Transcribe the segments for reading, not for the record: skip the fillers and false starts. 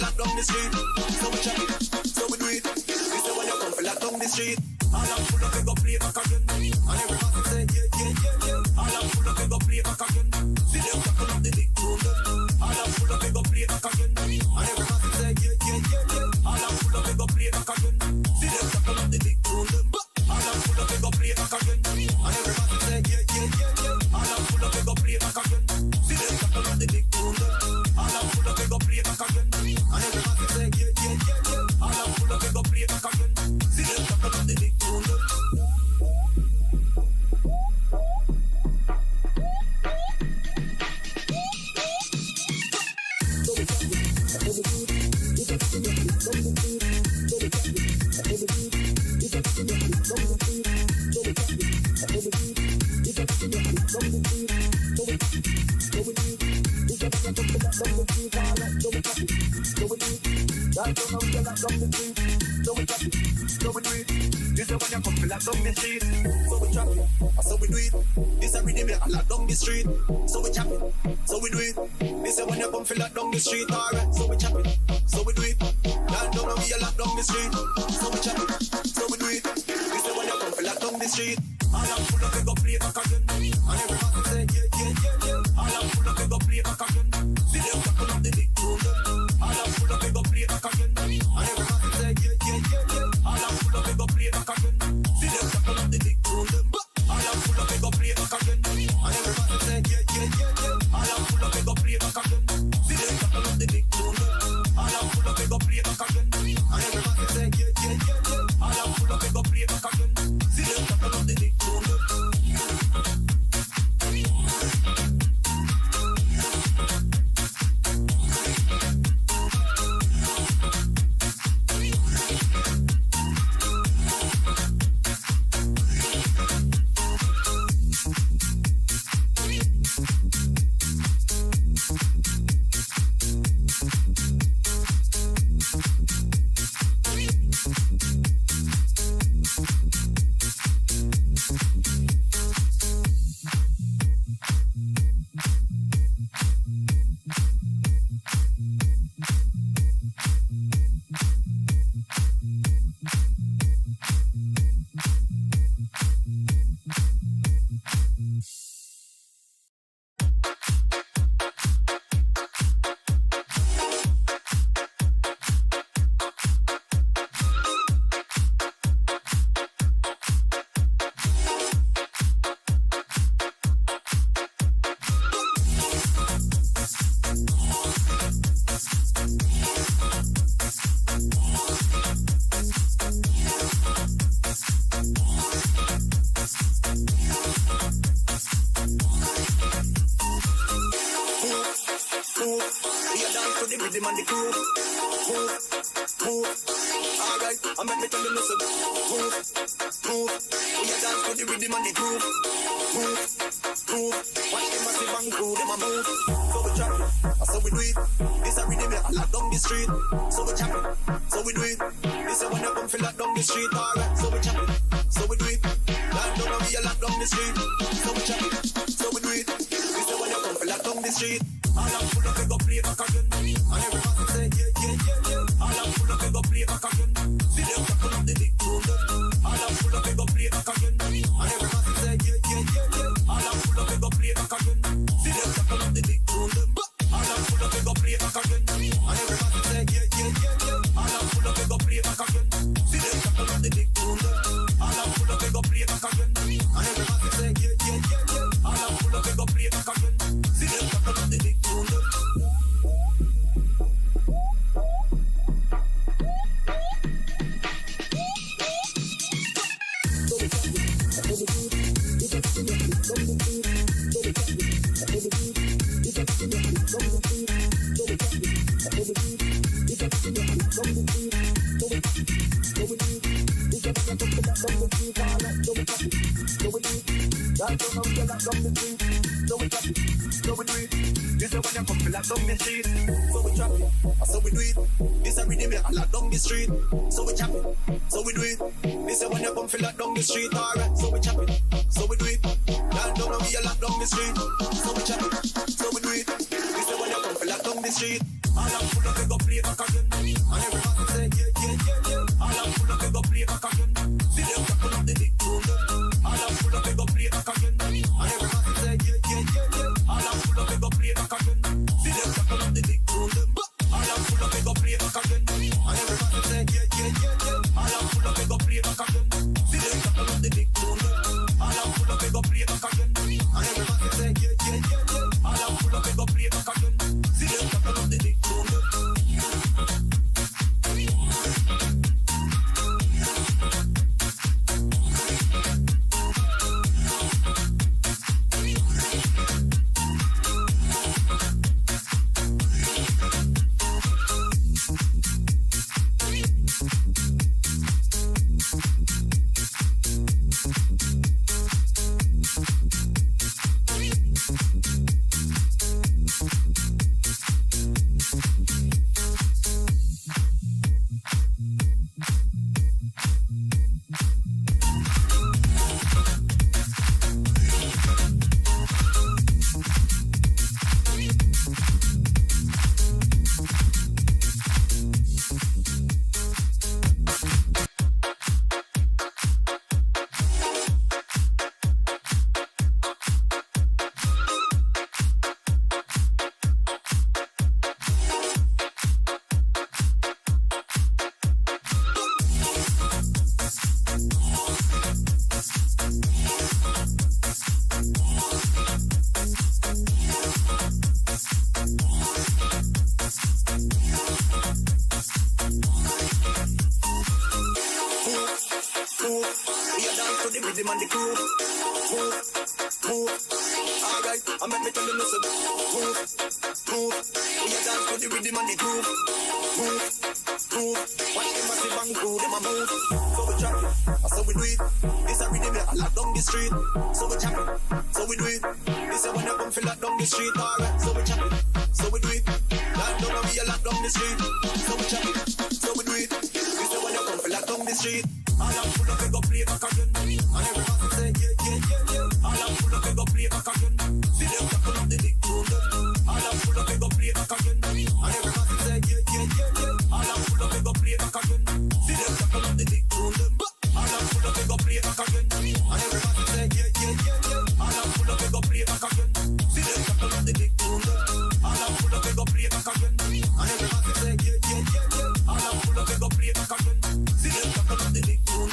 lock down the street. So we chop it, so we do it. This is when you come for lock down the street. All I'm full of go play back again. And every man say yeah. All I'm full of go play back again. See them tackle up the big room. All I'm full of go play back again. And every man say yeah. All I'm full of go play back again. See them tackle up the big room. All I'm full of go play back again. And every man say yeah. All I'm full of go play back again. See them tackle up the big room. All I'm full of go play back again. And every man say yeah. All I'm full of go play back again. See them tackle up the big room. So we do it. This a rhythm I lock down the street. So we chop it. So we do it. This is when you come feel lock down the street. Alright, so we chop it. So we do it. Down down and we a lock down the street. So we chop it. So we do it. This is when you come feel lock down the street. All I'm full of go play back again. And every man say yeah. All I'm full of go play back again. See them tackle up the big room. All I'm full of go play back again. And every man say yeah. All I'm full of go play back again. See them tackle up the big room. All I'm full of go play back again. And every man say yeah. All I'm full of go play back again. See them tackle up the big room. All I'm full of go play back again. And every man say yeah. All I'm full of go play back again. See them tackle up the big room. Street, alright, so we chop it, so we do it. Down down and we a lock down the street, so we chop it, so we do it. This is when you come for lock down the street. All I'm full of go play back again. rhythm and the groove. Move, move. Alright, I make me tell you listen. Move, move. We a dance to the rhythm and the groove. Move, move. Watch them massive and crew, them a move. So we chop it, so we do it. This a rhythm that lock down the street. So we chop it, so we do it. This a when you come feel lock down the street. Alright, so we chop it, so we do it. Land down and we a lock down the street. So we chop it, so we do it. This a when you come feel lock down the street. All I'm full of go play back again. And everybody say yeah. All I'm full of go play back again. See them tackle up the big tune. All I'm full of go play back again. And everybody say yeah. All I'm full of go play back again. See them tackle up the big tune. All I'm full of go play back again. And everybody say yeah. All I'm full of go play back again. See them tackle up the big tune. All I'm full of go play back again. And everybody say yeah. All I'm full of go play back again. See them tackle up the big tune.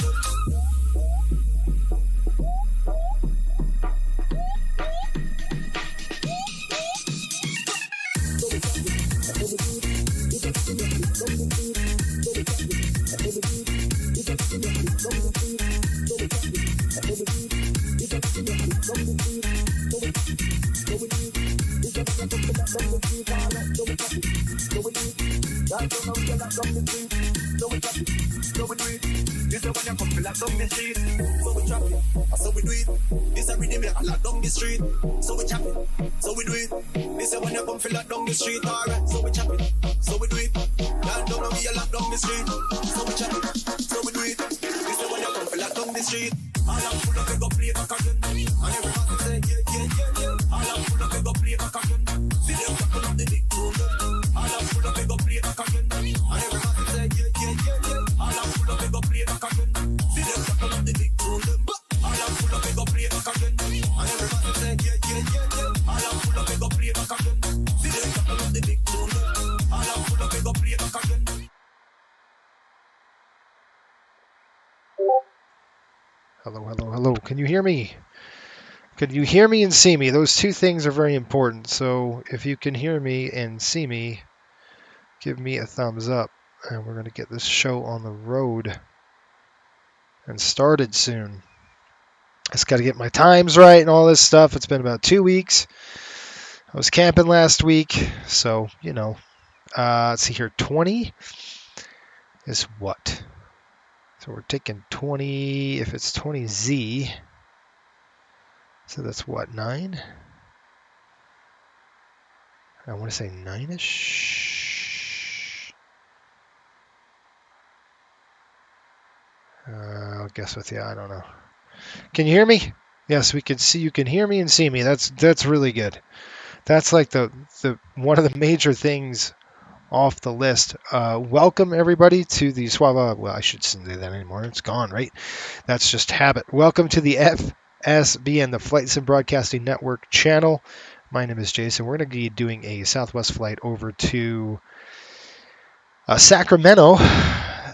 So we do it. This a rhythm that lock down the street. So we chop it. So we do it. This a when you come feel lock down the street. Alright, so we chop it. So we do it. Land down and we a lock down the street. So we chop it. So we do it. This a when you come feel lock down the street. All I'm full of go play back again. And everybody say yeah. All I'm full of go play back again. See them tackle up the big tune. All I'm full of go play back again. And everybody say yeah. All I'm full of go play back again. See them tackle up the big tune. All I'm full of go play back again. And everybody say yeah. All I'm full of go play back again. See them tackle up the big tune. All I'm full of go play back again. Hello. Can you hear me? Can you hear me and see me? Those two things are very important. So if you can hear me and see me, give me a thumbs up. And we're going to get this show on the road and started soon. I just got to get my times right and all this stuff. It's been about 2 weeks. I was camping last week. So, let's see here. 20 is what? So we're taking 20, if it's 20Z, so that's what, 9? I want to say 9-ish. I'll guess with you, I don't know. Can you hear me? Yes, we can see, you can hear me and see me. That's really good. That's like the one of the major things off the list. Welcome everybody to the Swava. Well, I shouldn't say that anymore. It's gone, right? That's just habit. Welcome to the FSBN, the Flight Sim Broadcasting Network channel. My name is Jason. We're going to be doing a Southwest flight over to Sacramento,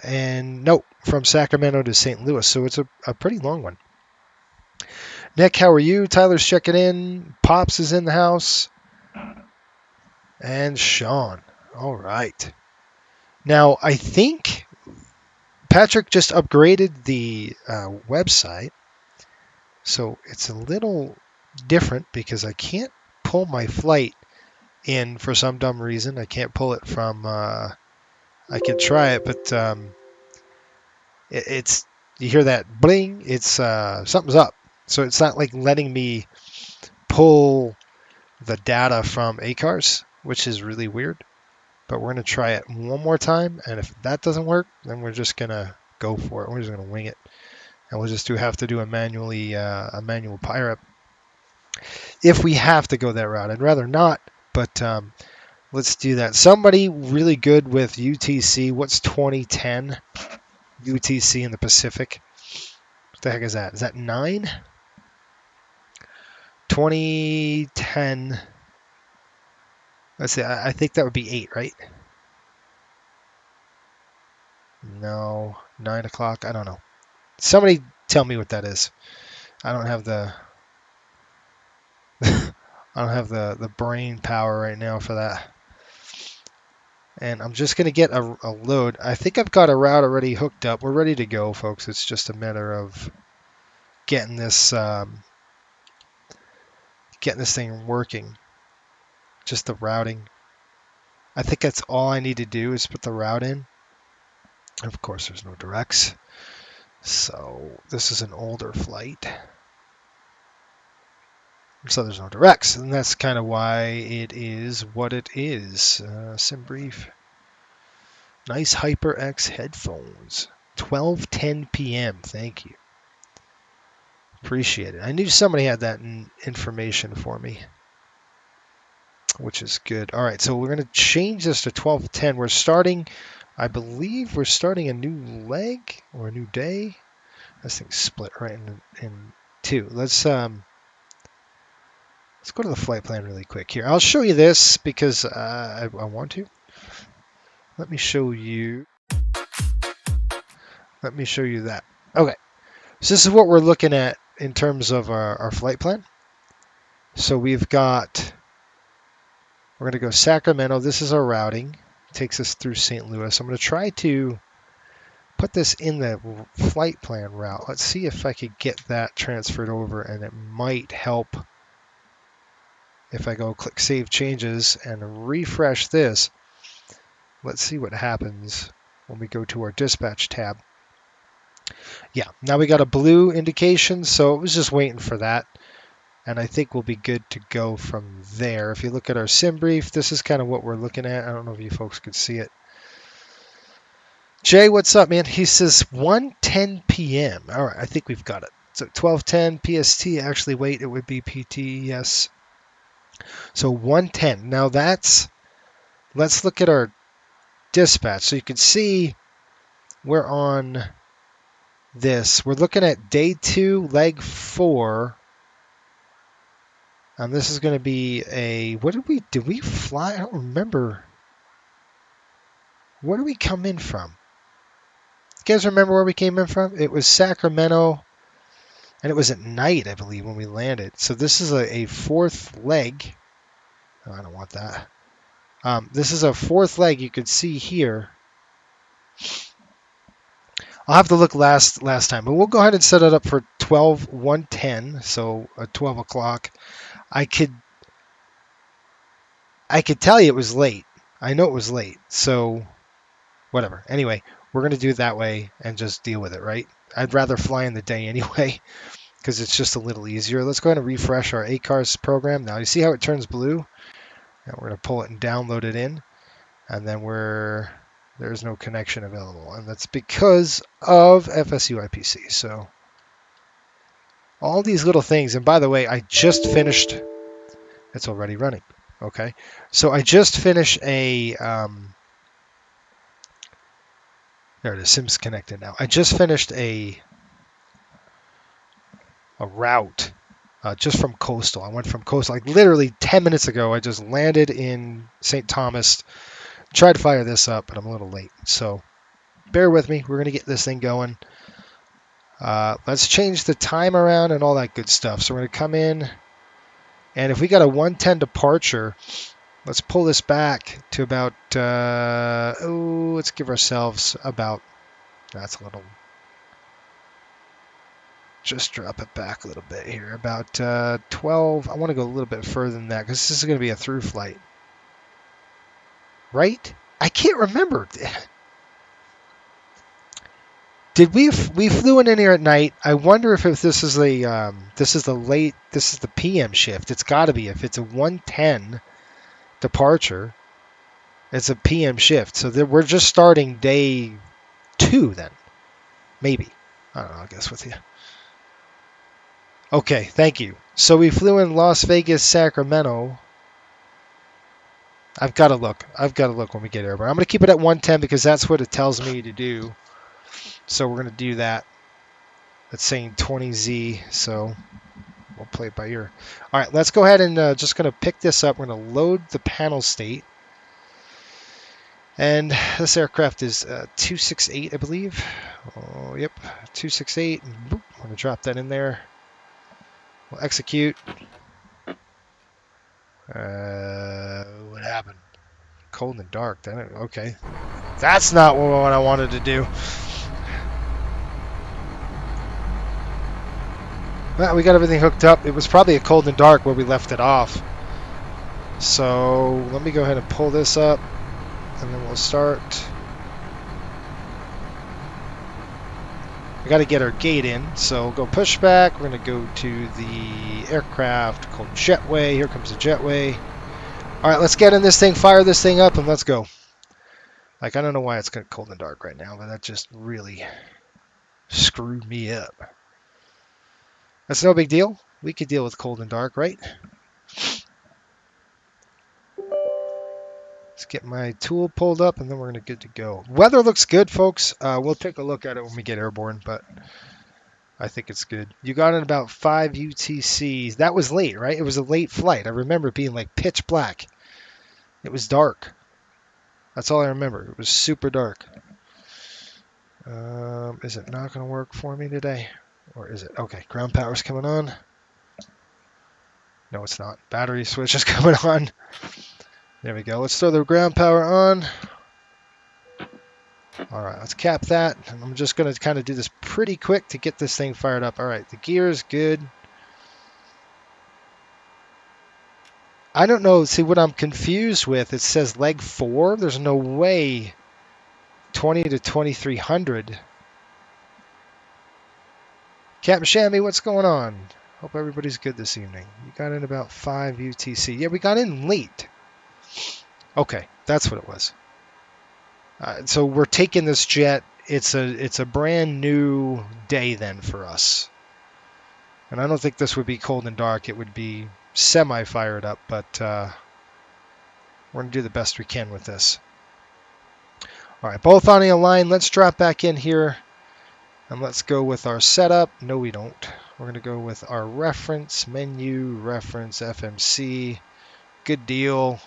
and from Sacramento to St. Louis. So it's a pretty long one. Nick, how are you? Tyler's checking in. Pops is in the house, and Sean. All right. Now, I think Patrick just upgraded the website, so it's a little different because I can't pull my flight in for some dumb reason. I can't pull it from, I could try it, but it's, you hear that bling, it's, something's up. So it's not like letting me pull the data from ACARS, which is really weird. But we're going to try it one more time, and if that doesn't work, then we're just going to go for it. We're just going to wing it, and we'll just have to do a manual PIREP if we have to go that route. I'd rather not, but let's do that. Somebody really good with UTC. What's 2010 UTC in the Pacific? What the heck is that? Is that 9? 2010. Let's see, I think that would be 8, right? No, 9 o'clock, I don't know. Somebody tell me what that is. I don't have the the brain power right now for that. And I'm just going to get a load. I think I've got a route already hooked up. We're ready to go, folks. It's just a matter of getting this thing working. Just the routing. I think that's all I need to do is put the route in. Of course, there's no directs. So this is an older flight. So there's no directs, and that's kind of why it is what it is. Sim brief. Nice HyperX headphones. 12:10 p.m. Thank you. Appreciate it. I knew somebody had that information for me, which is good. All right, so we're going to change this to 12:10. We're starting, I believe we're starting a new leg or a new day. This thing's split right in two. Let's go to the flight plan really quick here. I'll show you this because I want to. Let me show you that. Okay, so this is what we're looking at in terms of our flight plan. So we're going to go Sacramento. This is our routing. Takes us through St. Louis. I'm going to try to put this in the flight plan route. Let's see if I could get that transferred over, and it might help if I go click Save Changes and refresh this. Let's see what happens when we go to our dispatch tab. Yeah, now we got a blue indication, so it was just waiting for that. And I think we'll be good to go from there. If you look at our sim brief, this is kind of what we're looking at. I don't know if you folks could see it. Jay, what's up, man? He says 1:10 p.m. All right, I think we've got it. So 12:10 PST. Actually, wait, it would be PT, yes. So 1:10. Now let's look at our dispatch. So you can see we're on this. We're looking at day 2, leg 4. And this is going to be a, did we fly? I don't remember. Where did we come in from? You guys remember where we came in from? It was Sacramento, and it was at night, I believe, when we landed. So this is a fourth leg. Oh, I don't want that. This is a fourth leg you could see here. I'll have to look last time, but we'll go ahead and set it up for 1:10, so 12 o'clock. I could tell you it was late. I know it was late, so whatever. Anyway, we're going to do it that way and just deal with it, right? I'd rather fly in the day anyway because it's just a little easier. Let's go ahead and refresh our ACARS program. Now, you see how it turns blue? And we're going to pull it and download it in, and then there's no connection available, and that's because of FSU IPC. So all these little things, and by the way, I just finished, it's already running. Okay, so I just finished a, there it is, Sim's connected now. I just finished a route just from Coastal. I went from Coastal, like literally 10 minutes ago, I just landed in St. Thomas, tried to fire this up, but I'm a little late. So bear with me, we're going to get this thing going. Let's change the time around and all that good stuff. So we're going to come in, and if we got a 1:10 departure, let's pull this back to about, let's give ourselves about, that's a little, just drop it back a little bit here, about 12. I want to go a little bit further than that because this is going to be a through flight. Right? I can't remember. Did we flew in here at night? I wonder if this is the PM shift. It's got to be. If it's a 1:10 departure, it's a PM shift. So we're just starting day 2 then. Maybe. I don't know, I guess with you. Okay, thank you. So we flew in Las Vegas, Sacramento. I've got to look when we get airborne. I'm going to keep it at 1:10 because that's what it tells me to do. So we're going to do that. It's saying 20Z, so we'll play it by ear. All right, let's go ahead and just going to pick this up. We're going to load the panel state. And this aircraft is 268, I believe. Oh, yep, 268. Boop, I'm going to drop that in there. We'll execute. What happened? Cold and dark. Okay. That's not what I wanted to do. Well, we got everything hooked up. It was probably a cold and dark where we left it off. So let me go ahead and pull this up, and then we'll start. We got to get our gate in, so we'll go pushback. We're going to go to the aircraft called jetway. Here comes the jetway. All right, let's get in this thing, fire this thing up, and let's go. Like, I don't know why it's cold and dark right now, but that just really screwed me up. That's no big deal. We could deal with cold and dark, right? Let's get my tool pulled up, and then we're going to good to go. Weather looks good, folks. We'll take a look at it when we get airborne, but I think it's good. You got in about 5 UTCs. That was late, right? It was a late flight. I remember it being like pitch black. It was dark. That's all I remember. It was super dark. Is it not going to work for me today? Or is it? Okay, ground power's coming on. No, it's not. Battery switch is coming on. There we go. Let's throw the ground power on. All right, let's cap that. And I'm just going to kind of do this pretty quick to get this thing fired up. All right, the gear is good. I don't know. See, what I'm confused with, it says leg 4. There's no way 20 to 2300. Captain Shammy, what's going on? Hope everybody's good this evening. You got in about 5 UTC. Yeah, we got in late. Okay, that's what it was. So we're taking this jet. It's a brand new day then for us. And I don't think this would be cold and dark. It would be semi-fired up, but we're going to do the best we can with this. All right, both on the align. Let's drop back in here, and let's go with our setup. No, we don't. We're going to go with our reference, menu, reference, FMC. Good deal.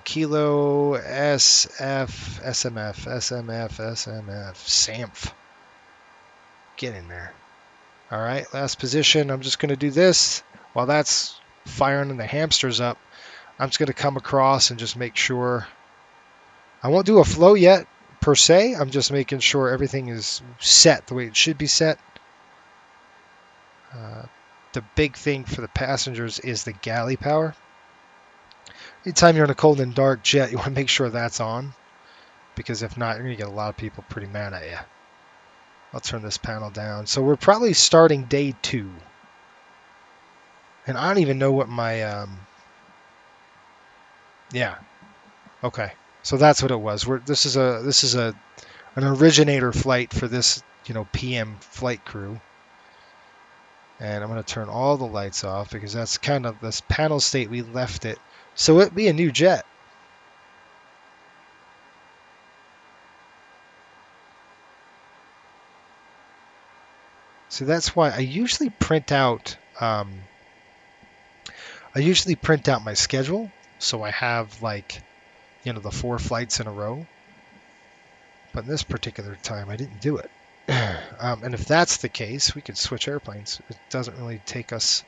Kilo, SF, SMF, SAMF. Get in there. All right, last position. I'm just going to do this. While that's firing the hamsters up, I'm just going to come across and just make sure. I won't do a flow yet, per se. I'm just making sure everything is set the way it should be set. The big thing for the passengers is the galley power. Anytime you're in a cold and dark jet, you want to make sure that's on, because if not, you're going to get a lot of people pretty mad at you. I'll turn this panel down. So we're probably starting day 2. And I don't even know what my, yeah. Okay. So that's what it was. This is an originator flight for this, PM flight crew. And I'm going to turn all the lights off because that's kind of this panel state we left it. So it'd be a new jet. So that's why I usually print out my schedule, so I have like, the 4 flights in a row. But this particular time I didn't do it. And if that's the case, we could switch airplanes. It doesn't really take us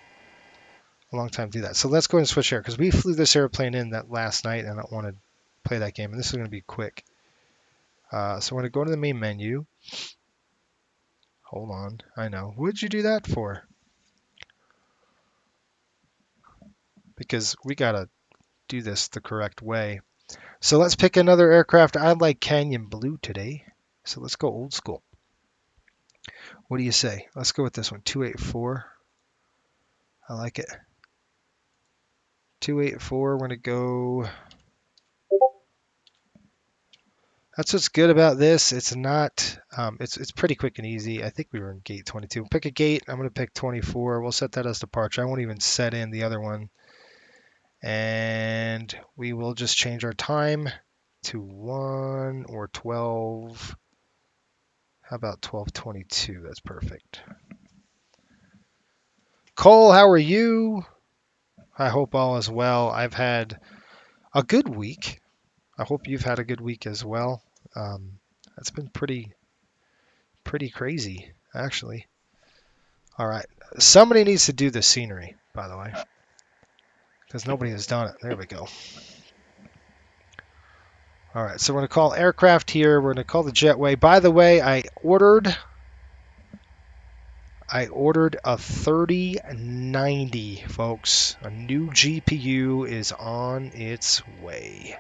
a long time to do that. So let's go ahead and switch air, because we flew this airplane in that last night and I don't want to play that game. And this is going to be quick. So I'm going to go to the main menu. Hold on. I know. What'd you do that for? Because we got to do this the correct way. So let's pick another aircraft. I like Canyon Blue today. So let's go old school. What do you say? Let's go with this one. 284. I like it. 284. We're going to go. That's what's good about this. It's not, it's pretty quick and easy. I think we were in gate 22. Pick a gate. I'm going to pick 24. We'll set that as departure. I won't even set in the other one. And we will just change our time to 1 or 12. How about 12:22? That's perfect. Cole, how are you? I hope all is well. I've had a good week. I hope you've had a good week as well. It's been pretty crazy, actually. All right. Somebody needs to do the scenery, by the way, because nobody has done it. There we go. All right. So we're going to call aircraft here. We're going to call the jetway. By the way, I ordered I ordered a 3090, folks. A new GPU is on its way.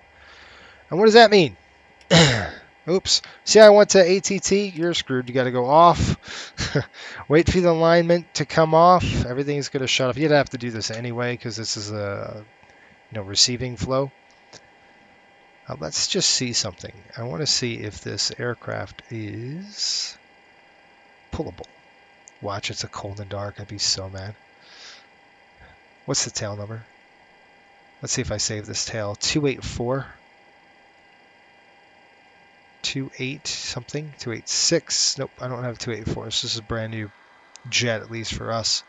And what does that mean? Oops. See, I went to ATT. You're screwed. You got to go off. Wait for the alignment to come off. Everything's going to shut off. You'd have to do this anyway because this is a receiving flow. Let's just see something. I want to see if this aircraft is pullable. Watch, it's a cold and dark. I'd be so mad. What's the tail number? Let's see if I save this tail. 284. 28 something. 286. Nope, I don't have 284. This is a brand new jet, at least for us.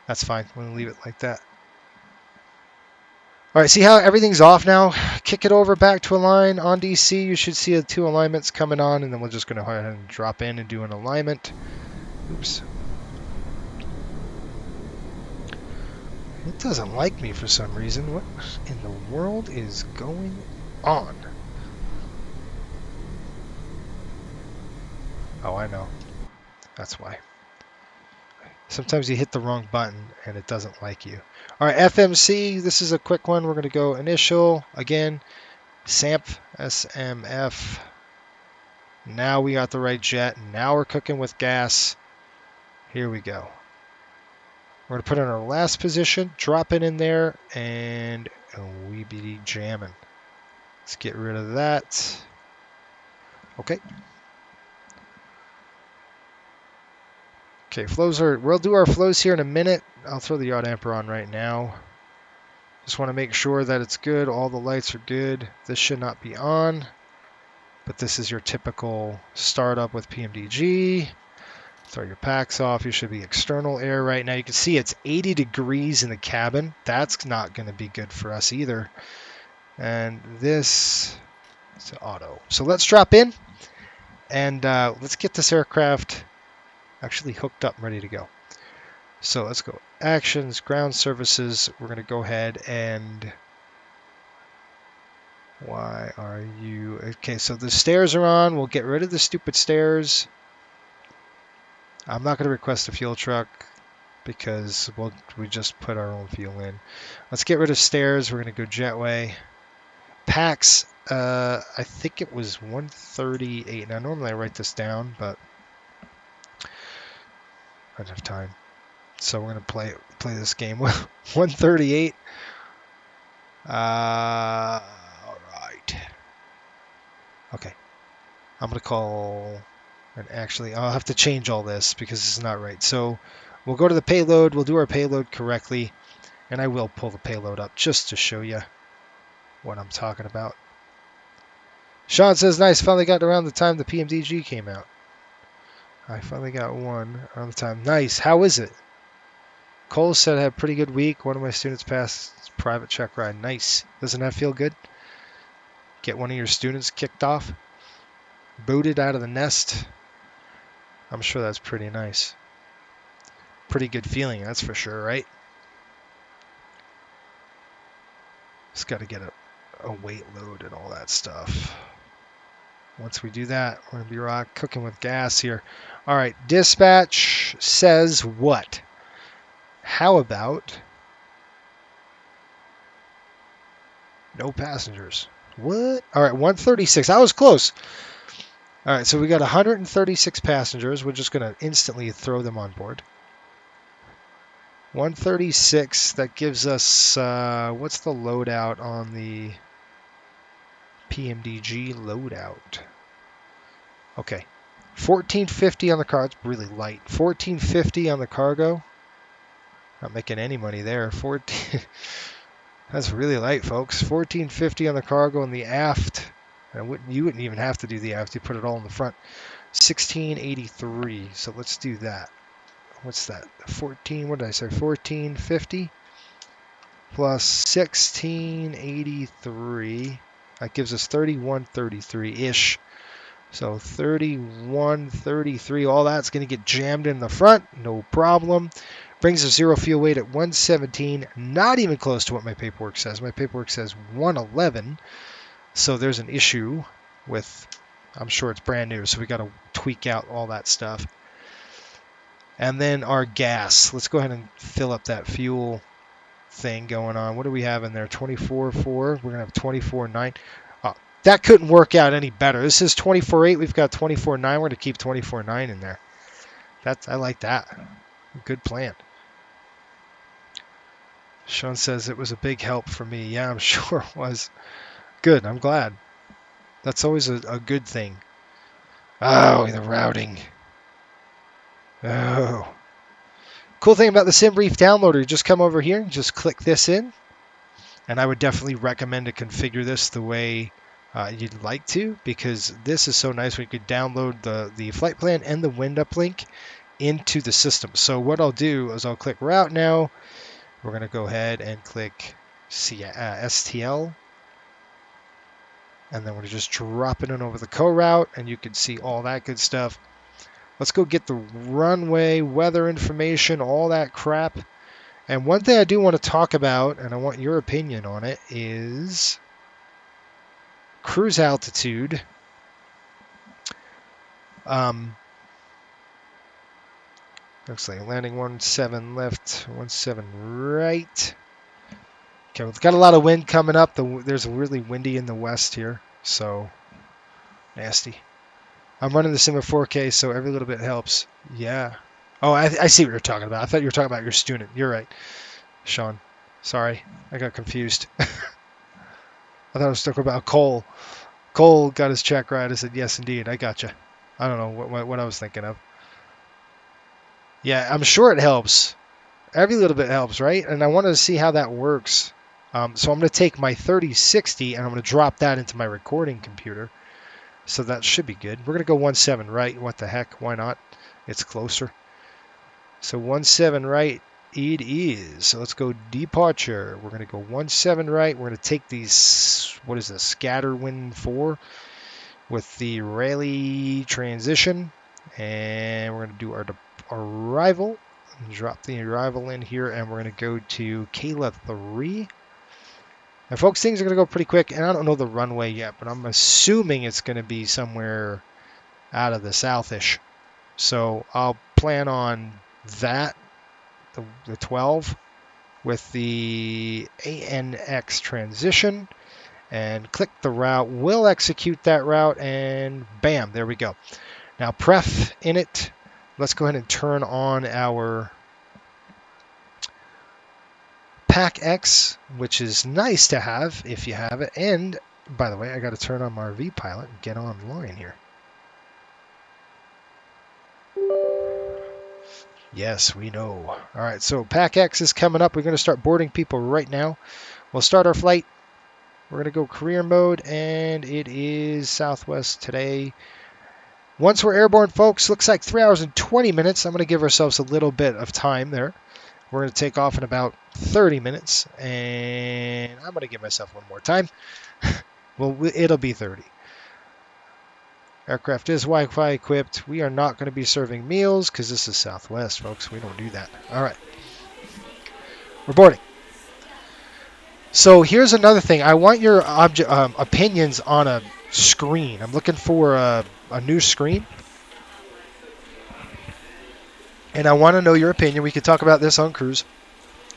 That's fine. I'm going to leave it like that. All right, see how everything's off now? Kick it over back to align on DC. You should see the 2 alignments coming on, and then we're just going to go ahead and drop in and do an alignment. Oops. It doesn't like me for some reason. What in the world is going on? Oh, I know. That's why. Sometimes you hit the wrong button and it doesn't like you. All right, FMC, this is a quick one. We're going to go initial. Again, SMF. Now we got the right jet. Now we're cooking with gas. Here we go. We're going to put it in our last position, drop it in there, and we be jamming. Let's get rid of that. Okay. Okay, flows are, we'll do our flows here in a minute. I'll throw the yaw damper on right now. Just want to make sure that it's good. All the lights are good. This should not be on, but this is your typical startup with PMDG. Throw your packs off. You should be external air right now. You can see it's 80 degrees in the cabin. That's not going to be good for us either. And this is auto. So let's drop in and let's get this aircraft actually hooked up and ready to go. So let's go actions, ground services. We're going to go ahead and why are you okay? So the stairs are on. We'll get rid of the stupid stairs. I'm not going to request a fuel truck because we just put our own fuel in. Let's get rid of stairs. We're going to go jetway. Packs, I think it was 138. Now normally I write this down, but I don't have time. So we're going to play this game. 138. All right. Okay. I'm going to call, and actually I'll have to change all this because this is not right. So we'll go to the payload. We'll do our payload correctly. And I will pull the payload up just to show you what I'm talking about. Sean says, nice. Finally got around the time the PMDG came out. I finally got one around the time. Nice. How is it? Cole said I had a pretty good week. One of my students passed his private check ride. Nice. Doesn't that feel good? Get one of your students kicked off, booted out of the nest. I'm sure that's pretty nice. Pretty good feeling, that's for sure, right? Just got to get a weight load and all that stuff. Once we do that, we're going to be cooking with gas here. All right, dispatch says what? How about no passengers? What? All right, 136. I was close. All right, so we got 136 passengers. We're just going to instantly throw them on board. 136. That gives us, what's the loadout on the PMDG loadout? Okay, 1450 on the car. It's really light. 1450 on the cargo. Not making any money there. 14. That's really light, folks. 1450 on the cargo and the aft. And you wouldn't even have to do the aft. You put it all in the front. 1683. So let's do that. What's that? 14. What did I say? 1450 plus 1683. That gives us 3133-ish. So 3133. All that's going to get jammed in the front. No problem. Brings a zero fuel weight at 117. Not even close to what my paperwork says. My paperwork says 111. So there's an issue with, I'm sure it's brand new, so we got to tweak out all that stuff. And then our gas. Let's go ahead and fill up that fuel thing going on. What do we have in there? 24.4. We're going to have 24.9. Oh, that couldn't work out any better. This is 24.8. We've got 24.9. We're going to keep 24.9 in there. I like that. Good plan. Sean says it was a big help for me. Yeah, I'm sure it was. Good. I'm glad. That's always a good thing. Oh, the routing. Oh. Cool thing about the SimBrief downloader, you just come over here and just click this in. And I would definitely recommend to configure this the way you'd like to, because this is so nice. We could download the flight plan and the wind uplink into the system. So what I'll do is I'll click route now. We're going to go ahead and click STL. And then we're just dropping it over the co-route, and you can see all that good stuff. Let's go get the runway, weather information, all that crap. And one thing I do want to talk about, and I want your opinion on it, is cruise altitude. Looks like landing 17 left, 17 right. Okay, we've got a lot of wind coming up. There's really windy in the west here, so nasty. I'm running the sim at 4K, so every little bit helps. Yeah. Oh, I see what you're talking about. I thought you were talking about your student. You're right, Sean. Sorry, I got confused. I thought I was talking about Cole. Cole got his check right. I said, yes, indeed. I got you. I don't know what I was thinking of. Yeah, I'm sure it helps. Every little bit helps, right? And I wanted to see how that works. So I'm going to take my 3060 and I'm going to drop that into my recording computer. So that should be good. We're going to go 17 right. What the heck? Why not? It's closer. So 17 right it is. So let's go departure. We're going to go 17 right. We're going to take these, what is this, scatter wind 4 with the Rayleigh transition. And we're going to do our arrival. Drop the arrival in here, and we're going to go to Kayla 3. And folks, things are going to go pretty quick, and I don't know the runway yet, but I'm assuming it's going to be somewhere out of the southish. So I'll plan on that, the 12, with the ANX transition, and click the route. We'll execute that route, and bam, there we go. Now pref init. Let's go ahead and turn on our PAC-X, which is nice to have if you have it. And, by the way, I got to turn on my RV pilot and get online here. Yes, we know. All right, so PAC-X is coming up. We're going to start boarding people right now. We'll start our flight. We're going to go career mode, and it is Southwest today. Once we're airborne, folks, looks like 3 hours and 20 minutes. I'm going to give ourselves a little bit of time there. We're going to take off in about 30 minutes, and I'm going to give myself one more time. Well, it'll be 30. Aircraft is Wi-Fi equipped. We are not going to be serving meals because this is Southwest, folks. We don't do that. All right. We're boarding. So here's another thing. I want your opinions on a screen. I'm looking for a new screen. And I want to know your opinion. We could talk about this on cruise.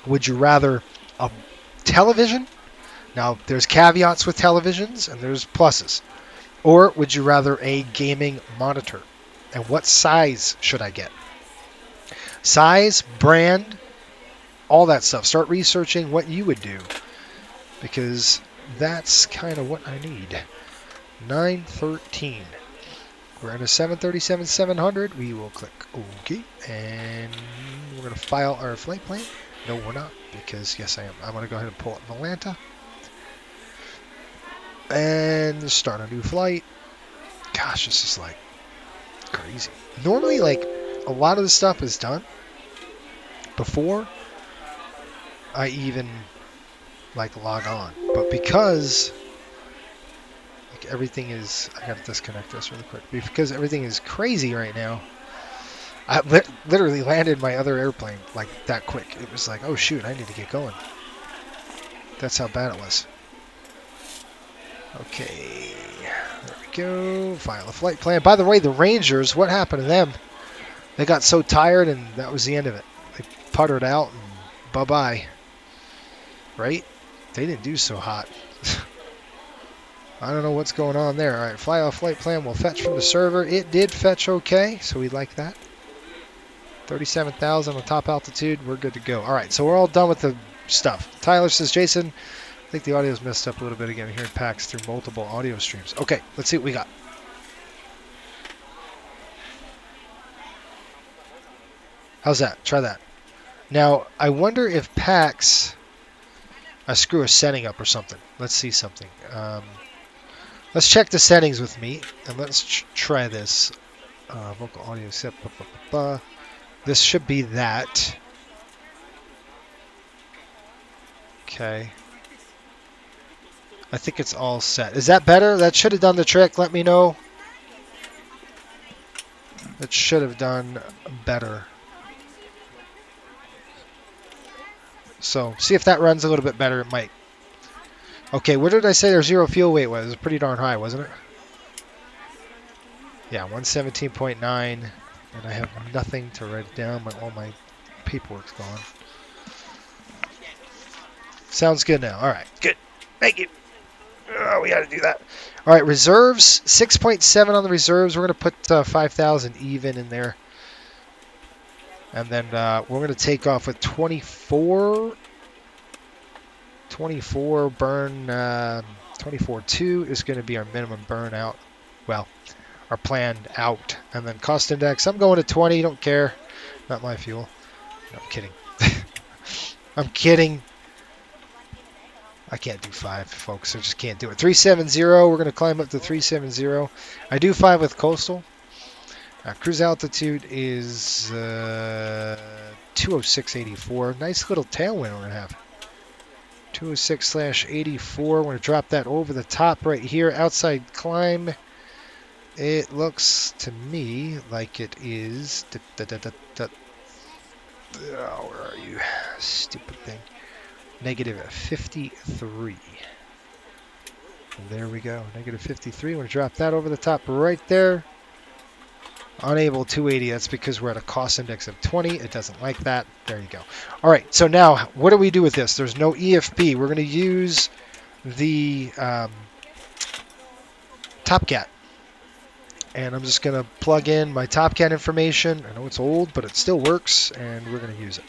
Would you rather a television? Now, there's caveats with televisions and there's pluses. Or would you rather a gaming monitor? And what size should I get? Size, brand, all that stuff. Start researching what you would do, because that's kind of what I need. 913. We're in a 737-700. We will click OK, and we're going to file our flight plan. No, we're not, because yes, I am. I'm going to go ahead and pull up Atlanta and start a new flight. Gosh, this is like crazy. Normally, like, a lot of the stuff is done before I even like log on, but because like everything is, I gotta disconnect this really quick, because everything is crazy right now. I literally landed my other airplane like that quick. It was like, oh shoot, I need to get going. That's how bad it was. Okay, there we go. File a flight plan. By the way, the Rangers, what happened to them? They got so tired, and that was the end of it. They puttered out, and bye-bye. Right? They didn't do so hot. I don't know what's going on there. All right, fly off flight plan will fetch from the server. It did fetch okay, so we like that. 37,000 on top altitude. We're good to go. All right, so we're all done with the stuff. Tyler says, Jason, I think the audio's messed up a little bit again. I'm hearing packs through multiple audio streams. Okay, let's see what we got. How's that? Try that. Now, I wonder if packs... I screw a setting up or something. Let's see something. Let's check the settings with me, and let's try this. Vocal audio set. This should be that. Okay. I think it's all set. Is that better? That should have done the trick. Let me know. It should have done better. So, see if that runs a little bit better. It might. Okay, where did I say their zero fuel weight was? It was pretty darn high, wasn't it? Yeah, 117.9. And I have nothing to write it down. All my paperwork's gone. Sounds good now. All right, good. Thank you. Oh, we got to do that. All right, reserves. 6.7 on the reserves. We're going to put 5,000 even in there. And then we're going to take off with 24 burn. 24.2 is going to be our minimum burnout. Well, our planned out. And then cost index, I'm going to 20. Don't care. Not my fuel. No, I'm kidding. I'm kidding. I can't do 5, folks. I just can't do it. 370. We're going to climb up to 370. I do 5 with coastal. Cruise altitude is 206.84. Nice little tailwind we're going to have. 206/84. We're going to drop that over the top right here. Outside climb. It looks to me like it is... Oh, where are you? Stupid thing. Negative 53. There we go. Negative 53. We're going to drop that over the top right there. Unable 280. That's because we're at a cost index of 20. It doesn't like that. There you go. All right. So now, what do we do with this? There's no EFP. We're going to use the TopCat. And I'm just going to plug in my TopCat information. I know it's old, but it still works, and we're going to use it.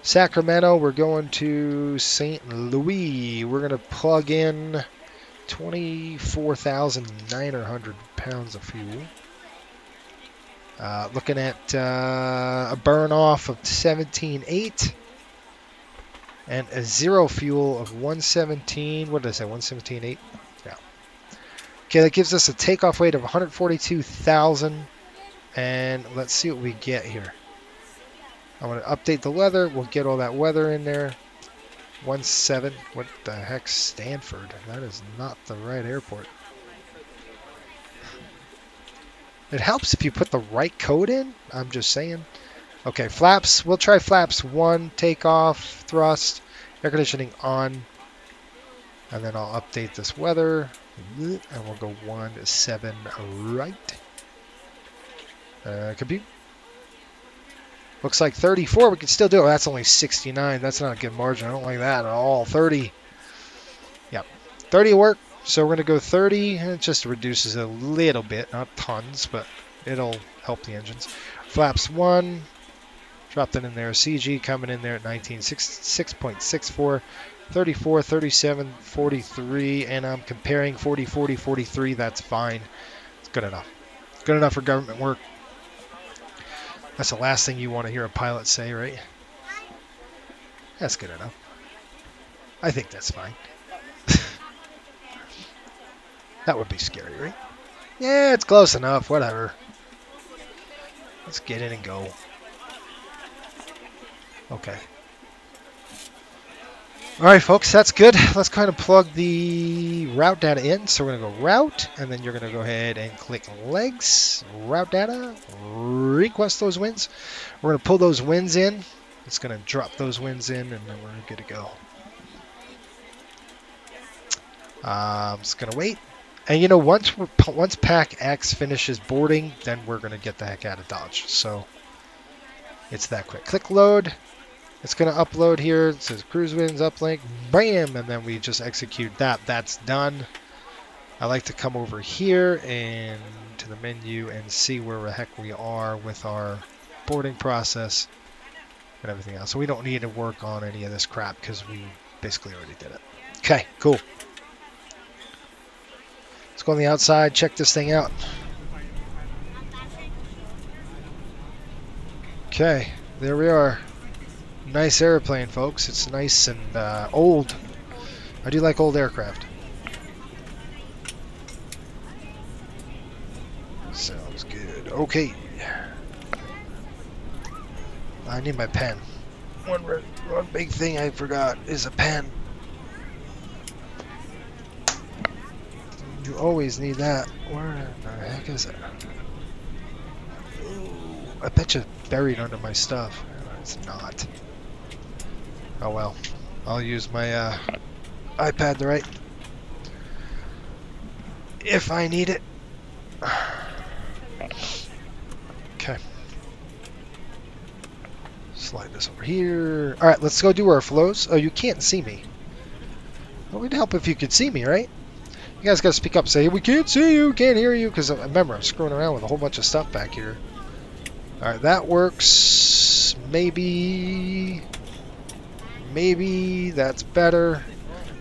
Sacramento, we're going to St. Louis. We're going to plug in 24,900 pounds of fuel. Looking at a burn off of 17.8 and a zero fuel of 117. What did I say? 117.8? Yeah. Okay, that gives us a takeoff weight of 142,000. And let's see what we get here. I want to update the weather. We'll get all that weather in there. 17. What the heck, Stanford? That is not the right airport. It helps if you put the right code in. I'm just saying. Okay, flaps. We'll try flaps 1. Takeoff, thrust, air conditioning on. And then I'll update this weather. And we'll go 17 right. Compute. Looks like 34. We can still do it. That's only 69. That's not a good margin. I don't like that at all. 30. Yep. 30 will work. So we're going to go 30. And it just reduces a little bit. Not tons, but it'll help the engines. Flaps 1. Drop that in there. CG coming in there at 19. 6.64. 34, 37, 43. And I'm comparing 40, 40, 43. That's fine. It's good enough. It's good enough for government work. That's the last thing you want to hear a pilot say, right? That's good enough. I think that's fine. That would be scary, right? Yeah, it's close enough. Whatever. Let's get in and go. Okay. All right, folks, that's good. Let's kind of plug the route data in. So we're going to go route, and then you're going to go ahead and click legs, route data, request those winds. We're going to pull those winds in. It's going to drop those winds in, and then we're good to go. I'm just going to wait, And you know, once Pack X finishes boarding, then we're going to get the heck out of Dodge. So it's that quick. Click load. It's going to upload here. It says cruise winds uplink. Bam! And then we just execute that. That's done. I like to come over here and to the menu and see where the heck we are with our boarding process and everything else. So we don't need to work on any of this crap because we basically already did it. Okay, cool. Let's go on the outside, check this thing out. Okay, there we are. Nice airplane, folks. It's nice and old. I do like old aircraft. Sounds good. Okay. I need my pen. One big thing I forgot is a pen. You always need that. Where the heck is it? Ooh, I bet you it's buried under my stuff. It's not. Oh well. I'll use my iPad to write. If I need it. Okay. Slide this over here. Alright, let's go do our flows. Oh, you can't see me. Well, it'd help if you could see me, right? You guys got to speak up and say, we can't see you, can't hear you, because remember, I'm screwing around with a whole bunch of stuff back here. Alright, that works. Maybe that's better.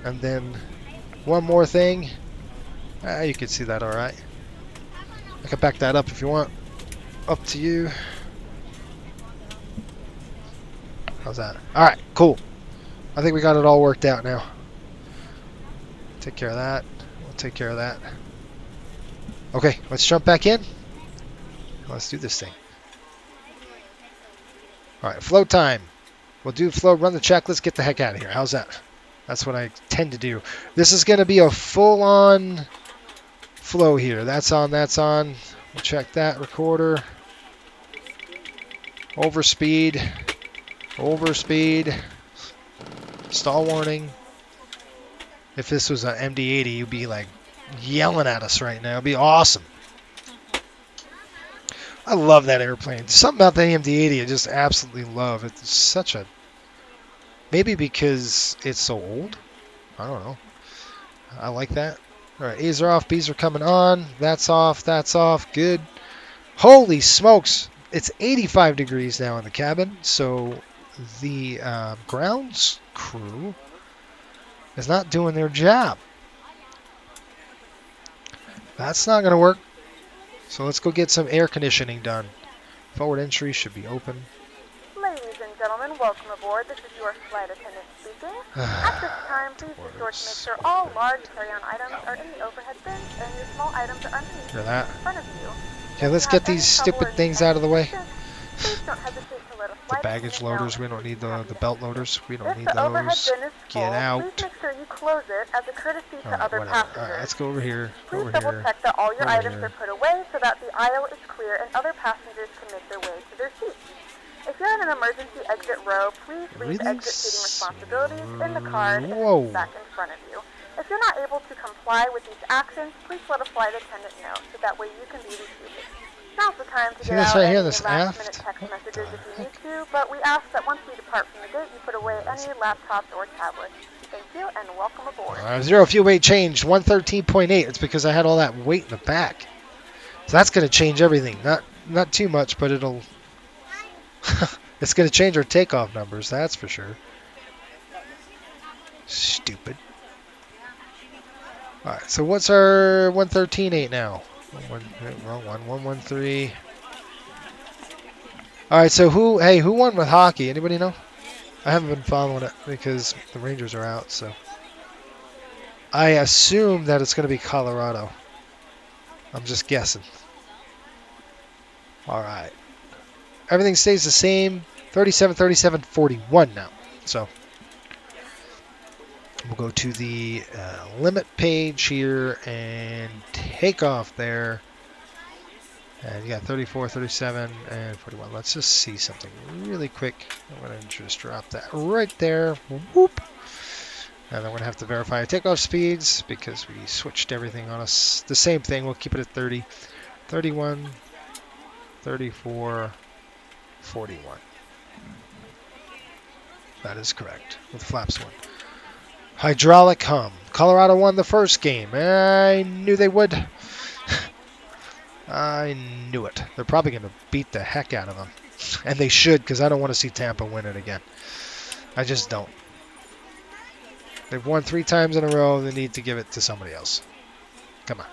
And then one more thing. You can see that alright. I can back that up if you want. Up to you. How's that? Alright, cool. I think we got it all worked out now. Take care of that. We'll take care of that. Okay, let's jump back in. Let's do this thing. Alright, flow time. We'll do flow, run the checklist, get the heck out of here. How's that? That's what I tend to do. This is going to be a full-on flow here. That's on, that's on. We'll check that recorder. Overspeed. Overspeed. Stall warning. If this was an MD-80, you'd be like yelling at us right now. It'd be awesome. I love that airplane. Something about the MD-80 I just absolutely love. It's such a... Maybe because it's so old. I don't know. I like that. Alright, A's are off. B's are coming on. That's off. That's off. Good. Holy smokes. It's 85 degrees now in the cabin. So the grounds crew is not doing their job. That's not going to work. So let's go get some air conditioning done. Forward entry should be open. Ladies and gentlemen, welcome aboard. This is your flight attendant speaking. At this time, please be sure to make sure all large carry-on items are in the overhead bins and your small items are underneath in front of you. Okay, let's get these stupid things out of the way. Please don't hesitate to let a The flight baggage attendant loaders, know. we don't need the belt loaders. We don't If need the overhead those. bin is full, Get out. please make sure you close it as a courtesy to other Whatever. passengers. Alright, let's go over here. Please Over double here. check that all your Over items here. are put away so that the aisle is clear and other passengers can make their way to their seats. If you're in an emergency exit row, please leave Really exit seating responsibilities in the card and Whoa. the back in front of you. If you're not able to comply with these actions, please let a flight attendant know so that way you can be reseated. Now's the time to See get this out right here, any this last-minute aft? text What messages the if you need to, but we ask that once you depart from the gate, you put away any laptops or tablets. Thank you, and welcome aboard. Zero fuel weight changed, 113.8. It's because I had all that weight in the back. So that's going to change everything. Not too much, but it'll... it's going to change our takeoff numbers, that's for sure. Stupid. Alright, so what's our 113.8 now? Wrong one. 113. Alright, so who won with hockey? Anybody know? I haven't been following it because the Rangers are out, so. I assume that it's going to be Colorado. I'm just guessing. Alright. Everything stays the same. 37, 37, 41 now. So. We'll go to the limit page here and take off there. And you got 34, 37, and 41. Let's just see something really quick. I'm going to just drop that right there. Whoop. And then we're going to have to verify our takeoff speeds because we switched everything on us. The same thing, we'll keep it at 30, 31, 34, 41. That is correct, with flaps 1. Hydraulic hum. Colorado won the first game. I knew they would. I knew it. They're probably going to beat the heck out of them. And they should, because I don't want to see Tampa win it again. I just don't. They've won 3 times in a row. They need to give it to somebody else. Come on.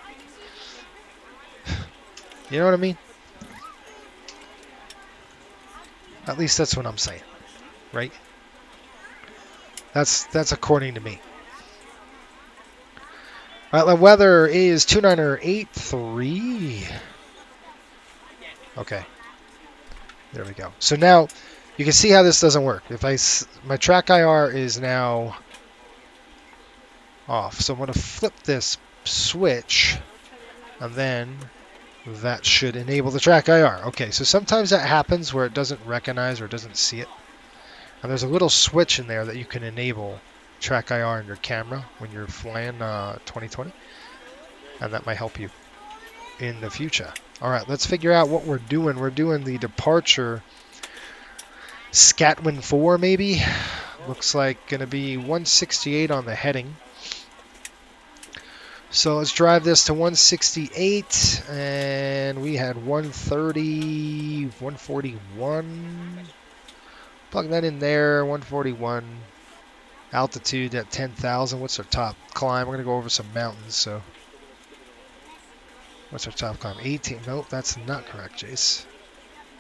You know what I mean? At least that's what I'm saying. Right? That's according to me. All right, the weather is 2983. Okay. There we go. So now you can see how this doesn't work. My track IR is now off. So I'm going to flip this switch, and then that should enable the track IR. Okay, so sometimes that happens where it doesn't recognize or doesn't see it. And there's a little switch in there that you can enable track IR in your camera when you're flying 2020. And that might help you in the future. All right, let's figure out what we're doing. We're doing the departure Scatwin 4 maybe. Looks like going to be 168 on the heading. So let's drive this to 168, and we had 130, 141. Plug that in there, 141. Altitude at 10,000. What's our top climb? We're going to go over some mountains, so. What's our top climb? 18. Nope, that's not correct, Jace.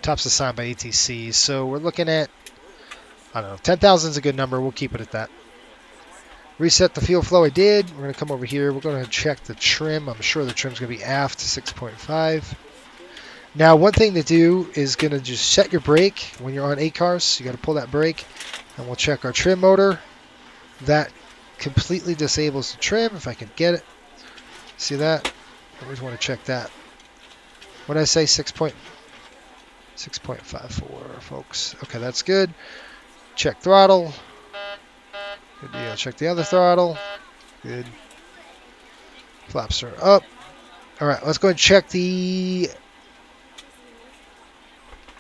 Top's assigned by ATC, so we're looking at, I don't know, 10,000 is a good number. We'll keep it at that. Reset the fuel flow. I did. We're going to come over here. We're going to check the trim. I'm sure the trim's going to be aft 6.5. Now, one thing to do is going to just set your brake when you're on ACARS. You got to pull that brake, and we'll check our trim motor. That completely disables the trim, if I can get it. See that? I always want to check that. What did I say? 6.54, folks. Okay, that's good. Check throttle. Good deal. Check the other throttle. Good. Flaps are up. All right, let's go and check the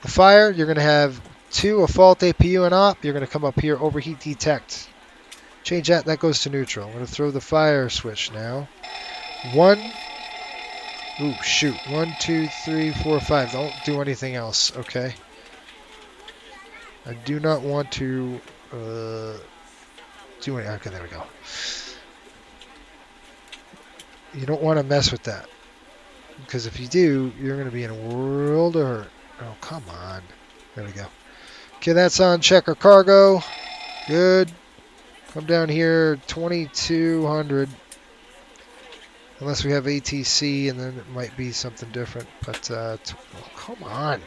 fire. You're going to have 2, a fault APU and op. You're going to come up here, overheat detect. Change that. That goes to neutral. I'm going to throw the fire switch now. 1. Ooh, shoot. 1, 2, 3, 4, 5. Don't do anything else, okay? I do not want to do anything. Okay, there we go. You don't want to mess with that. Because if you do, you're going to be in a world of hurt. Oh, come on. There we go. Okay, that's on. Check our cargo. Good. Come down here, 2,200. Unless we have ATC, and then it might be something different. But, oh, come on.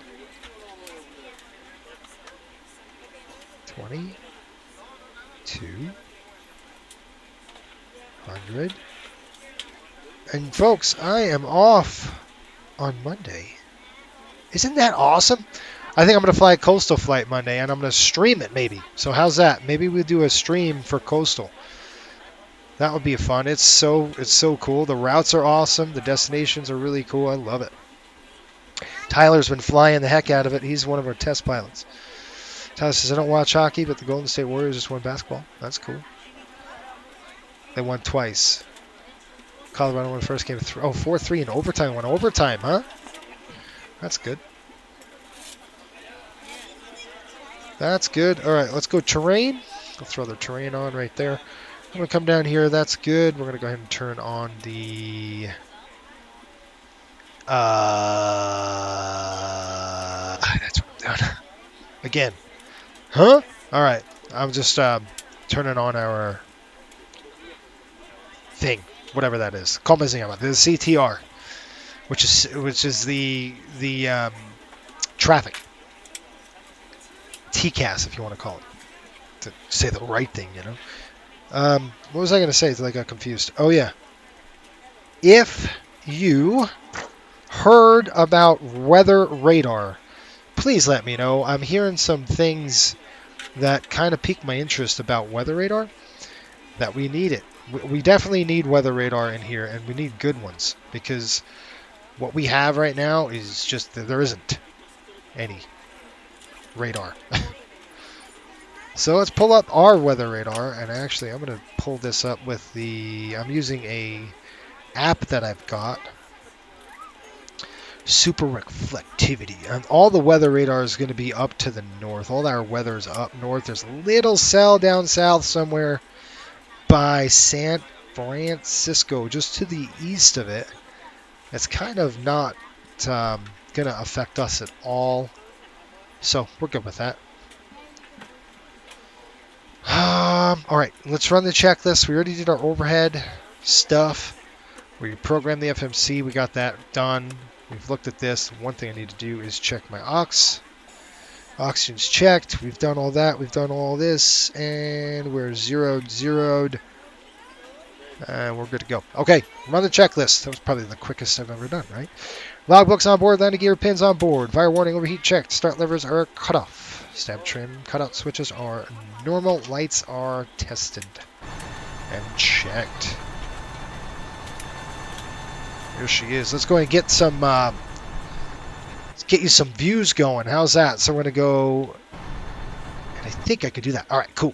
2,200. And, folks, I am off on Monday. Isn't that awesome? I think I'm going to fly a coastal flight Monday, and I'm going to stream it maybe. So how's that? Maybe we'll do a stream for coastal. That would be fun. It's so cool. The routes are awesome. The destinations are really cool. I love it. Tyler's been flying the heck out of it. He's one of our test pilots. Tyler says, I don't watch hockey, but the Golden State Warriors just won basketball. That's cool. They won twice. Colorado won the first game. 4-3 in overtime. Won overtime, huh? That's good. That's good. All right, let's go terrain. I'll throw the terrain on right there. I'm going to come down here. That's good. We're going to go ahead and turn on the... that's what I'm doing. Again. Huh? All right. I'm just turning on our thing. Whatever that is. Call me about the CTR. Which is the traffic. TCAS, if you want to call it. To say the right thing, you know. What was I going to say until I got confused? Oh, yeah. If you heard about weather radar, please let me know. I'm hearing some things that kind of piqued my interest about weather radar. that we need it. We definitely need weather radar in here, and we need good ones, because what we have right now is just that there isn't any radar. So let's pull up our weather radar, and actually I'm going to pull this up with I'm using a app that I've got, Super Reflectivity, and all the weather radar is going to be up to the north. All our weather is up north. There's a little cell down south somewhere by San Francisco, just to the east of it. It's kind of not going to affect us at all, so we're good with that. All right, let's run the checklist. We already did our overhead stuff. We programmed the FMC. We got that done. We've looked at this. One thing I need to do is check my aux. Oxygen's checked. We've done all that. We've done all this. And we're zeroed. And we're good to go. Okay, run the checklist. That was probably the quickest I've ever done, right? Logbooks on board. Landing gear pins on board. Fire warning overheat checked. Start levers are cut off. Stab trim cutout switches are normal. Lights are tested and checked. Here she is. Let's go and get some. Let's get you some views going. How's that? So we're gonna go. And I think I could do that. All right, cool.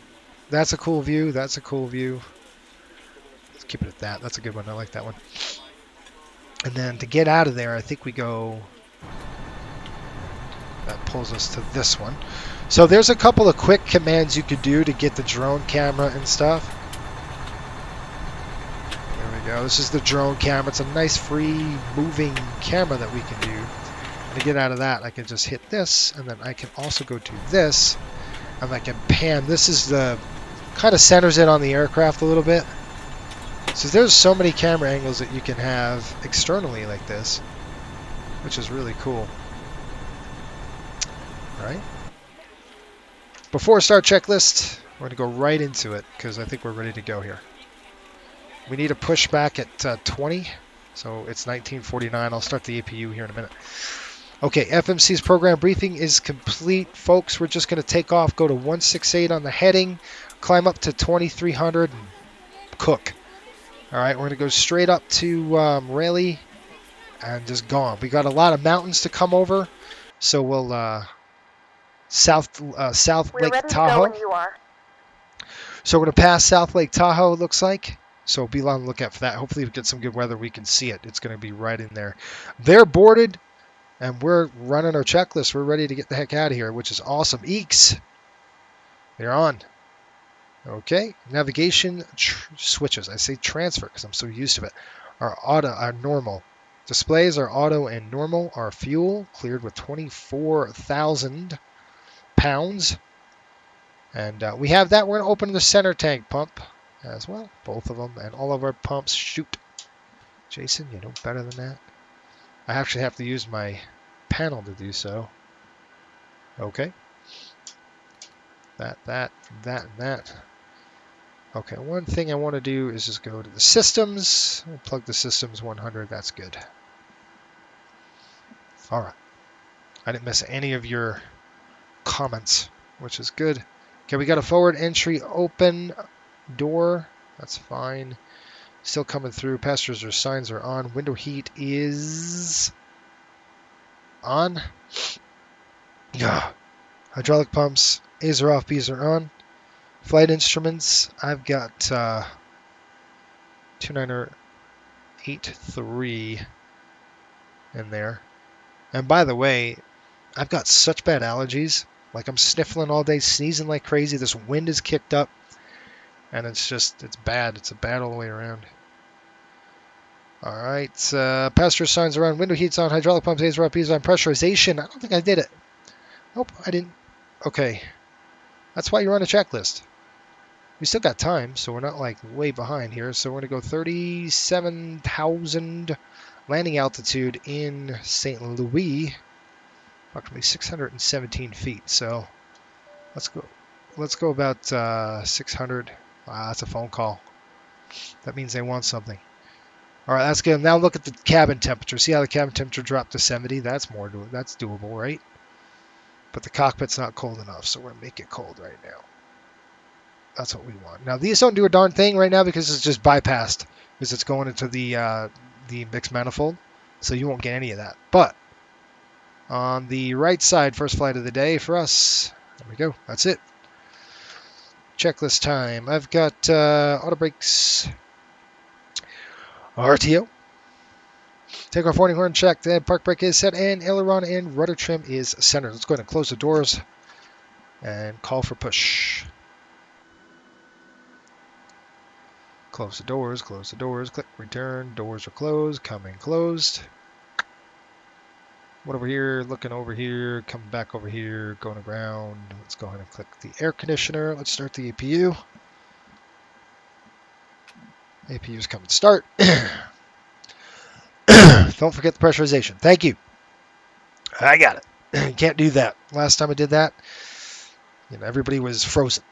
That's a cool view. That's a cool view. Let's keep it at that. That's a good one. I like that one. And then to get out of there, I think we go. That pulls us to this one. So there's a couple of quick commands you could do to get the drone camera and stuff. There we go. This is the drone camera. It's a nice free moving camera that we can do. And to get out of that, I can just hit this, and then I can also go to this, and I can pan. This is the kind of centers it on the aircraft a little bit. So there's so many camera angles that you can have externally like this, which is really cool. All right. Before start checklist, we're going to go right into it because I think we're ready to go here. We need a push back at 20, so it's 1949. I'll start the APU here in a minute. Okay, FMC's program briefing is complete, folks. We're just going to take off, go to 168 on the heading, climb up to 2300, and cook. All right, we're going to go straight up to Raleigh and just go on. We got a lot of mountains to come over, so we'll South Lake Tahoe. So we're going to pass South Lake Tahoe, it looks like. So be on the lookout for that. Hopefully we get some good weather. We can see it. It's going to be right in there. They're boarded, and we're running our checklist. We're ready to get the heck out of here, which is awesome. Eeks, they're on. Okay, navigation switches. I say transfer because I'm so used to it. Our normal. Displays are auto and normal. Our fuel cleared with 24,000 pounds. And we have that. We're going to open the center tank pump as well. Both of them. And all of our pumps shoot. Jason, you know better than that. I actually have to use my panel to do so. Okay. That, and that. Okay, one thing I want to do is just go to the systems. I'll plug the systems 100. That's good. All right. I didn't miss any of your comments, which is good. Okay, we got a forward entry open door. That's fine. Still coming through. Passenger signs are on. Window heat is on. Yeah. Hydraulic pumps. A's are off. B's are on. Flight instruments. I've got 2983 in there. And by the way, I've got such bad allergies. Like I'm sniffling all day, sneezing like crazy. This wind is kicked up. And it's bad. It's bad all the way around. All right. Passenger signs are on. Window heat's on. Hydraulic pumps, A's are off. B's on. Pressurization. I don't think I did it. Nope, I didn't. Okay. That's why you're on a checklist. We still got time, so we're not like way behind here. So we're going to go 37,000 landing altitude in St. Louis, approximately 617 feet. So let's go about 600. That's a phone call. That means they want something. All right, that's good. Now look at the cabin temperature. See how the cabin temperature dropped to 70? That's doable, right? But the cockpit's not cold enough, so we're going to make it cold right now. That's what we want. Now these don't do a darn thing right now because it's just bypassed, because it's going into the mixed manifold, so you won't get any of that. But on the right side, first flight of the day for us. There we go. That's it. Checklist time. I've got auto brakes, RTO. Takeoff warning horn checked. Park brake is set, and aileron and rudder trim is centered. Let's go ahead and close the doors and call for push. Close the doors, click return, doors are closed, coming closed. What over here, looking over here, coming back over here, going to ground. Let's go ahead and click the air conditioner. Let's start the APU. APU is coming to start. Don't forget the pressurization. Thank you. I got it. Can't do that. Last time I did that, everybody was frozen.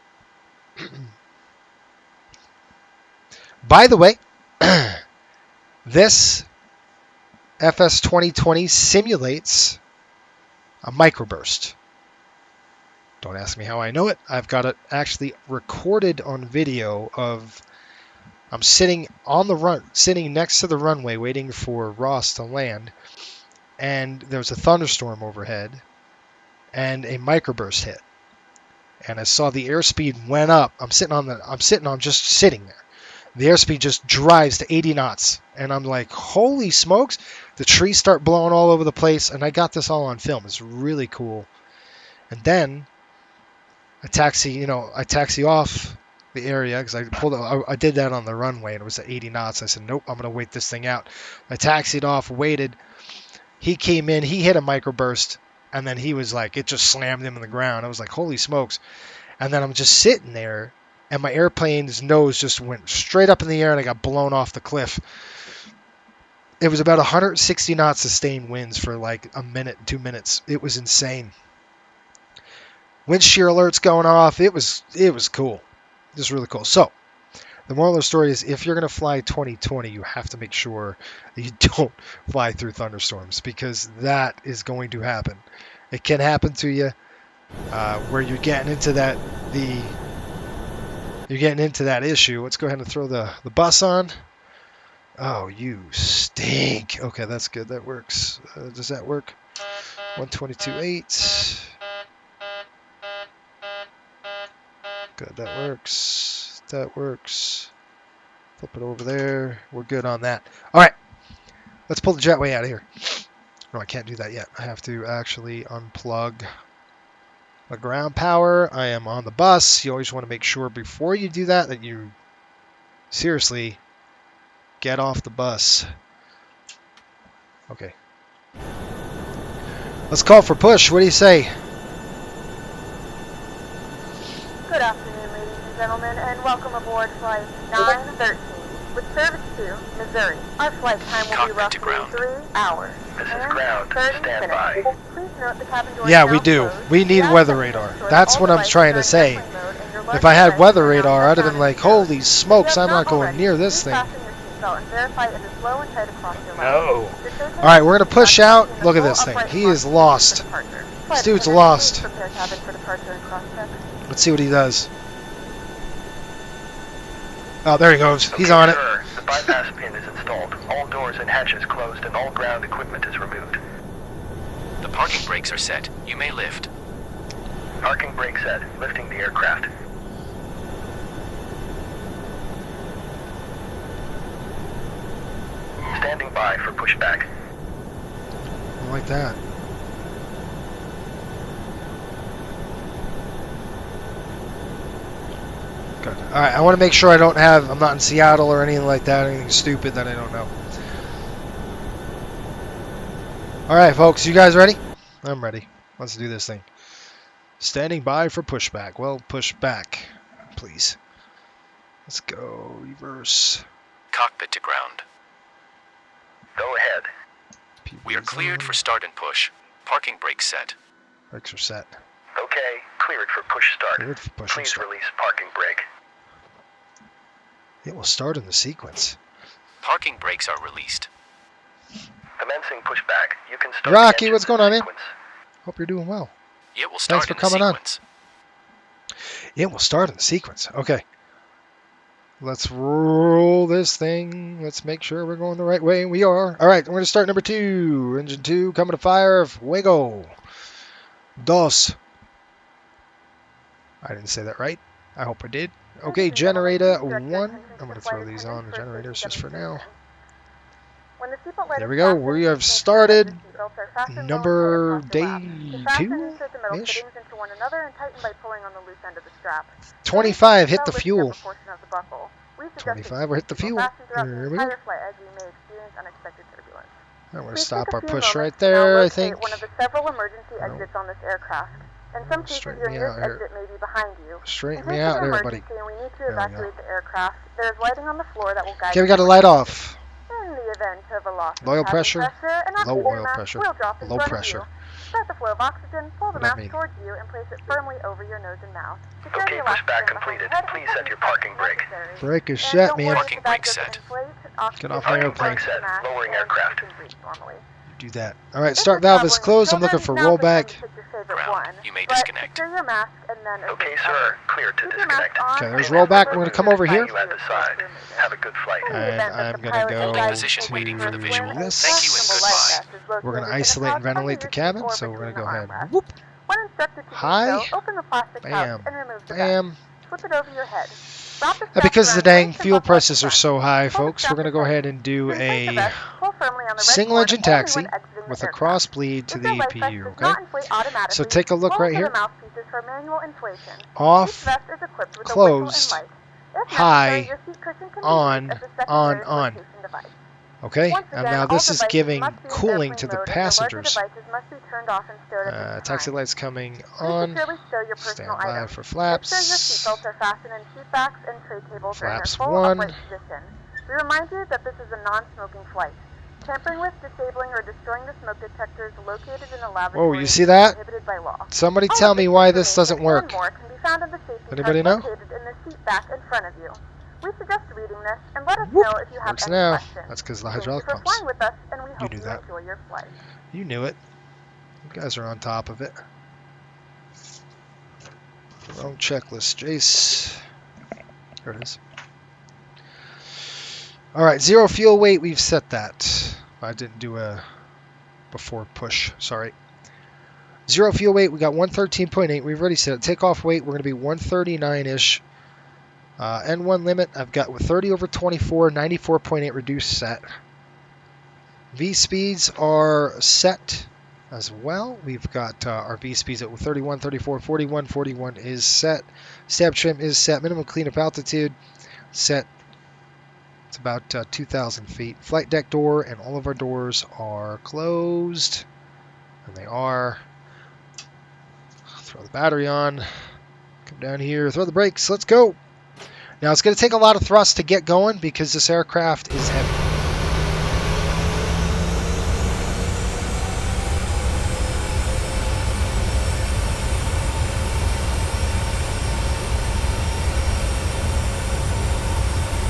By the way, this FS2020 simulates a microburst. Don't ask me how I know it. I've got it actually recorded on video of I'm sitting next to the runway waiting for Ross to land, and there was a thunderstorm overhead and a microburst hit. And I saw the airspeed went up. I'm just sitting there. The airspeed just drives to 80 knots. And I'm like, holy smokes. The trees start blowing all over the place. And I got this all on film. It's really cool. And then I taxi off the area because I did that on the runway and it was at 80 knots. I said, nope, I'm going to wait this thing out. I taxied off, waited. He came in. He hit a microburst. And then he was like, it just slammed him in the ground. I was like, holy smokes. And then I'm just sitting there. And my airplane's nose just went straight up in the air and I got blown off the cliff. It was about 160 knots sustained winds for like a minute, 2 minutes. It was insane. Wind shear alerts going off. It was cool. It was really cool. So the moral of the story is if you're going to fly 2020, you have to make sure that you don't fly through thunderstorms because that is going to happen. It can happen to you where you're getting into that issue. Let's go ahead and throw the bus on. Oh, you stink. Okay, that's good. That works. Does that work? 122.8. Good, that works. That works. Flip it over there. We're good on that. All right. Let's pull the jetway out of here. No, I can't do that yet. I have to actually unplug the ground power. I am on the bus. You always want to make sure before you do that you seriously get off the bus. Okay. Let's call for push. What do you say? Good afternoon, ladies and gentlemen, and welcome aboard Flight 913 with service to Missouri. Our flight time will be roughly 3 hours. This is ground. Stand by. Please note the cabin doors Yeah, we do. We need weather radar. That's what I'm trying to say. If I had weather radar, I'd have been like, holy smokes, I'm not going near this thing. No. All right, we're going to push out. Look at this thing. He is lost. This dude's lost. Let's see what he does. Oh, there he goes. He's on it. Sir, the bypass pin is installed. All doors and hatches closed and all ground equipment is removed. The parking brakes are set. You may lift. Parking brake set. Lifting the aircraft. Standing by for pushback. I like that. Good. All right, I want to make sure I'm not in Seattle or anything like that, anything stupid that I don't know. All right, folks, you guys ready? I'm ready. Let's do this thing. Standing by for pushback. Well, push back, please. Let's go. Reverse. Cockpit to ground. Go ahead. We are cleared for start and push. Parking brakes set. Brakes are set. Okay, cleared for push start. Cleared for push and Please start. release parking brake. It will start in the sequence. Parking brakes are released. Commencing pushback. You can start Rocky, the what's going on, man? sequence. Hope you're doing well. It will start Thanks for in the coming on. sequence. It will start in the sequence. Okay. Let's roll this thing. Let's make sure we're going the right way. We are. All right, we're going to start number 2. Engine 2 coming to fire. Fuego. Dos. I didn't say that right. I hope I did. Okay, generator 1. I'm going to throw these on the generators just for now. There we go. We have started number day 2-ish. 25 hit the fuel. 25 will hit the fuel. There we go. I'm going to stop our push right there, I think. One of the several emergency exits on this aircraft. In some cases, your nearest exit may be behind you. Straighten me out there, buddy. We need to evacuate the aircraft. There is lighting on the floor that will guide. Okay, we got a light off. In the event of a loss of oil pressure, an low oil mask pressure, will drop in low front of pressure. you. Start the flow of oxygen, pull the What does that mask mean? towards you, and place it firmly over your nose and mouth. Secure Okay, the pushback elastic completed. behind the Please head set your and parking necessary. brake. Brake is And set, don't man. worry Parking if the bag brake doesn't set. inflate. Get off Oxygen my is airplane. the mask, Lowering and aircraft. you can breathe normally. Do that. All right, start valve is closed. I'm looking for rollback. Ground. You may disconnect. Secure your mask and then Okay, sir. Clear to disconnect. Okay, there's rollback. We're going to come over here. You at the side. Have a good flight. And I'm going to go Holding position, waiting for the visual. this. Thank you and goodbye. We're going to isolate and ventilate the cabin, so we're going to go ahead. Whoop. When instructed to do Hi. so, open the plastic Bam. pouch and remove the Bam. vest. Flip it over your head. Wrap the And strap because the around dang waist and fuel buckle prices the are strap. so high, Pull the folks, strap we're going to go tight. ahead and do To inflate the a vest, pull firmly on the red single cord engine only taxi when exiting with the a aircraft. cross bleed to If the your life vest EPU, does okay? not inflate automatically, So take a look pull right to here. the mouthpieces for manual inflation. Each Off, vest is equipped with closed, a whistle and light. If high, necessary, your seat cushion can be on, used as a secondary on. flotation device. Okay, Once and again, now all this is devices giving must be in cooling airplane to the mode, and passengers. larger devices must be turned off and stowed at this Taxi time. lights coming Please on. securely stow your Stand personal by items. for Make sure your flaps. seatbelts are fastened in seat backs and tray tables Flaps are in their full 1. upright position. We remind you that this is a non-smoking flight. Tampering with, disabling, or destroying the smoke detectors located in the lavatory Whoa, you see that? is prohibited by law. Somebody All tell of me this why this information doesn't work. and more can be found in the safety Anybody chart know? located in the seat back in front of you. We suggest reading this and let us Whoop. know if you have Works any now. questions. That's because of the Thank hydraulic you for pumps. flying with us, and we hope knew you that. enjoy your flight. You knew it. You guys are on top of it. Wrong checklist, Jace. There it is. All right, 0 fuel weight. We've set that. I didn't do a before push. Sorry. 0 fuel weight. We got 113.8. We've already set it. Takeoff weight. We're going to be 139-ish. N1 limit. I've got 30 over 24. 94.8 reduced set. V speeds are set as well. We've got our V speeds at 31, 34, 41. 41 is set. Stab trim is set. Minimum cleanup altitude set. It's about 2,000 feet. Flight deck door and all of our doors are closed. And they are. Throw the battery on. Come down here. Throw the brakes. Let's go. Now it's going to take a lot of thrust to get going because this aircraft is heavy.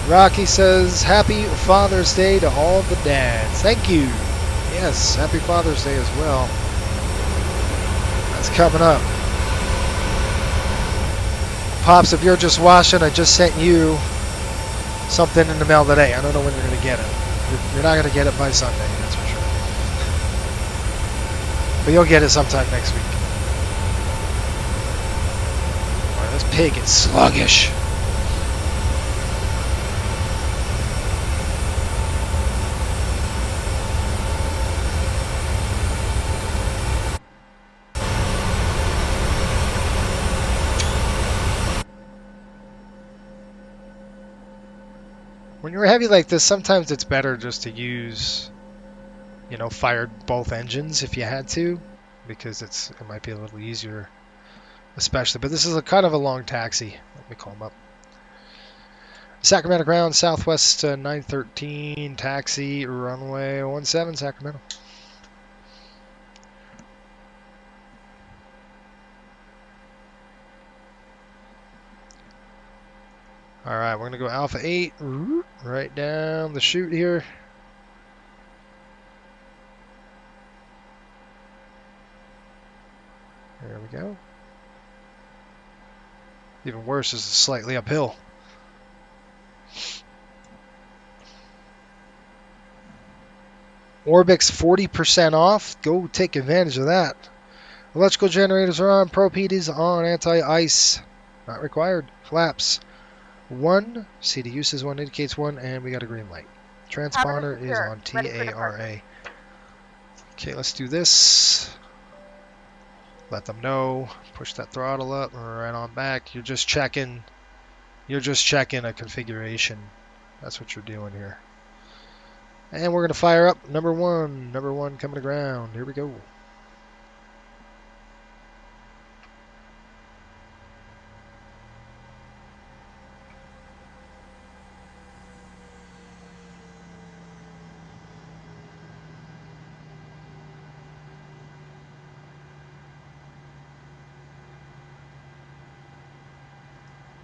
Rocky says, Happy Father's Day to all the dads. Thank you. Yes, Happy Father's Day as well. That's coming up. Pops, if you're just watching, I just sent you something in the mail today. I don't know when you're going to get it. You're not going to get it by Sunday, that's for sure. But you'll get it sometime next week. Boy, this pig is sluggish. When you're heavy like this, sometimes it's better just to use, fired both engines if you had to, because it might be a little easier, especially. But this is a kind of a long taxi. Let me call him up. Sacramento ground, Southwest 913, taxi, runway 17, Sacramento. All right, we're going to go Alpha 8 right down the chute here. There we go. Even worse is slightly uphill. Orbix 40% off. Go take advantage of that. Electrical generators are on. Pro PD is on. Anti-ice. Not required. Flaps. 1. CD uses 1 indicates 1. And we got a green light. Transponder is on TARA. Okay, let's do this. Let them know. Push that throttle up. Right on back. You're just checking. You're just checking a configuration. That's what you're doing here. And we're going to fire up number 1. Number 1 coming to ground. Here we go.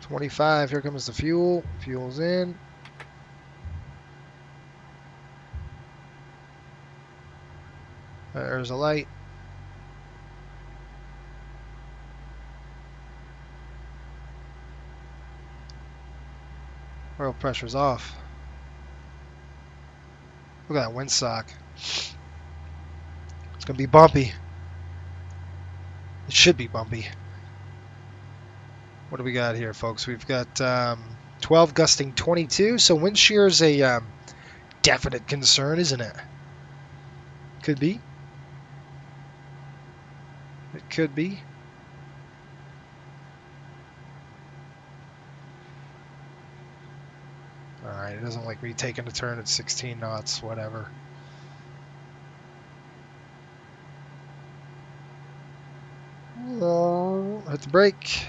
$25. Here comes the fuel. Fuel's in. There's a light. Oil pressure's off. Look at that windsock. It's going to be bumpy. It should be bumpy. What do we got here, folks? We've got 12 gusting 22, so wind shear is a definite concern, isn't it? Could be. It could be. Alright, it doesn't like me taking a turn at 16 knots, whatever. Hit the brake.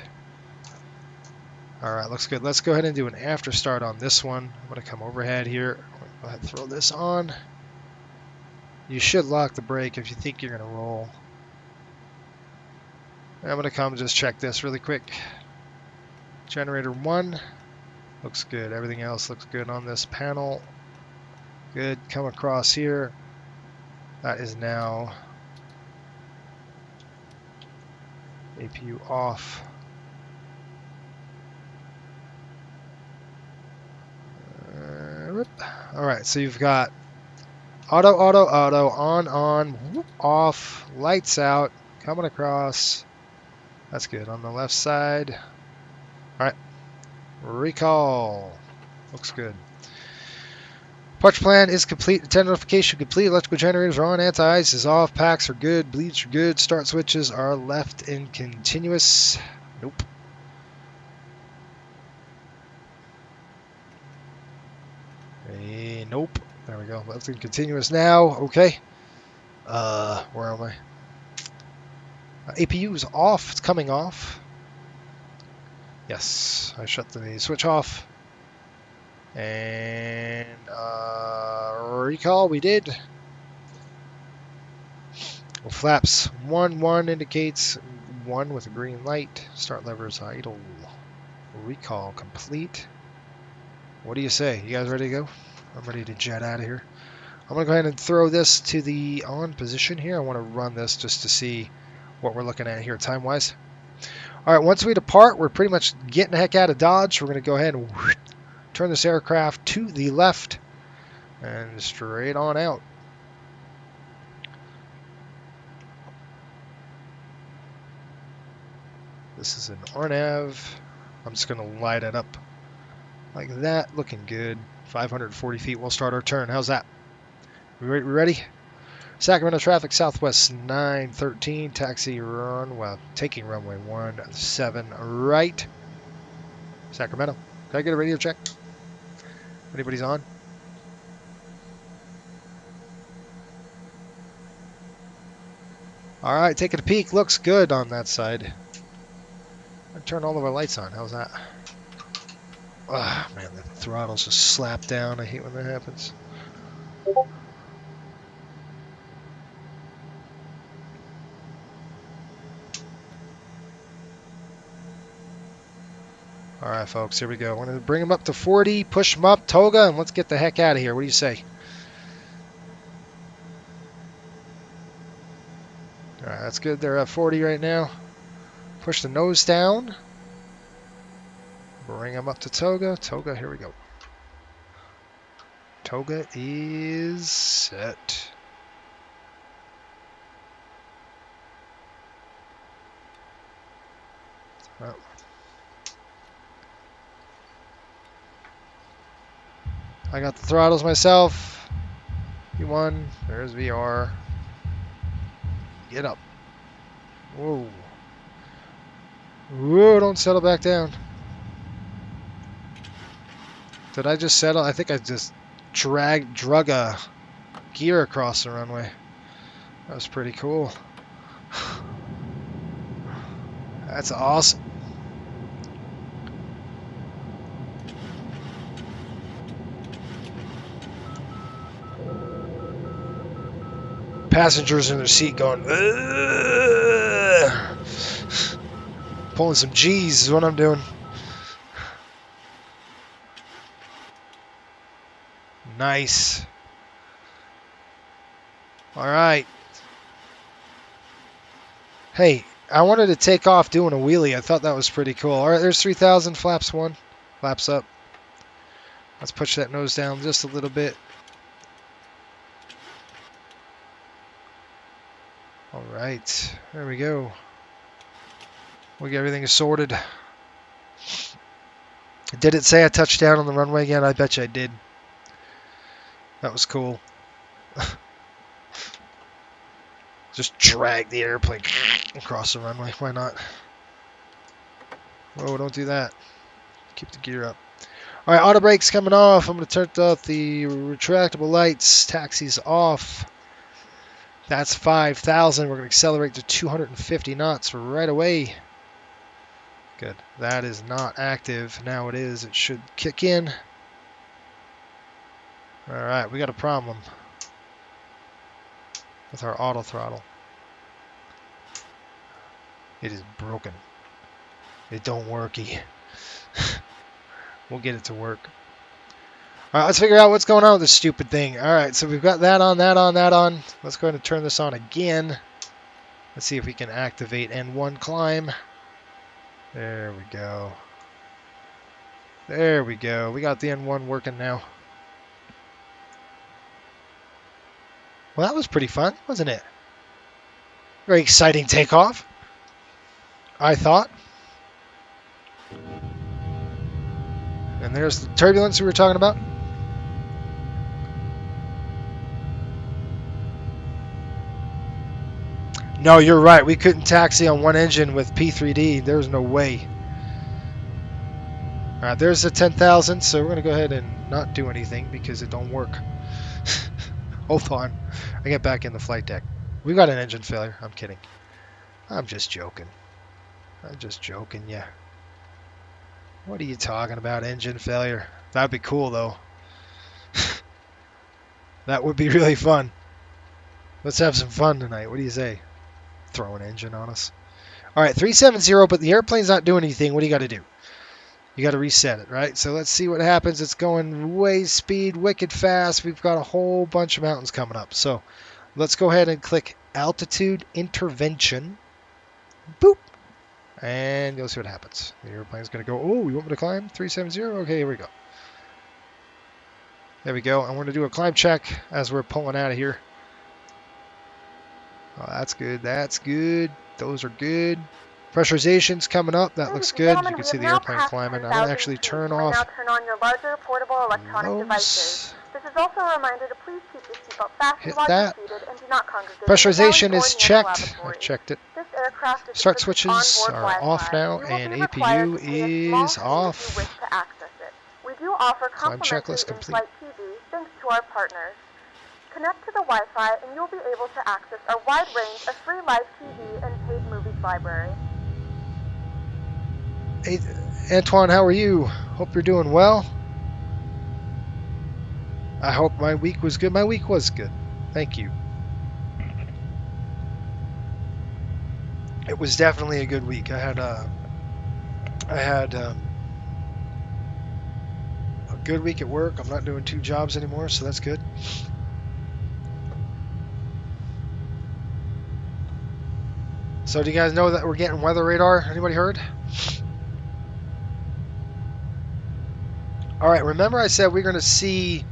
Alright, looks good. Let's go ahead and do an after start on this one. I'm going to come overhead here. Go ahead and throw this on. You should lock the brake if you think you're going to roll. I'm going to come just check this really quick. Generator 1. Looks good. Everything else looks good on this panel. Good. Come across here. That is now APU off. Alright, so you've got auto, on, whoop, off, lights out, coming across. That's good. On the left side. Alright. Recall. Looks good. Punch plan is complete. Intent notification complete. Electrical generators are on. Anti-ice is off. Packs are good. Bleeds are good. Start switches are left in continuous. Nope. Nope. There we go. Left in continuous now. Okay. Where am I? APU is off. It's coming off. Yes. I shut the switch off. And recall we did. Well, flaps 1 indicates 1 with a green light. Start lever is idle. Recall complete. What do you say? You guys ready to go? I'm ready to jet out of here. I'm going to go ahead and throw this to the on position here. I want to run this just to see what we're looking at here time-wise. All right, once we depart, we're pretty much getting the heck out of Dodge. We're going to go ahead and turn this aircraft to the left and straight on out. This is an RNAV. I'm just going to light it up like that. Looking good. 540 feet. We'll start our turn. How's that? We ready? Sacramento traffic, Southwest 913. Taxi run. Well, taking runway 17 right. Sacramento. Can I get a radio check? Anybody's on? All right, taking a peek. Looks good on that side. I turn all of our lights on. How's that? Ah, man, the throttle's just slapped down. I hate when that happens. All right, folks, here we go. We're going to bring them up to 40, push them up, toga, and let's get the heck out of here. What do you say? All right, that's good. They're at 40 right now. Push the nose down. Bring him up to Toga. Toga, here we go. Toga is set. Oh. I got the throttles myself. V1, there's VR. Get up. Whoa. Whoa, don't settle back down. Did I just settle? I think I just drug a gear across the runway. That was pretty cool. That's awesome. Passengers in their seat going, ugh! Pulling some G's is what I'm doing. Nice. All right. Hey, I wanted to take off doing a wheelie. I thought that was pretty cool. All right, there's 3,000, flaps 1, flaps up. Let's push that nose down just a little bit. All right, there we go. We got everything sorted. Did it say I touched down on the runway again? I bet you I did. That was cool. Just drag the airplane across the runway. Why not? Whoa, don't do that. Keep the gear up. All right, auto brakes coming off. I'm going to turn off the retractable lights. Taxi's off. That's 5,000. We're going to accelerate to 250 knots right away. Good. That is not active. Now it is. It should kick in. All right, we got a problem with our auto throttle. It is broken. It don't worky. We'll get it to work. All right, let's figure out what's going on with this stupid thing. All right, so we've got that on, that on, that on. Let's go ahead and turn this on again. Let's see if we can activate N1 climb. There we go. There we go. We got the N1 working now. Well, that was pretty fun, wasn't it? Very exciting takeoff, I thought. And there's the turbulence we were talking about. No, you're right. We couldn't taxi on one engine with P3D. There's no way. All right, there's the 10,000. So we're going to go ahead and not do anything because it don't work. Hold on. I get back in the flight deck. We got an engine failure. I'm kidding. I'm just joking. I'm just joking, yeah. What are you talking about, engine failure? That'd be cool, though. That would be really fun. Let's have some fun tonight. What do you say? Throw an engine on us. All right, 370, but the airplane's not doing anything. What do you got to do? You got to reset it, right? So let's see what happens. It's going way speed, wicked fast. We've got a whole bunch of mountains coming up. So let's go ahead and click altitude intervention. Boop. And you'll see what happens. The airplane's going to go, oh, you want me to climb? 370? Okay, here we go. There we go. I'm going to do a climb check as we're pulling out of here. Oh, that's good. That's good. Those are good. Pressurization's coming up. That looks good. You can see the airplane climbing. I'm going to actually turn off. Now turn on your larger portable electronic devices. This is also a reminder to please keep your seatbelt fastened while you're seated and do not congregate. Pressurization is checked. I checked it. This aircraft is Start switches are off now, and APU is off. We do offer Climb checklist complete. in-flight TV thanks to our partners. Connect to the Wi-Fi and you'll be able to access our wide range of free live TV and paid movies library. Hey, Antoine, how are you? Hope you're doing well. I hope my week was good. My week was good. Thank you. It was definitely a good week. I had a good week at work. I'm not doing 2 jobs anymore, so that's good. So do you guys know that we're getting weather radar? Anybody heard? All right, remember I said we're going to see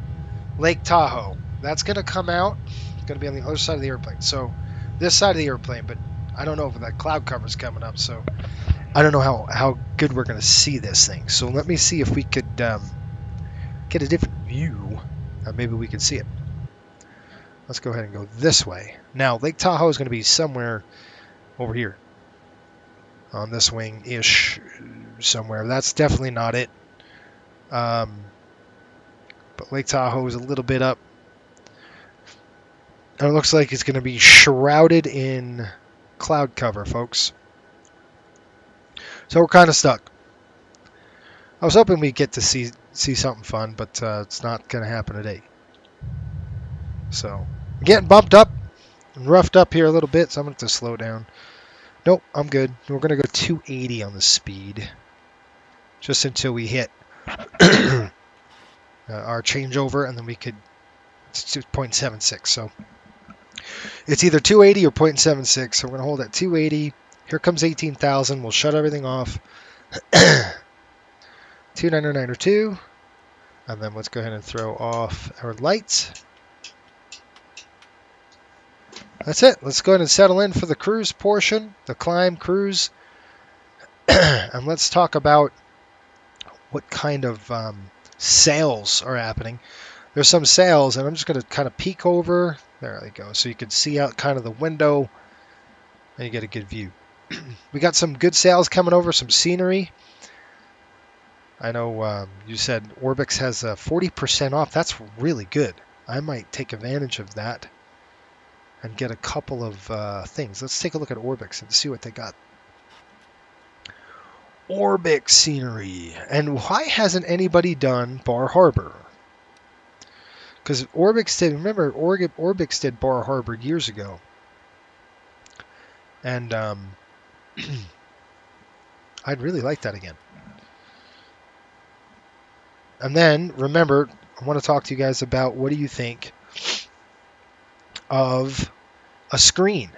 Lake Tahoe. That's going to come out. It's going to be on the other side of the airplane. So this side of the airplane, but I don't know if that cloud cover is coming up. So I don't know how good we're going to see this thing. So let me see if we could get a different view. Maybe we can see it. Let's go ahead and go this way. Now, Lake Tahoe is going to be somewhere over here on this wing-ish somewhere. That's definitely not it. But Lake Tahoe is a little bit up. And it looks like it's going to be shrouded in cloud cover, folks. So we're kind of stuck. I was hoping we'd get to see something fun, but it's not going to happen today. So I'm getting bumped up and roughed up here a little bit, so I'm going to have to slow down. Nope, I'm good. We're going to go 280 on the speed, just until we hit our changeover, and then we could, it's 0.76. So it's either 280 or 0.76. So we're going to hold at 280. Here comes 18,000. We'll shut everything off. 29902. And then let's go ahead and throw off our lights. That's it. Let's go ahead and settle in for the cruise portion, the climb cruise. And let's talk about what kind of sails are happening. There's some sails, and I'm just going to kind of peek over. There they go. So you can see out kind of the window, and you get a good view. We got some good sails coming over, some scenery. I know you said Orbix has 40% off. That's really good. I might take advantage of that and get a couple of things. Let's take a look at Orbix and see what they got. Orbix scenery. And why hasn't anybody done Bar Harbor? Because Orbix did, remember, Orbix did Bar Harbor years ago. And I'd really like that again. And then, remember, I want to talk to you guys about what do you think of a screen?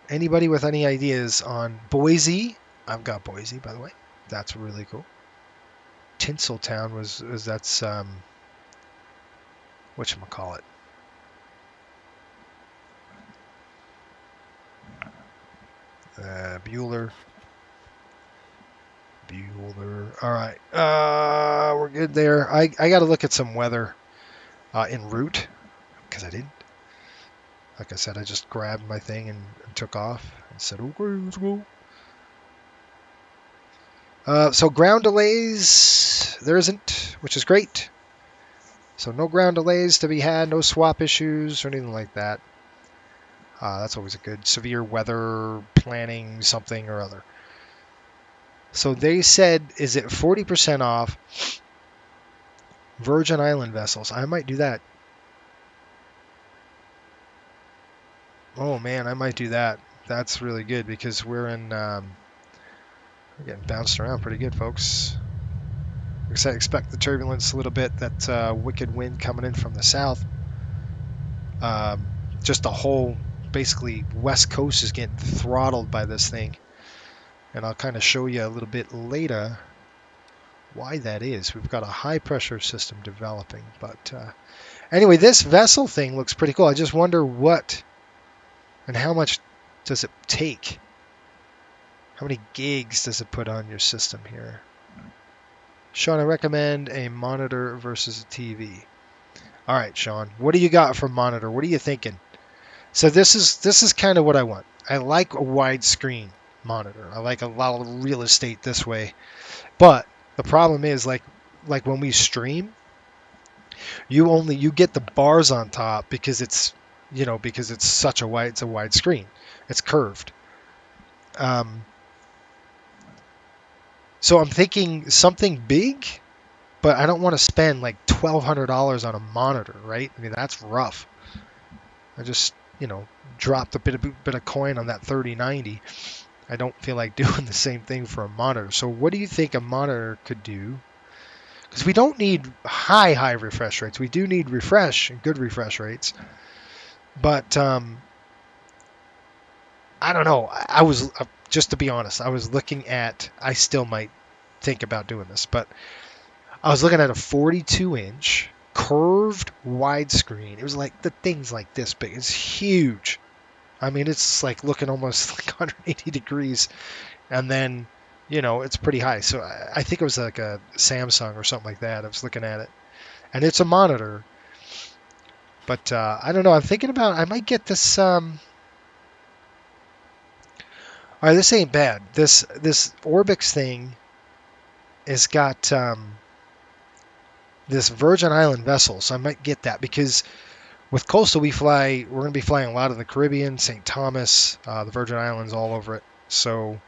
Anybody with any ideas on Boise? I've got Boise, by the way. That's really cool. Tinseltown that's whatchamacallit. Bueller. All right. We're good there. I got to look at some weather en route because I didn't. Like I said, I just grabbed my thing and took off and said, okay, let's go. So ground delays, there isn't, which is great. So no ground delays to be had, no swap issues or anything like that. That's always a good severe weather planning something or other. So they said, is it 40% off Virgin Island vessels? I might do that. Oh man, I might do that. That's really good because we're getting bounced around pretty good, folks. Expect the turbulence a little bit, that wicked wind coming in from the south. Just the whole, basically, west coast is getting throttled by this thing. And I'll kind of show you a little bit later why that is. We've got a high pressure system developing. But anyway, this vessel thing looks pretty cool. I just wonder what and how much does it take? How many gigs does it put on your system here? Sean, I recommend a monitor versus a TV. All right, Sean, what do you got for monitor? What are you thinking? So this is kind of what I want. I like a widescreen monitor. I like a lot of real estate this way. But the problem is, like when we stream, you get the bars on top because it's such a wide screen. It's curved. So I'm thinking something big, but I don't want to spend like $1,200 on a monitor, right? I mean, that's rough. I just, dropped a bit of coin on that 3090. I don't feel like doing the same thing for a monitor. So what do you think a monitor could do? Because we don't need high refresh rates. We do need good refresh rates. But I don't know. I was, just to be honest, I was looking at, I still might think about doing this, but I was looking at a 42-inch curved widescreen. It was like, the thing's like this big. It's huge. I mean, it's like looking almost like 180 degrees. And then, you know, it's pretty high. So I think it was like a Samsung or something like that. I was looking at it. And it's a monitor. But I don't know. I'm thinking about, I might get this. All right, this ain't bad. This Orbix thing has got this Virgin Island vessel. So I might get that because with Coastal, we're going to be flying a lot of the Caribbean, St. Thomas, the Virgin Islands, all over it. So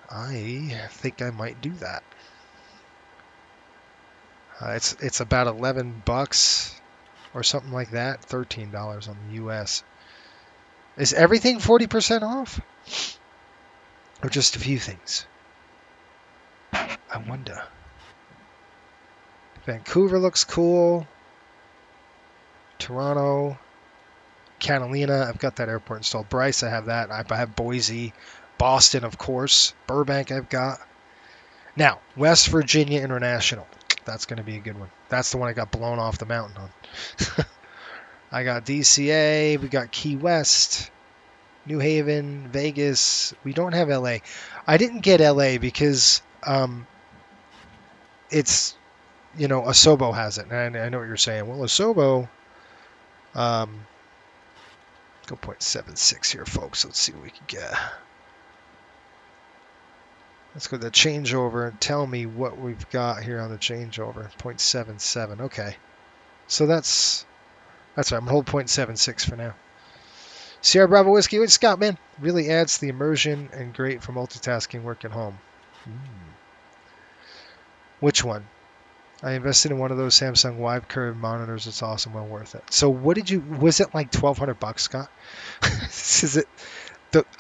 I think I might do that. It's about $11 or something like that. $13 on the U.S. Is everything 40% off? Or just a few things? I wonder. Vancouver looks cool. Toronto. Catalina, I've got that airport installed. Bryce, I have that. I have Boise. Boston, of course. Burbank, I've got. Now, West Virginia International. That's going to be a good one. That's the one I got blown off the mountain on. I got DCA. We got Key West. New Haven. Vegas. We don't have LA. I didn't get LA because it's, you know, Asobo has it. And I know what you're saying. Well, Asobo... go 0.76 here, folks. Let's see what we can get. Let's go to the changeover and tell me what we've got here on the changeover. 0.77. Okay. So that's right. I'm going to hold 0.76 for now. Sierra Bravo Whiskey. What Scott, man? Really adds to the immersion and great for multitasking work at home. Which one? I invested in one of those Samsung wide curve monitors. It's awesome. Well worth it. So what did you, was it like $1,200, Scott? Is it,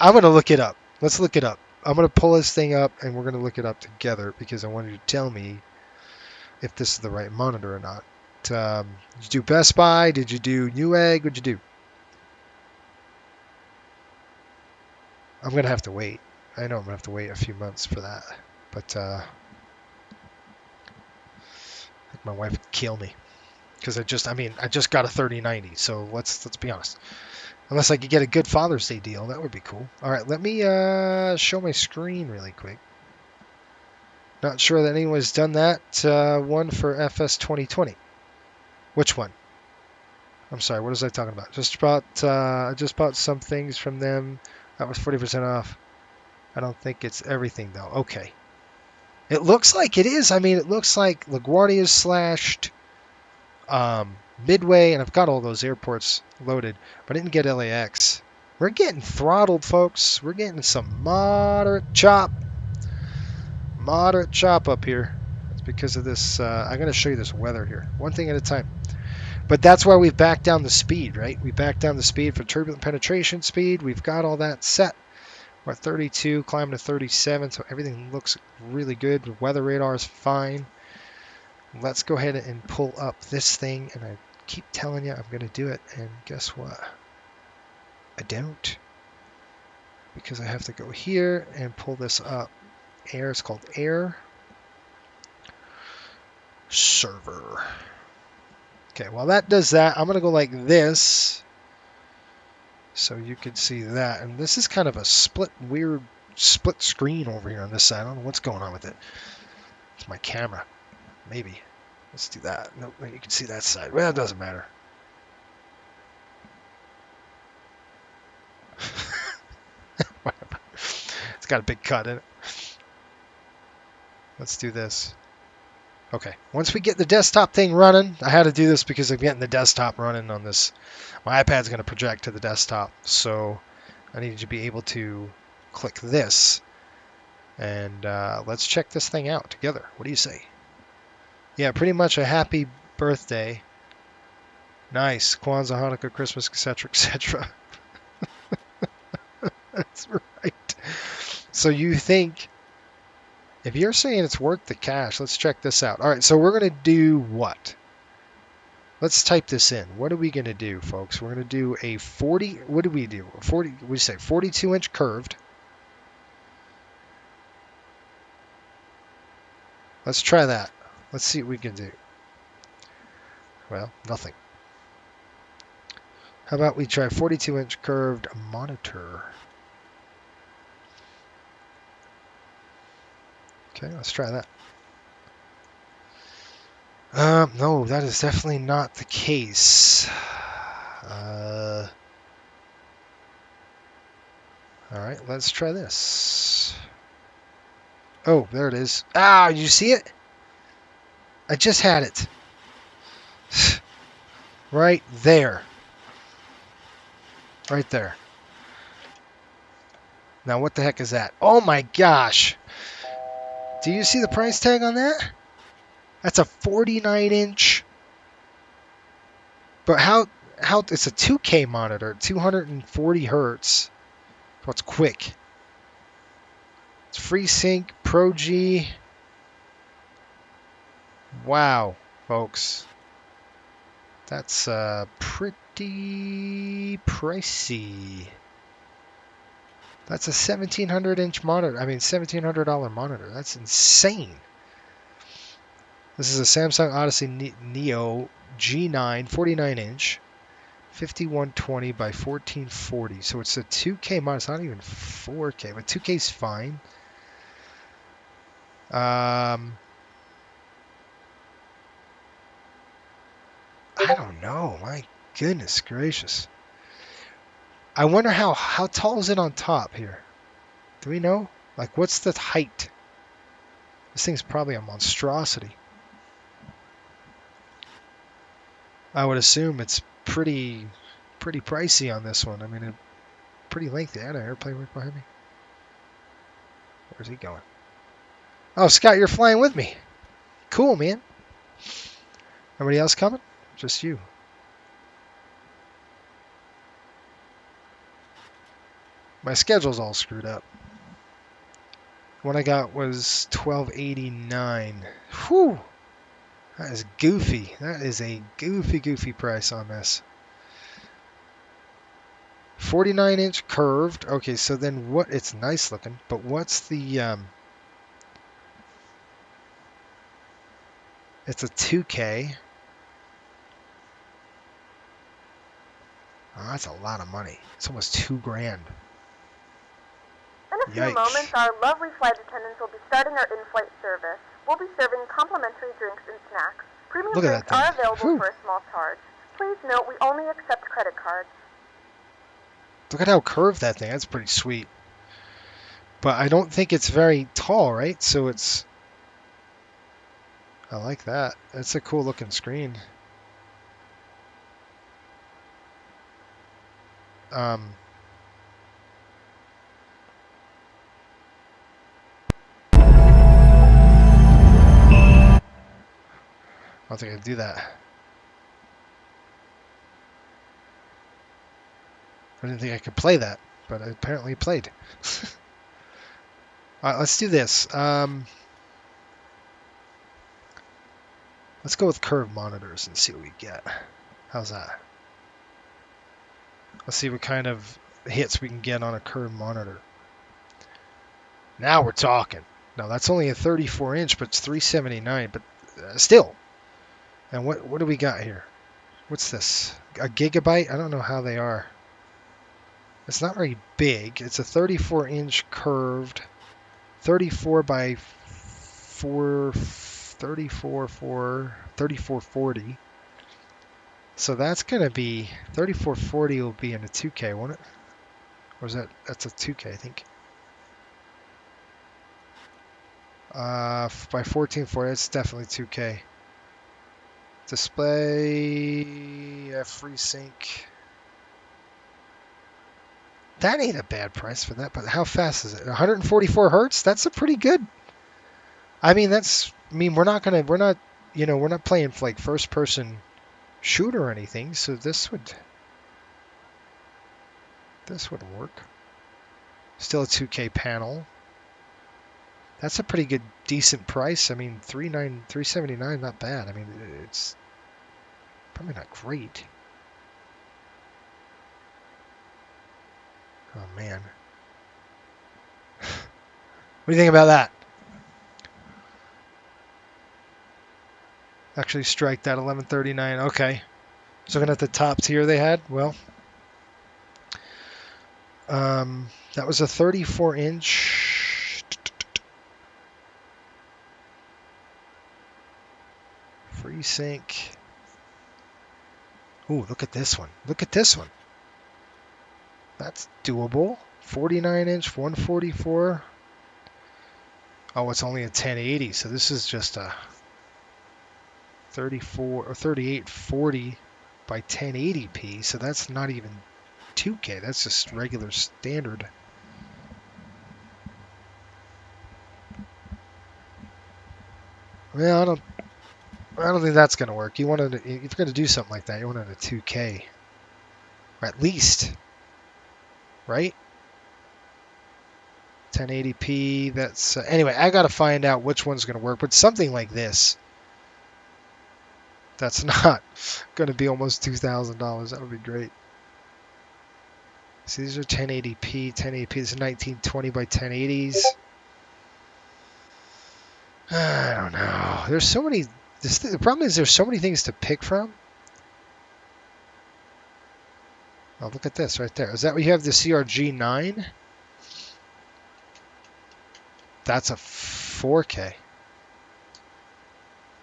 I'm going to look it up. Let's look it up. I'm going to pull this thing up and we're going to look it up together because I want you to tell me if this is the right monitor or not. Did you do Best Buy? Did you do Newegg? What'd you do? I'm going to have to wait. I know I'm going to have to wait a few months for that. But I think my wife would kill me because I just got a 3090. So let's be honest. Unless I could get a good Father's Day deal, that would be cool. All right, let me show my screen really quick. Not sure that anyone's done that one for FS2020. Which one? I'm sorry, what was I talking about? I just bought some things from them. That was 40% off. I don't think it's everything though. Okay. It looks like it is. I mean, it looks like LaGuardia is slashed. Midway, and I've got all those airports loaded, but I didn't get LAX. We're getting throttled, folks. We're getting some moderate chop. Moderate chop up here. It's because of this. I'm going to show you this weather here. One thing at a time. But that's why we've backed down the speed, right? We backed down the speed for turbulent penetration speed. We've got all that set. We're at 32, climbing to 37, so everything looks really good. The weather radar is fine. Let's go ahead and pull up this thing, and I keep telling you I'm going to do it, and guess what? I don't, because I have to go here and pull this up. Air, it's called Air Server. Okay, while that does that, I'm going to go like this, so you can see that. And this is kind of a weird split screen over here on this side. I don't know what's going on with it. It's my camera. Maybe. Let's do that. No, you can see that side. Well, it doesn't matter. It's got a big cut in it. Let's do this. Okay. Once we get the desktop thing running, I had to do this because I'm getting the desktop running on this. My iPad's going to project to the desktop, so I need to be able to click this. And let's check this thing out together. What do you say? Yeah, pretty much a happy birthday. Nice. Kwanzaa, Hanukkah, Christmas, etc., etc. That's right. So you think, if you're saying it's worth the cash, let's check this out. All right, so we're going to do what? Let's type this in. What are we going to do, folks? We're going to do a 40, what do we do? 40, we say 42-inch curved. Let's try that. Let's see what we can do. Well, nothing. How about we try 42-inch curved monitor? Okay, let's try that. No, that is definitely not the case. All right, let's try this. Oh, there it is. Ah, you see it? I just had it. Right there. Right there. Now, what the heck is that? Oh my gosh. Do you see the price tag on that? That's a 49-inch. But how it's a 2K monitor, 240 hertz. So it's quick. It's FreeSync, Pro G. Wow, folks. That's pretty pricey. That's a 1,700-inch monitor. I mean, $1,700 monitor. That's insane. This is a Samsung Odyssey Neo G9, 49-inch, 5120 by 1440. So it's a 2K monitor. It's not even 4K, but 2K is fine. I don't know. My goodness gracious. I wonder how tall is it on top here? Do we know? Like, what's the height? This thing's probably a monstrosity. I would assume it's pretty pricey on this one. I mean, pretty lengthy. I had an airplane right behind me. Where's he going? Oh, Scott, you're flying with me. Cool, man. Anybody else coming? Just you. My schedule's all screwed up. One I got was $12.89. Whew! That is goofy. That is a goofy price on this. 49-inch curved. Okay, so then what? It's nice looking, but what's the? It's a 2K. Oh, that's a lot of money. It's almost $2,000. In a few moments, our lovely flight attendants will be starting our in-flight service. We'll be serving complimentary drinks and snacks. Premium drinks are available for a small charge. Please note we only accept credit cards. Look at how curved that thing. That's pretty sweet. But I don't think it's very tall, right? So it's... I like that. That's a cool looking screen. I don't think I can do that. I didn't think I could play that, but I apparently played. All right, let's do this. Let's go with curved monitors and see what we get. How's that? Let's see what kind of hits we can get on a curved monitor. Now we're talking. Now that's only a 34-inch, but it's $379. But still. And what do we got here? What's this? A gigabyte? I don't know how they are. It's not very big. It's a 34-inch curved, 34 by 3440. So that's going to be 3440 will be in a 2K, won't it? Or is that's a 2K, I think. By 1440, that's definitely 2K. Display, FreeSync. That ain't a bad price for that, but how fast is it? 144 hertz? That's a pretty good. I mean, we're not playing like first person shooter or anything, so this would work. Still a 2K panel. That's a pretty good, decent price. I mean, $379, not bad. I mean, it's probably not great. Oh man, what do you think about that? actually strike that 1139. Okay. So looking at the top tier they had, well, that was a 34-inch free sync. Ooh, look at this one. Look at this one. That's doable. 49-inch, 144. Oh, it's only a 1080, so this is just a 34 or 3840 by 1080p. So that's not even 2K. That's just regular standard. Well, I don't think that's going to work. You wanted, if you're going to do something like that, you wanted a 2K, or at least, right? 1080p. That's anyway. I got to find out which one's going to work. But something like this, that's not going to be almost $2,000. That would be great. So these are 1080p. 1080p. This is 1920 by 1080s. I don't know. There's so many. The problem is there's so many things to pick from. Oh, look at this right there. Is that what you have? The CRG9? That's a 4K.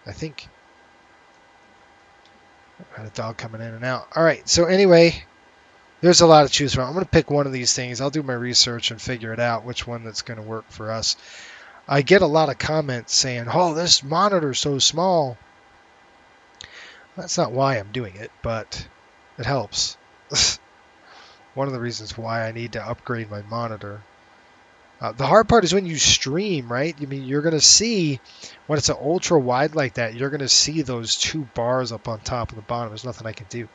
I think. I had a dog coming in and out. All right. So anyway, there's a lot to choose from. I'm going to pick one of these things. I'll do my research and figure it out which one that's going to work for us. I get a lot of comments saying, "Oh, this monitor's so small." That's not why I'm doing it, but it helps. One of the reasons why I need to upgrade my monitor. The hard part is when you stream, right? I mean, you're going to see, when it's an ultra wide like that, you're going to see those two bars up on top and the bottom. There's nothing I can do.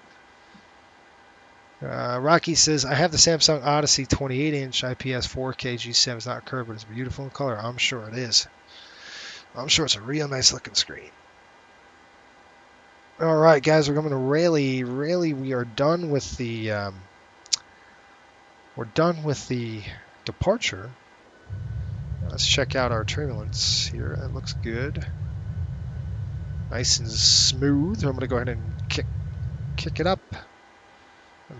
Rocky says, I have the Samsung Odyssey 28-inch IPS 4K G7. It's not curved, but it's beautiful in color. I'm sure it is. I'm sure it's a real nice looking screen. All right, guys, we're going to really, we are done with the, departure. Let's check out our turbulence here. It looks good. Nice and smooth. I'm going to go ahead and kick it up.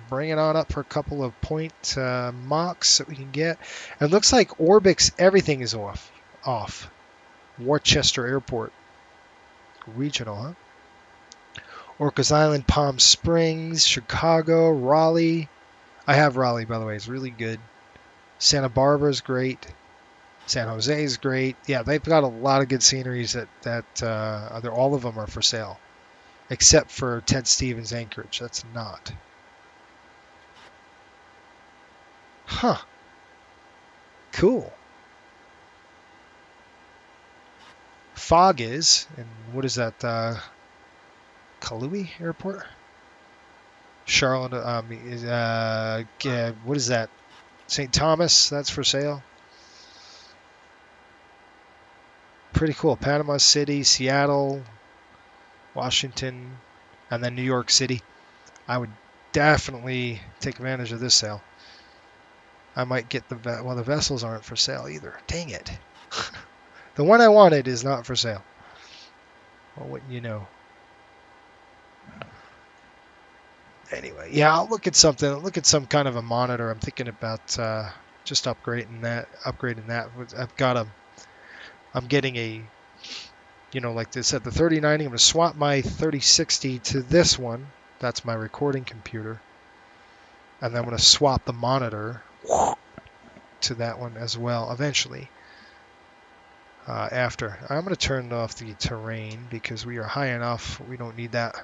Bring it on up for a couple of point mocks that we can get. It looks like Orbix, everything is off. Worcester Airport. Regional, huh? Orcas Island, Palm Springs, Chicago, Raleigh. I have Raleigh, by the way. It's really good. Santa Barbara is great. San Jose is great. Yeah, they've got a lot of good sceneries that all of them are for sale. Except for Ted Stevens Anchorage. That's not. Huh. Cool. Fog is, and what is that? Kahlua Airport? Charlotte, what is that? St. Thomas, that's for sale. Pretty cool. Panama City, Seattle, Washington, and then New York City. I would definitely take advantage of this sale. I might get the vessels aren't for sale either. Dang it. The one I wanted is not for sale. Well, wouldn't you know? Anyway, yeah, I'll look at something. I'll look at some kind of a monitor. I'm thinking about just upgrading that. I'm getting a, like this at the 3090. I'm going to swap my 3060 to this one. That's my recording computer. And then I'm going to swap the monitor to that one as well eventually. After. I'm going to turn off the terrain because we are high enough. We don't need that.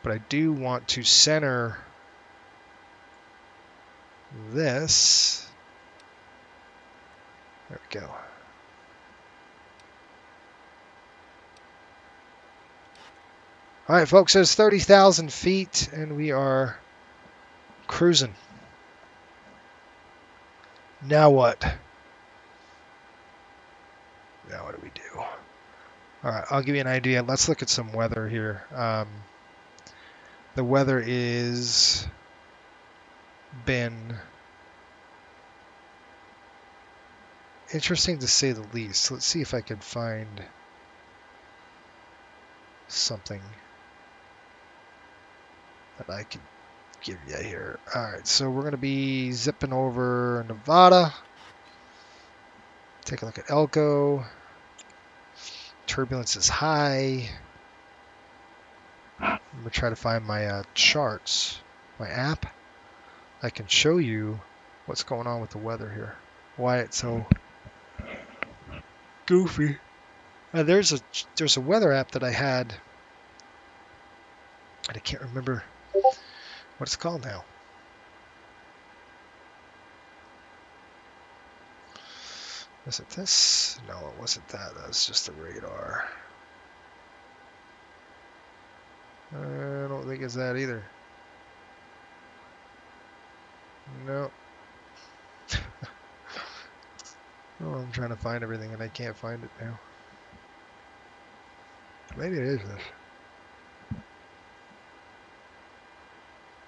But I do want to center this. There we go. All right, folks, it's 30,000 feet, and we are cruising. Now what? Now what do we do? All right, I'll give you an idea. Let's look at some weather here. The weather is been interesting to say the least. Let's see if I can find something that I could give you here. All right, so we're going to be zipping over Nevada. Take a look at Elko. Turbulence is high. I'm going to try to find my charts, my app. I can show you what's going on with the weather here. Why it's so goofy. There's a weather app that I had, and I can't remember what it's called now. Was it this? No, it wasn't that. That was just the radar. I don't think it's that either. No. Oh, I'm trying to find everything and I can't find it now. Maybe it is this.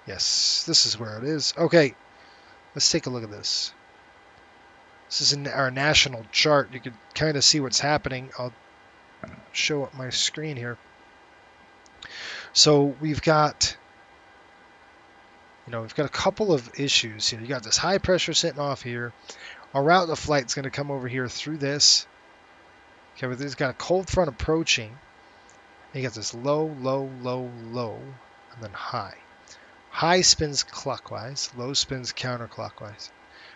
Yes, this is where it is. Okay, let's take a look at this. This is in our national chart. You can kind of see what's happening. I'll show up my screen here. So we've got, we've got a couple of issues here. You got this high pressure sitting off here. Our route of flight is going to come over here through this. Okay, but it's got a cold front approaching. And you got this low, low, low, low, and then high. High spins clockwise, low spins counterclockwise.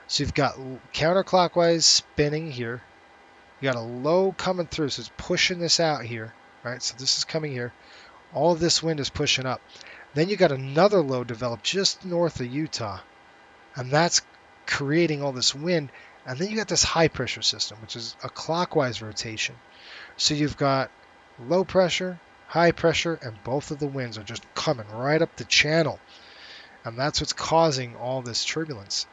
So you've got counterclockwise spinning here. You got a low coming through, so it's pushing this out here, right? So this is coming here. All of this wind is pushing up. Then you got another low developed just north of Utah, and that's creating all this wind. And then you got this high pressure system, which is a clockwise rotation. So you've got low pressure, high pressure, and both of the winds are just coming right up the channel. And that's what's causing all this turbulence,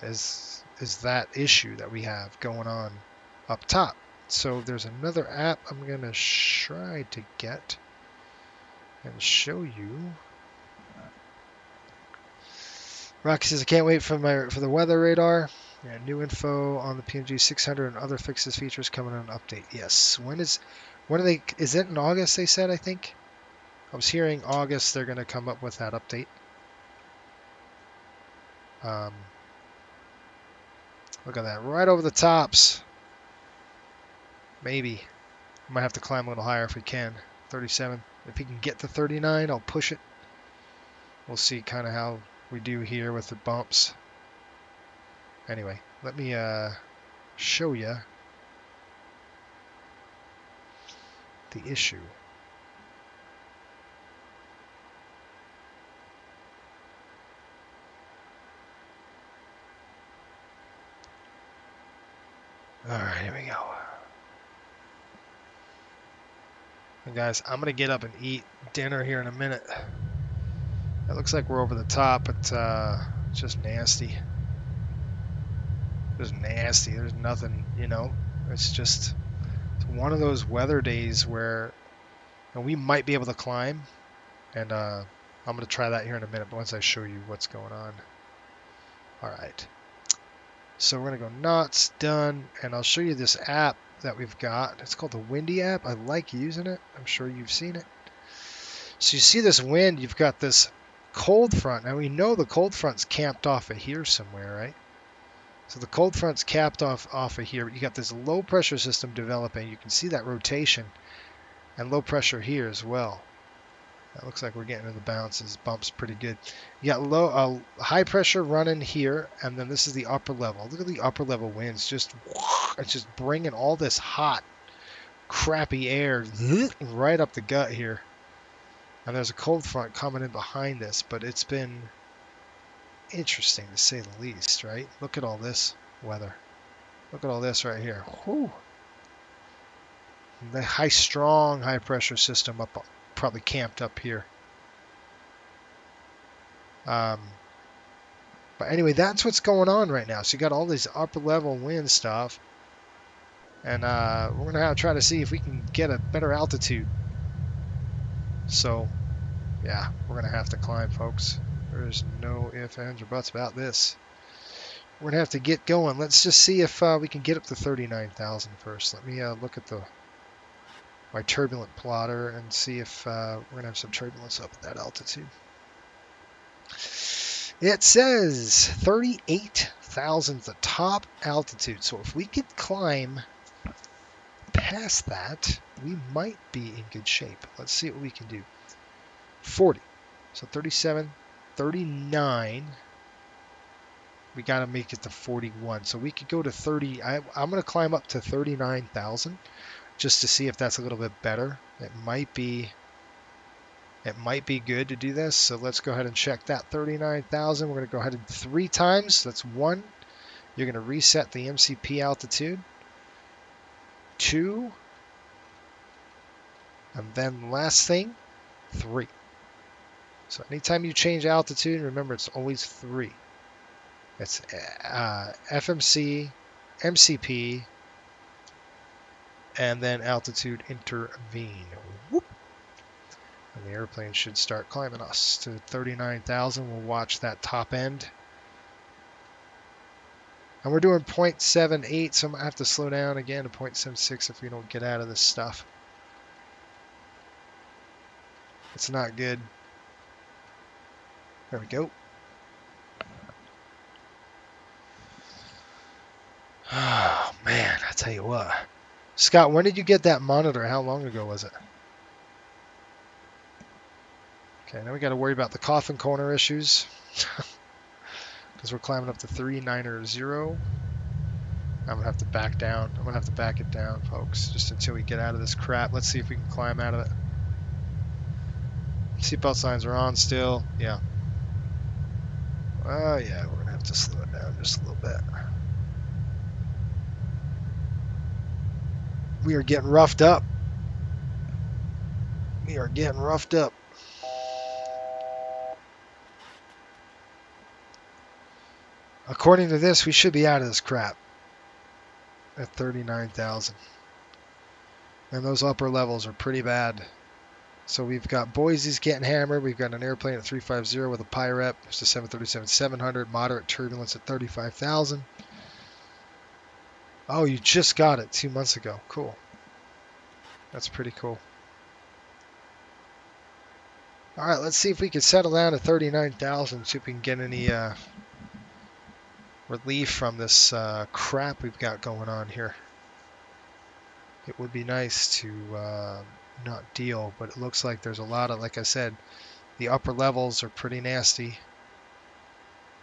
is that issue that we have going on up top. So there's another app I'm going to try to get and show you. Rocky says, I can't wait for the weather radar. Yeah, new info on the PMDG 600 and other fixes features coming on an update. Yes. When are they? Is it in August? They said, I think. I was hearing August they're going to come up with that update. Look at that, right over the tops. Maybe. I might have to climb a little higher if we can. 37. If we can get to 39, I'll push it. We'll see kind of how we do here with the bumps. Anyway, let me show you the issue. All right, here we go. And guys, I'm gonna get up and eat dinner here in a minute. It looks like we're over the top, but it's just nasty. Just nasty. There's nothing, It's just one of those weather days where we might be able to climb, and I'm gonna try that here in a minute. But once I show you what's going on. All right. So we're gonna go knots, done, and I'll show you this app that we've got. It's called the Windy app. I like using it. I'm sure you've seen it. So you see this wind, you've got this cold front. Now we know the cold front's camped off of here somewhere, right? So the cold front's capped off of here, but you got this low pressure system developing. You can see that rotation and low pressure here as well. That looks like we're getting into the bounces, bumps pretty good. You got high pressure running here, and then this is the upper level. Look at the upper level winds. It's just bringing all this hot, crappy air right up the gut here. And there's a cold front coming in behind this, but it's been interesting to say the least, right? Look at all this weather. Look at all this right here. Whew. The strong high pressure system up, probably camped up here. But anyway, that's what's going on right now. So you got all these upper level wind stuff, and we're gonna try to see if we can get a better altitude. So yeah, we're gonna have to climb, folks. There's no ifs, ands, or buts about this. We're gonna have to get going. Let's just see if we can get up to 39,000 first. Let me look at the my turbulent plotter and see if we're going to have some turbulence up at that altitude. It says 38,000 is the top altitude. So if we could climb past that, we might be in good shape. Let's see what we can do. 40. So 37, 39. We got to make it to 41. So we could go to 30. I'm going to climb up to 39,000 just to see if that's a little bit better. It might be good to do this. So let's go ahead and check that 39,000. We're going to go ahead and 3 times. That's 1. You're going to reset the MCP altitude. 2. And then last thing, 3. So anytime you change altitude, remember it's always 3. It's FMC, MCP, and then altitude intervene. Whoop. And the airplane should start climbing us to 39,000. We'll watch that top end. And we're doing 0.78, so I'm going to have to slow down again to 0.76 if we don't get out of this stuff. It's not good. There we go. Oh, man, I tell you what. Scott, when did you get that monitor? How long ago was it? Okay, now we got to worry about the coffin corner issues. Because we're climbing up to 390. I'm going to have to back down. I'm going to have to back it down, folks, just until we get out of this crap. Let's see if we can climb out of it. Seatbelt signs are on still. Yeah. Oh, yeah, we're going to have to slow it down just a little bit. We are getting roughed up. We are getting roughed up. According to this, we should be out of this crap at 39,000. And those upper levels are pretty bad. So we've got Boise's getting hammered. We've got an airplane at 350 with a PIREP. There's a 737-700. Moderate turbulence at 35,000. Oh, you just got it 2 months ago. Cool. That's pretty cool. All right, let's see if we can settle down to 39,000. See if we can get any relief from this crap we've got going on here. It would be nice to not deal, but it looks like there's a lot of, like I said, the upper levels are pretty nasty.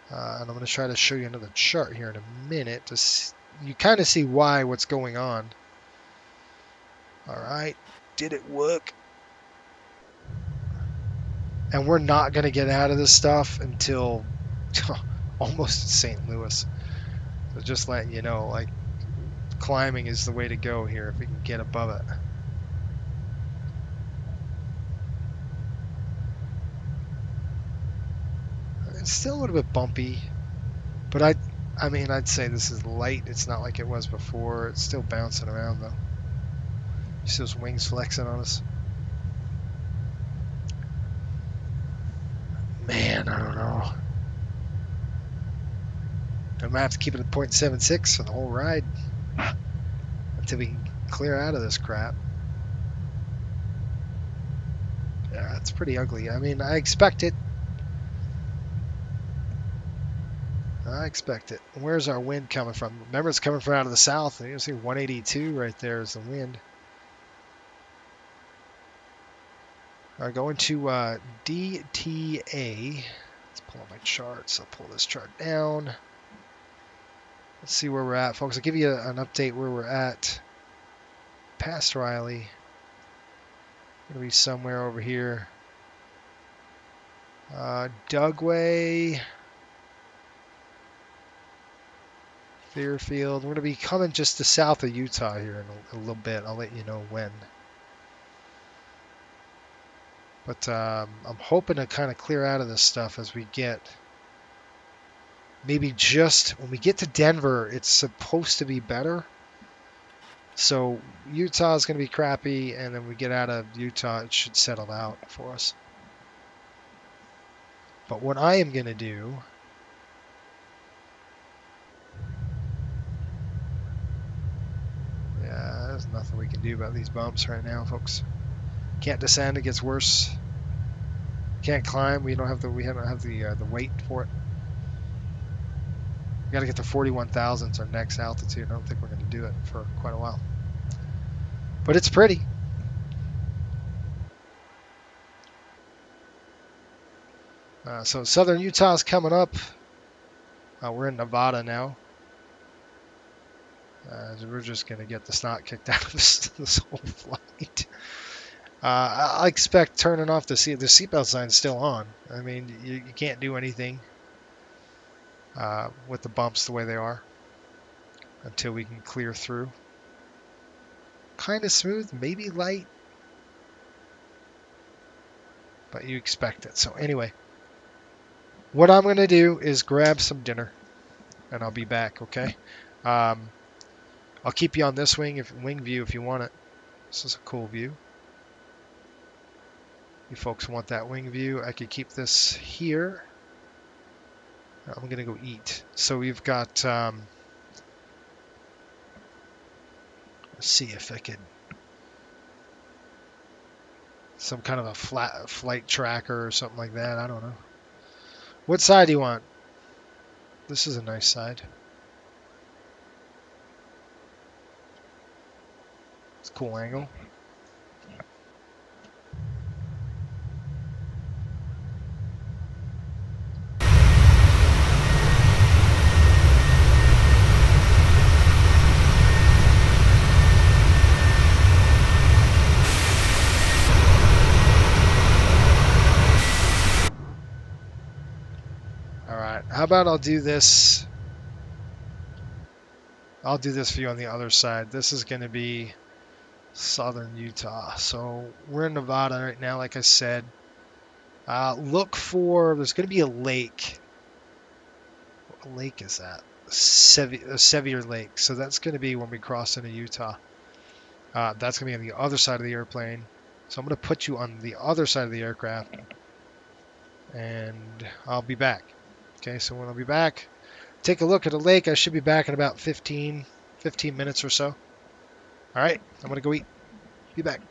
And I'm going to try to show you another chart here in a minute to you kind of see what's going on. All right, did it work? And we're not going to get out of this stuff until almost St. Louis. So just letting you know, like, climbing is the way to go here if we can get above it. It's still a little bit bumpy, but I mean, I'd say this is light. It's not like it was before. It's still bouncing around, though. You see those wings flexing on us? Man, I don't know. I might have to keep it at 0.76 for the whole ride until we can clear out of this crap. Yeah, it's pretty ugly. I mean, I expect it. I expect it. Where's our wind coming from? Remember, it's coming from out of the south. You see 182 right there is the wind. All right, going to DTA. Let's pull up my charts. I'll pull this chart down. Let's see where we're at, folks. I'll give you an update where we're at. Past Riley. Going to be somewhere over here. Dugway. Fairfield. We're going to be coming just to south of Utah here in a little bit. I'll let you know when. But I'm hoping to kind of clear out of this stuff as we get. Maybe just when we get to Denver, it's supposed to be better. So Utah is going to be crappy, and then we get out of Utah, it should settle out for us. But what I am going to do. Yeah, there's nothing Nothing we can do about these bumps right now, folks. Can't descend, it gets worse. Can't climb, we don't have the weight for it. We got to get to 41,000 as our next altitude. I don't think we're going to do it for quite a while. But it's pretty. So southern Utah is coming up. We're in Nevada now. We're just going to get the snot kicked out of this whole flight. I expect turning off the seatbelt sign's still on. I mean, you can't do anything with the bumps the way they are until we can clear through. Kind of smooth, maybe light, but you expect it. So anyway, what I'm going to do is grab some dinner, and I'll be back, okay? I'll keep you on this wing view if you want it. This is a cool view. You folks want that wing view, I could keep this here. I'm going to go eat. So we've got, let's see if I could, some kind of a flat flight tracker or something like that. I don't know. What side do you want? This is a nice side. It's a cool angle. How about I'll do this for you on the other side. This is going to be southern Utah. So we're in Nevada right now, like I said. Look for, there's going to be a lake. What lake is that? Sevier Lake. So that's going to be when we cross into Utah. That's going to be on the other side of the airplane. So I'm going to put you on the other side of the aircraft. And I'll be back. Okay, so when I'll be back, take a look at the lake. I should be back in about 15 minutes or so. All right, I'm going to go eat. Be back.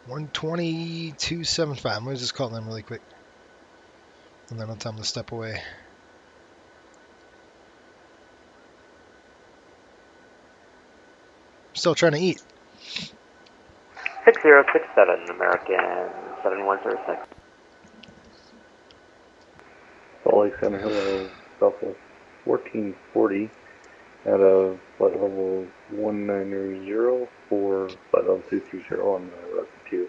120.275. Let me just call them really quick. And then I'll tell them to step away. Still trying to eat. 6067, American 7106. Salt Lake Center, hello, Southwest 1440 out of flight level 190 for flight level 230 on the rest of 2.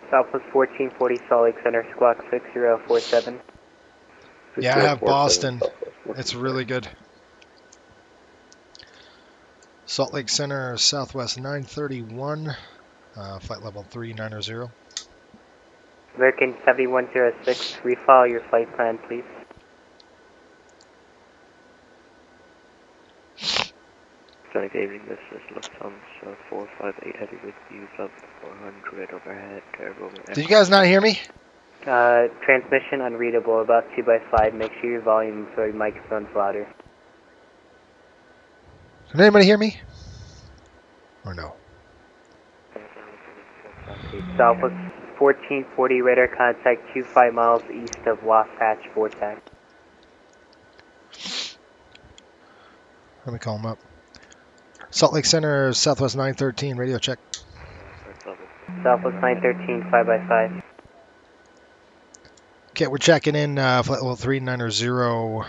Southwest 1440, Salt Lake Center, Squawk 6047. Yeah, I have Boston. It's really good. Salt Lake Center, Southwest 931, flight level 390. American 7106, refile your flight plan, please. Good evening, this is Lufthansa 458 heavy with you, sub 400 overhead, terrible. Did you guys not hear me? Transmission unreadable, about 2x5. Make sure your volume for your microphone's louder. Can anybody hear me? Or no? Southwest 1440, radar contact 25 miles east of Wasatch Vortex. Let me call him up. Salt Lake Center, Southwest 913, radio check. Southwest 913, 5x5. Okay, we're checking in flight level 390,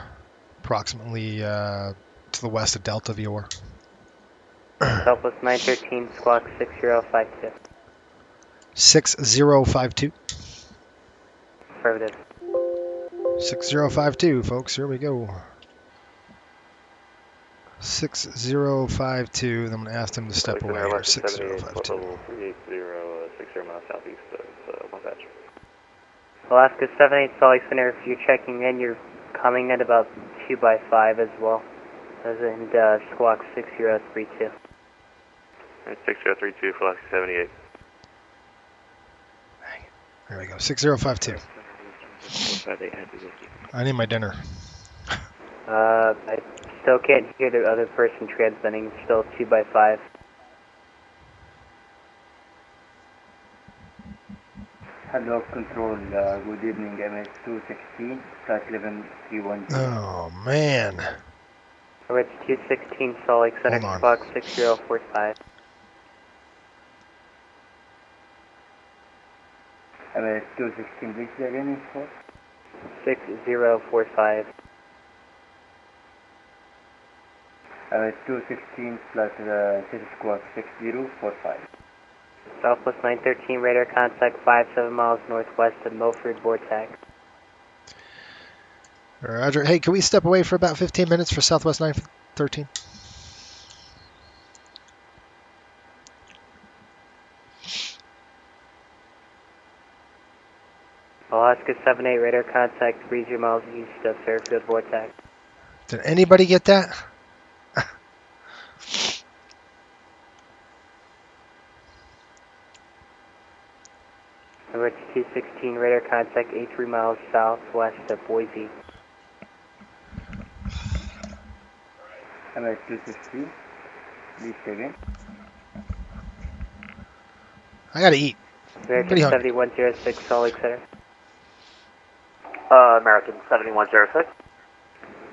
approximately to the west of Delta Vior. Southwest 913, squawk 6052. 6052. Affirmative. 6052, folks. Here we go. 6052. Then I'm going to ask him to step away here. 6052. 60 miles southeast of Wasatch. Alaska 78, Salt Lake Center, if you're checking in, you're coming at about 2x5 as well. As in squawk 6032. 6032 for Alaska 78. There we go. 6052. I need my dinner. I still can't hear the other person transmitting. Still 2x5. Hello, control. Good evening, MS-216, flight 1131. Oh, man. It's 216, Salt Lake Center, squawk 6045. MS-216, please again, info. 6045. MS-216, flight squawk 6045. Southwest 913, radar contact 57 miles northwest of Milford Vortex. Roger. Hey, can we step away for about 15 minutes for Southwest 913? Alaska 78, radar contact 30 miles east of Fairfield Vortex. Did anybody get that? Number 216, radar contact 83 miles southwest of Boise. MS-216, please again. I gotta eat. American 7106, Salt Lake Center. American 7106.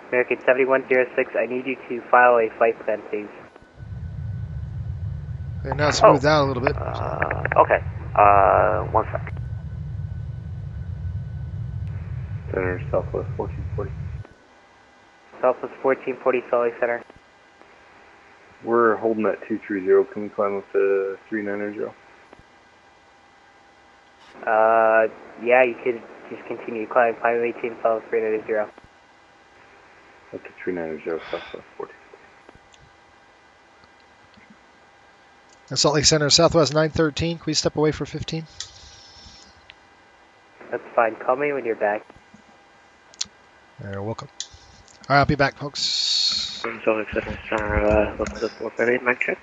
American 7106, I need you to file a flight plan, please. They're now smoothed out a little bit. Okay. 1 sec. Center, Southwest 1440. Southwest 1440, Salt Lake Center. We're holding at 230. Can we climb up to 390? Yeah, you could just continue climbing 18, follow 390. Up to 390, Southwest 1440. Salt Lake Center, Southwest 913. Can we step away for 15? That's fine. Call me when you're back. You're welcome. All right, I'll be back, folks. Salt Lake Center, Lufthansa 458, mic check.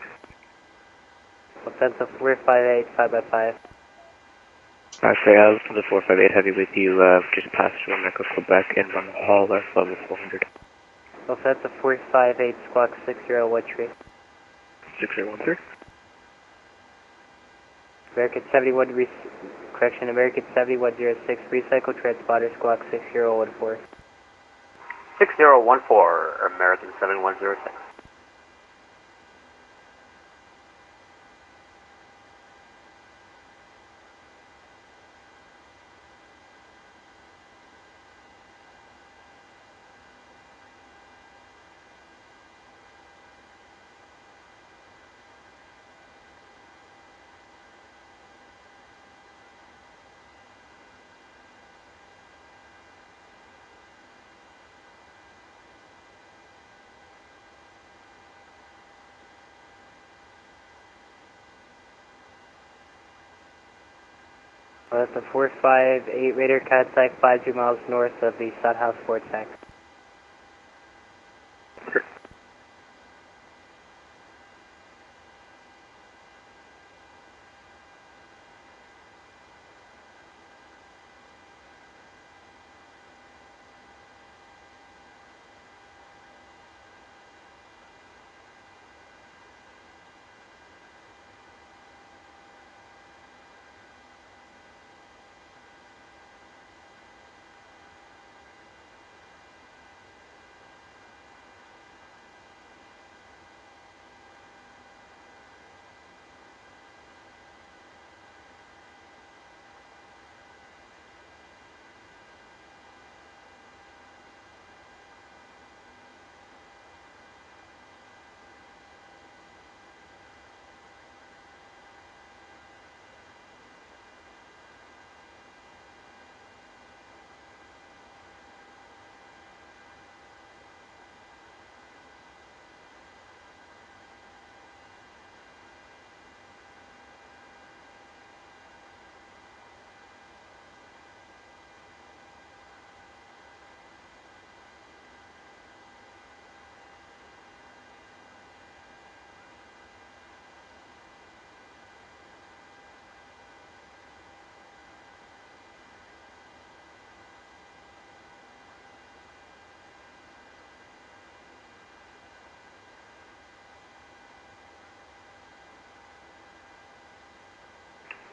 Lufthansa 458, 5x5. Lufthansa 458 heavy with you, just passed through Echo Quebec and run the hall, level 400. Lufthansa 458, squawk 6013. 6013. American 7106, recycle transponder squawk 6014. 6014, American 7106. That's a 458 radar contact 52 miles north of the Southhouse Fort Sac.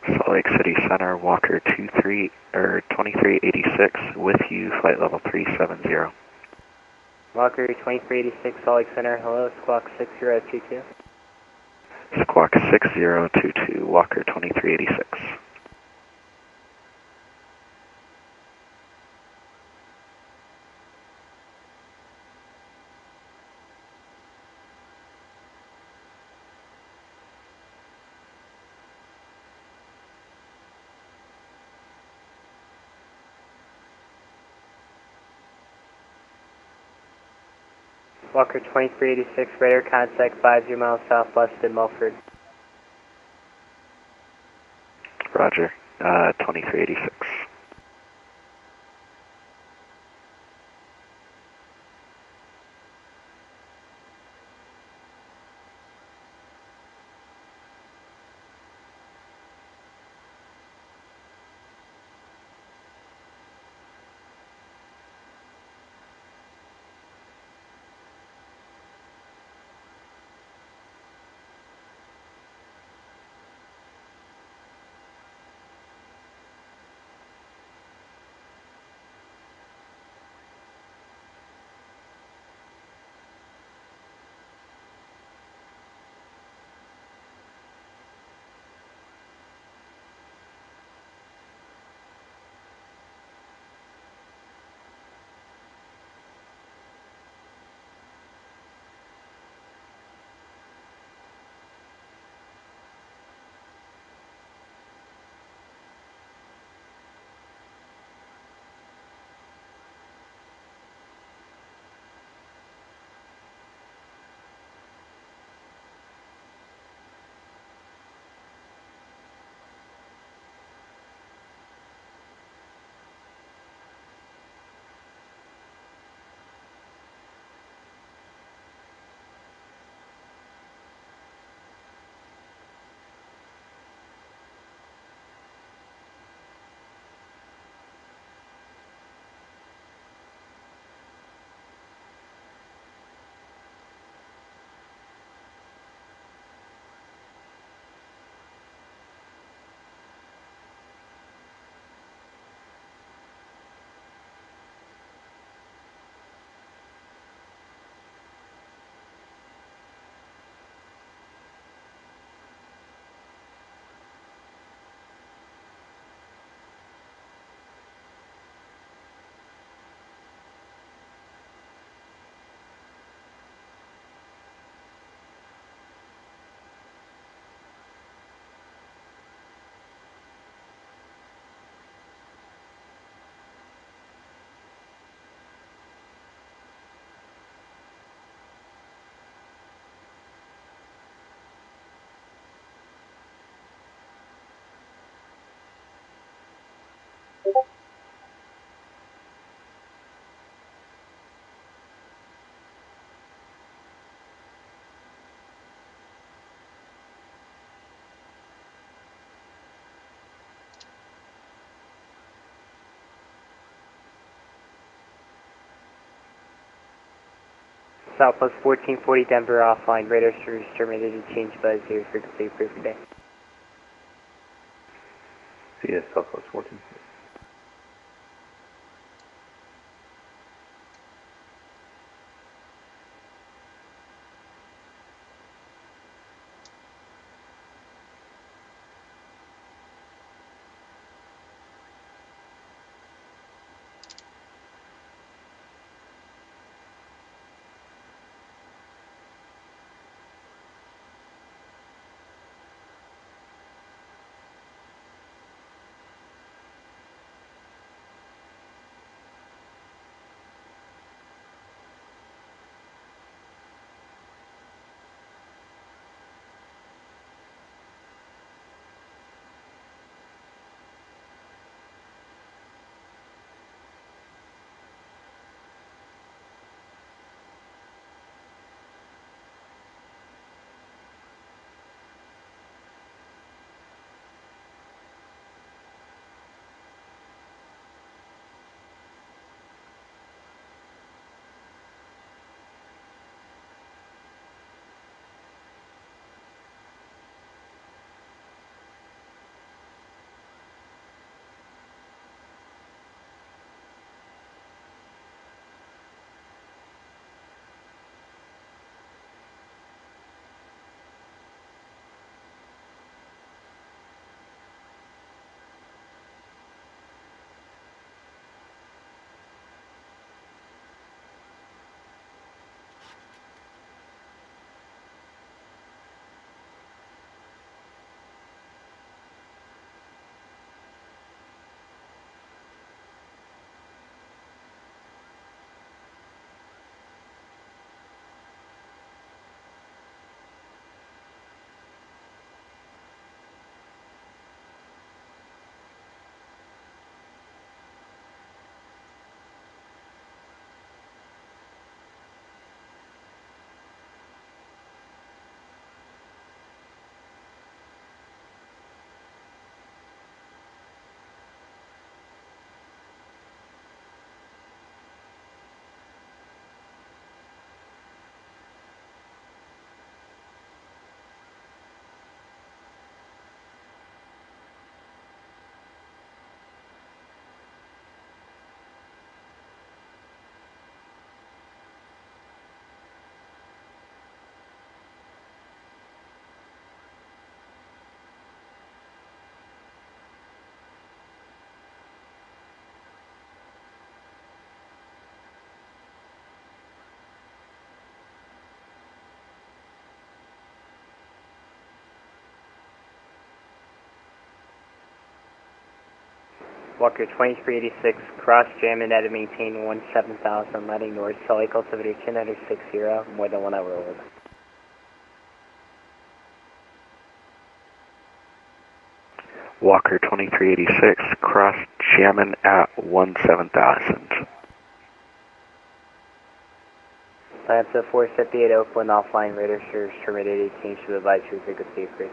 Salt Lake City Center, Walker 2386, with you, flight level 370. Walker 2386, Salt Lake Center, hello, squawk 6022. Squawk 6022, Walker 2386. Walker 2386, radar contact 50 miles southwest of Milford. Roger, 2386. Southwest 1440 Denver offline. Radar service terminated. Change buzz here. Frequency approved for day. CS Southwest 1440. Walker 2386, cross jamming at a maintain 17,000, letting north, Sully cultivator 1060, more than 1 hour old. Walker 2386, cross jamming at 17,000. Atlanta 478 Oakland offline, radar service terminated, change to advisory frequency approved.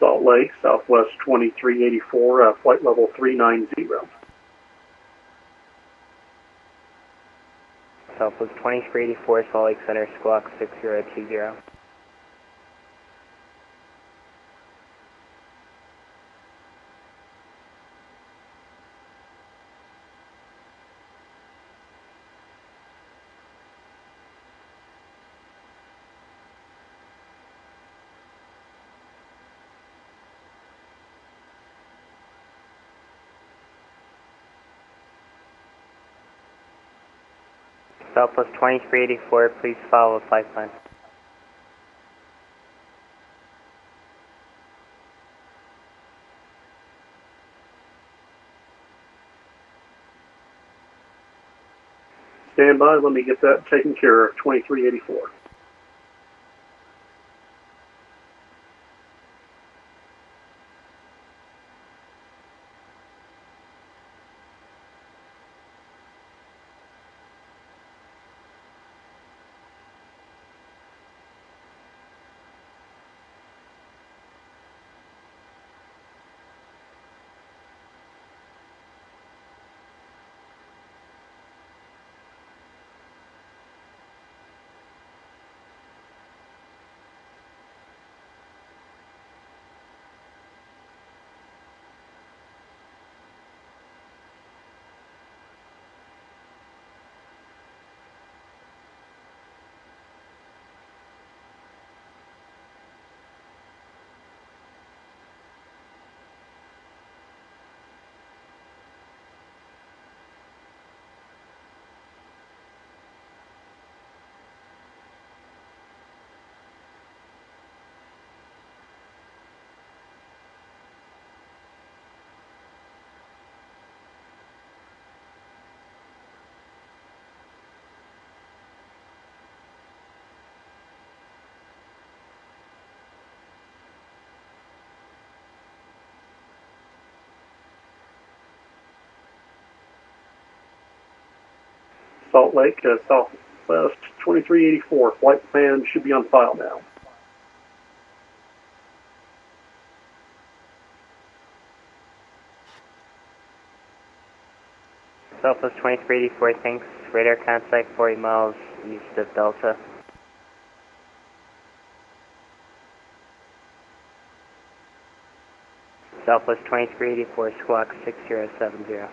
Salt Lake, Southwest 2384, flight level 390. Southwest 2384, Salt Lake Center, squawk 6020. Southwest 2384, please follow the flight plan. Stand by, let me get that taken care of, 2384. Salt Lake, Southwest 2384, flight plan should be on file now. Southwest 2384, thanks. Radar contact 40 miles east of Delta. Southwest 2384, squawk 6070.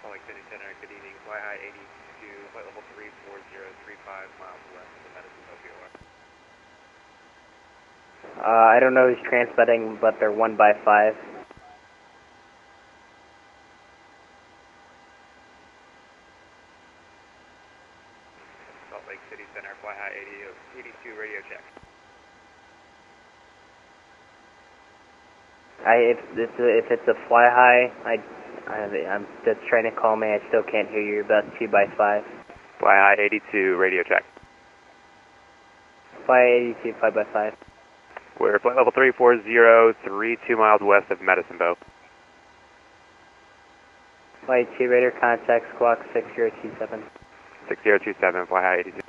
Salt Lake City Center, good evening. Fly high 82, flight level 34035 miles west of the Medicine VOR. I don't know who's transmitting, but they're 1 by 5. Salt Lake City Center, fly high 82, radio check. If it's a fly high, I'm just trying to call me. I still can't hear you. About 2 by 5. Fly high 82, radio check. Fly 82, 5 by 5. We're flight level 340, 2 miles west of Medicine Bow. Flight 2, radar contact, squawk 6027. 6027, fly high 82.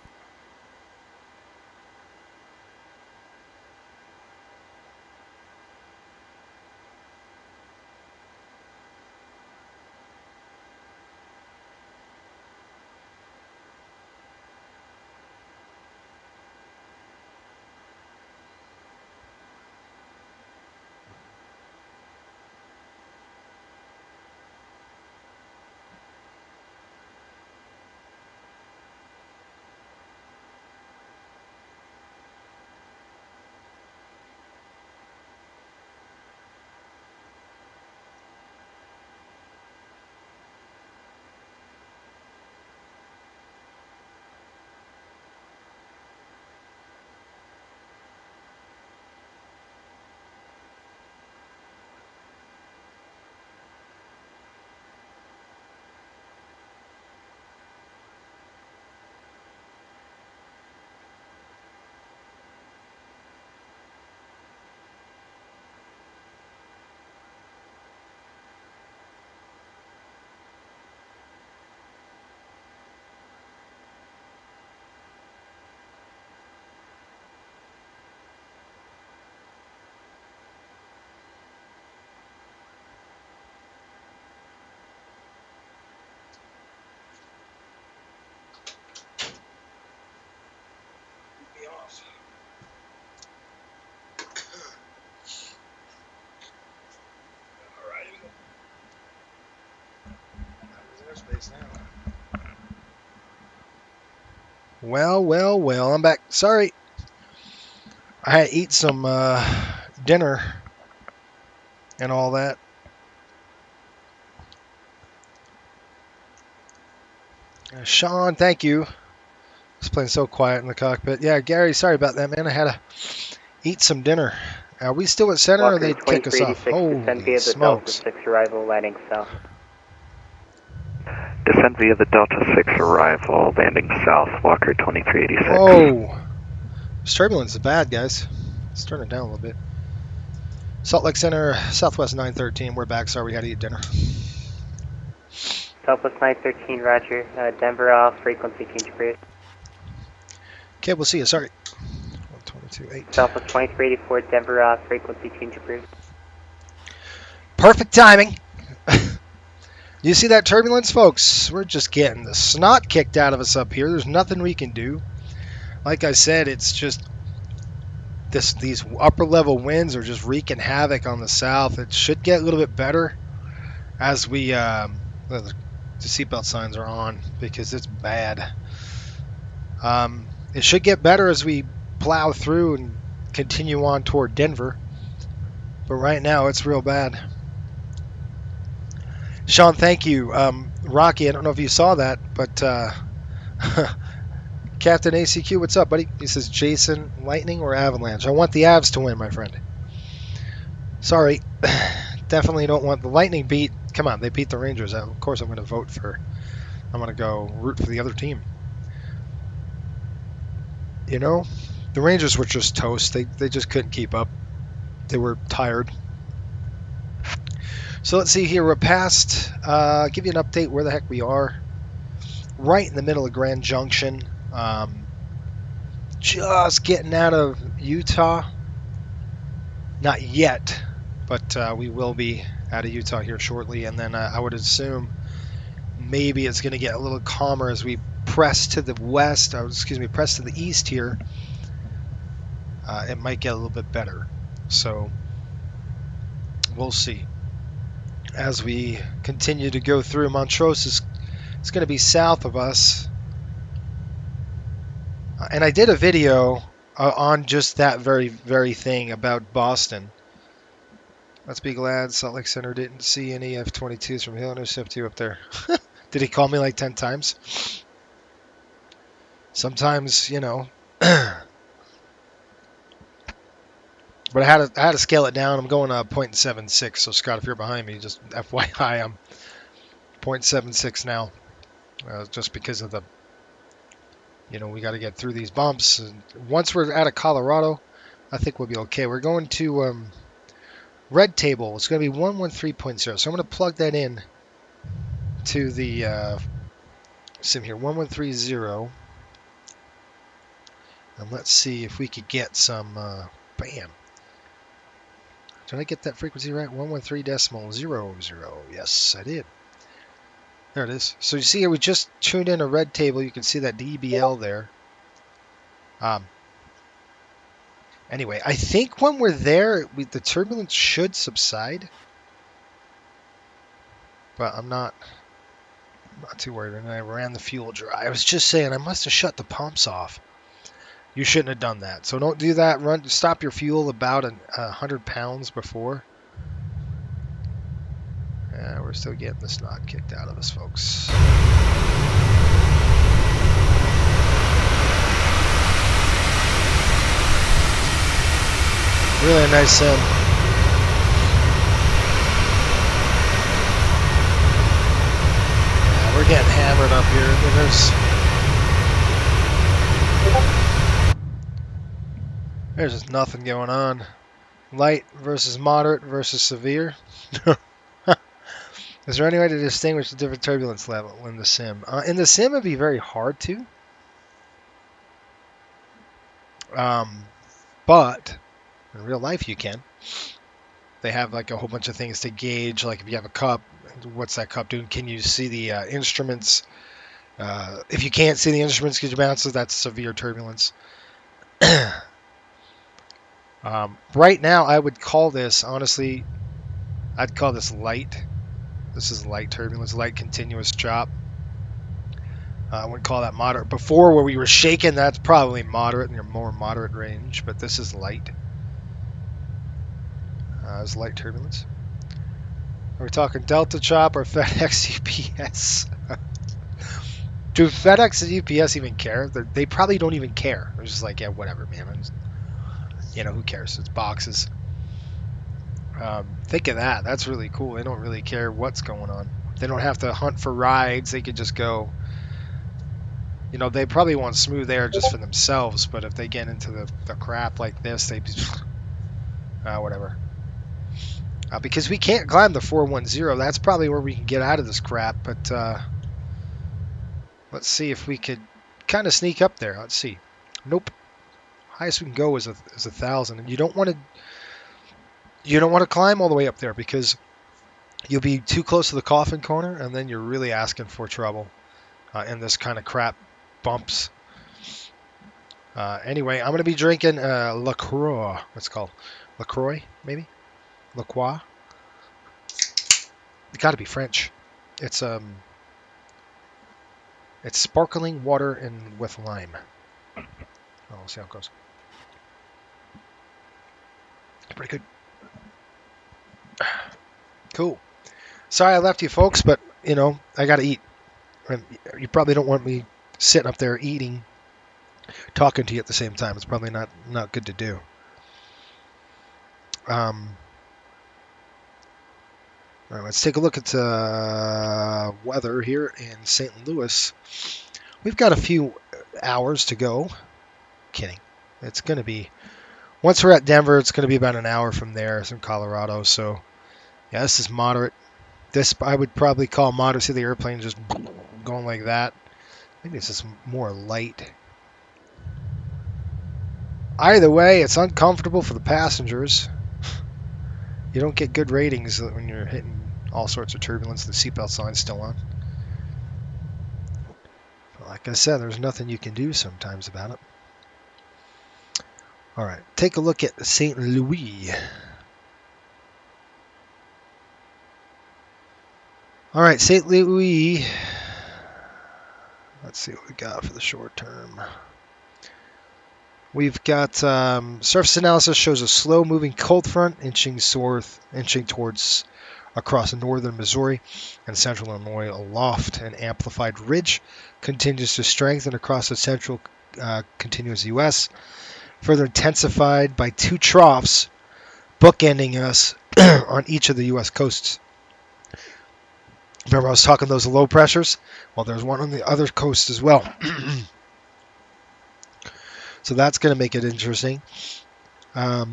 space now. Well, I'm back. Sorry. I had to eat some dinner and all that. Sean, thank you. It's playing so quiet in the cockpit. Yeah, Gary, sorry about that, man. I had to eat some dinner. Are we still at center Walker or they kick us off? descend via Holy the smokes. Delta 6 arrival, landing south. Descend via the Delta 6 arrival, landing south, Walker 2386. Whoa. This turbulence is bad, guys. Let's turn it down a little bit. Salt Lake Center, Southwest 913. We're back. Sorry, we had to eat dinner. Southwest 913, roger. Denver off, frequency change approved. Okay, we'll see you. Sorry. 122.8. Southwest 2384, Denver off, frequency change approved. Perfect timing. You see that turbulence, folks? We're just getting the snot kicked out of us up here. There's nothing we can do. Like I said, it's just these upper level winds are just wreaking havoc on the south. It should get a little bit better as we the seatbelt signs are on because it's bad. It should get better as we plow through and continue on toward Denver. But right now it's real bad. Sean, thank you. Rocky, I don't know if you saw that, but Captain ACQ, what's up, buddy? He says, Jason, Lightning or Avalanche? I want the Avs to win, my friend. Sorry. Definitely don't want the Lightning beat. Come on, they beat the Rangers. Of course I'm going to go root for the other team. You know, the Rangers were just toast. They just couldn't keep up. They were tired. So let's see here. We're past, give you an update where the heck we are. Right in the middle of Grand Junction. Just getting out of Utah. Not yet, but we will be out of Utah here shortly. And then I would assume maybe it's going to get a little calmer as we press to the west, press to the east here. It might get a little bit better. So we'll see. As we continue to go through, Montrose is going to be south of us. And I did a video on just that very thing about Boston. Let's be glad Salt Lake Center didn't see any F-22s from Hill. There's F-2 up there. Did he call me like 10 times? Sometimes, you know. But I had to scale it down. I'm going 0.76. So Scott, if you're behind me, just FYI, I'm 0.76 now. Just because of the, we got to get through these bumps. And once we're out of Colorado, I think we'll be okay. We're going to red table. It's going to be 113.0. So I'm going to plug that in to the sim here, 1130. And let's see if we could get some, bam. Did I get that frequency right? 113.00. Yes, I did. There it is. So you see here, we just tuned in a red table. You can see that DBL there. Anyway, I think when we're there, the turbulence should subside. But I'm not too worried. And I ran the fuel dry. I was just saying I must have shut the pumps off. You shouldn't have done that. So don't do that. Stop your fuel about 100 pounds before. Yeah, we're still getting the snot kicked out of us, folks. Really nice sim. Yeah, we're getting hammered up here. I mean, there's just nothing going on. Light versus moderate versus severe. Is there any way to distinguish the different turbulence level in the sim? In the sim, it'd be very hard to. But in real life, you can. They have like a whole bunch of things to gauge. Like if you have a cup, what's that cup doing? Can you see the instruments? If you can't see the instruments because you bounce, that's severe turbulence. Right now, I would call this, honestly, I'd call this light. This is light turbulence, light continuous chop. I wouldn't call that moderate. Before, where we were shaking, that's probably moderate in your more moderate range, but this is light. It's light turbulence. Are we talking Delta chop or FedEx UPS? Do FedEx and UPS even care? They probably don't even care. They're just like, yeah, whatever, man. You know, who cares? It's boxes. Think of that. That's really cool. They don't really care what's going on. They don't have to hunt for rides. They could just go. You know, they probably want smooth air just for themselves, but if they get into the crap like this, they just, whatever. Because we can't climb the 410. That's probably where we can get out of this crap, but let's see if we could kind of sneak up there. Let's see. Nope. Highest we can go is 1,000, and you don't want to climb all the way up there because you'll be too close to the coffin corner, and then you're really asking for trouble in this kind of crap bumps. Anyway, I'm going to be drinking LaCroix. What's it called? LaCroix, maybe? LaCroix? It got to be French. It's sparkling water and with lime. We'll see how it goes. Pretty good. Cool. Sorry I left you folks, but, you know, I got to eat. You probably don't want me sitting up there eating, talking to you at the same time. It's probably not good to do. All right, let's take a look at weather here in St. Louis. We've got a few hours to go. Kidding. It's going to be, once we're at Denver, it's going to be about an hour from there. It's in Colorado. So, yeah, this is moderate. This I would probably call moderate. See the airplane just going like that. Maybe it's just more light. Either way, it's uncomfortable for the passengers. You don't get good ratings when you're hitting all sorts of turbulence. The seatbelt sign's still on. But like I said, there's nothing you can do sometimes about it. All right, take a look at St. Louis. All right, St. Louis. Let's see what we got for the short term. We've got surface analysis shows a slow-moving cold front inching towards across northern Missouri and central Illinois. Aloft, an amplified ridge continues to strengthen across the central continuous U.S., further intensified by two troughs bookending us on each of the U.S. coasts. Remember I was talking those low pressures? Well, there's one on the other coast as well. So that's going to make it interesting. The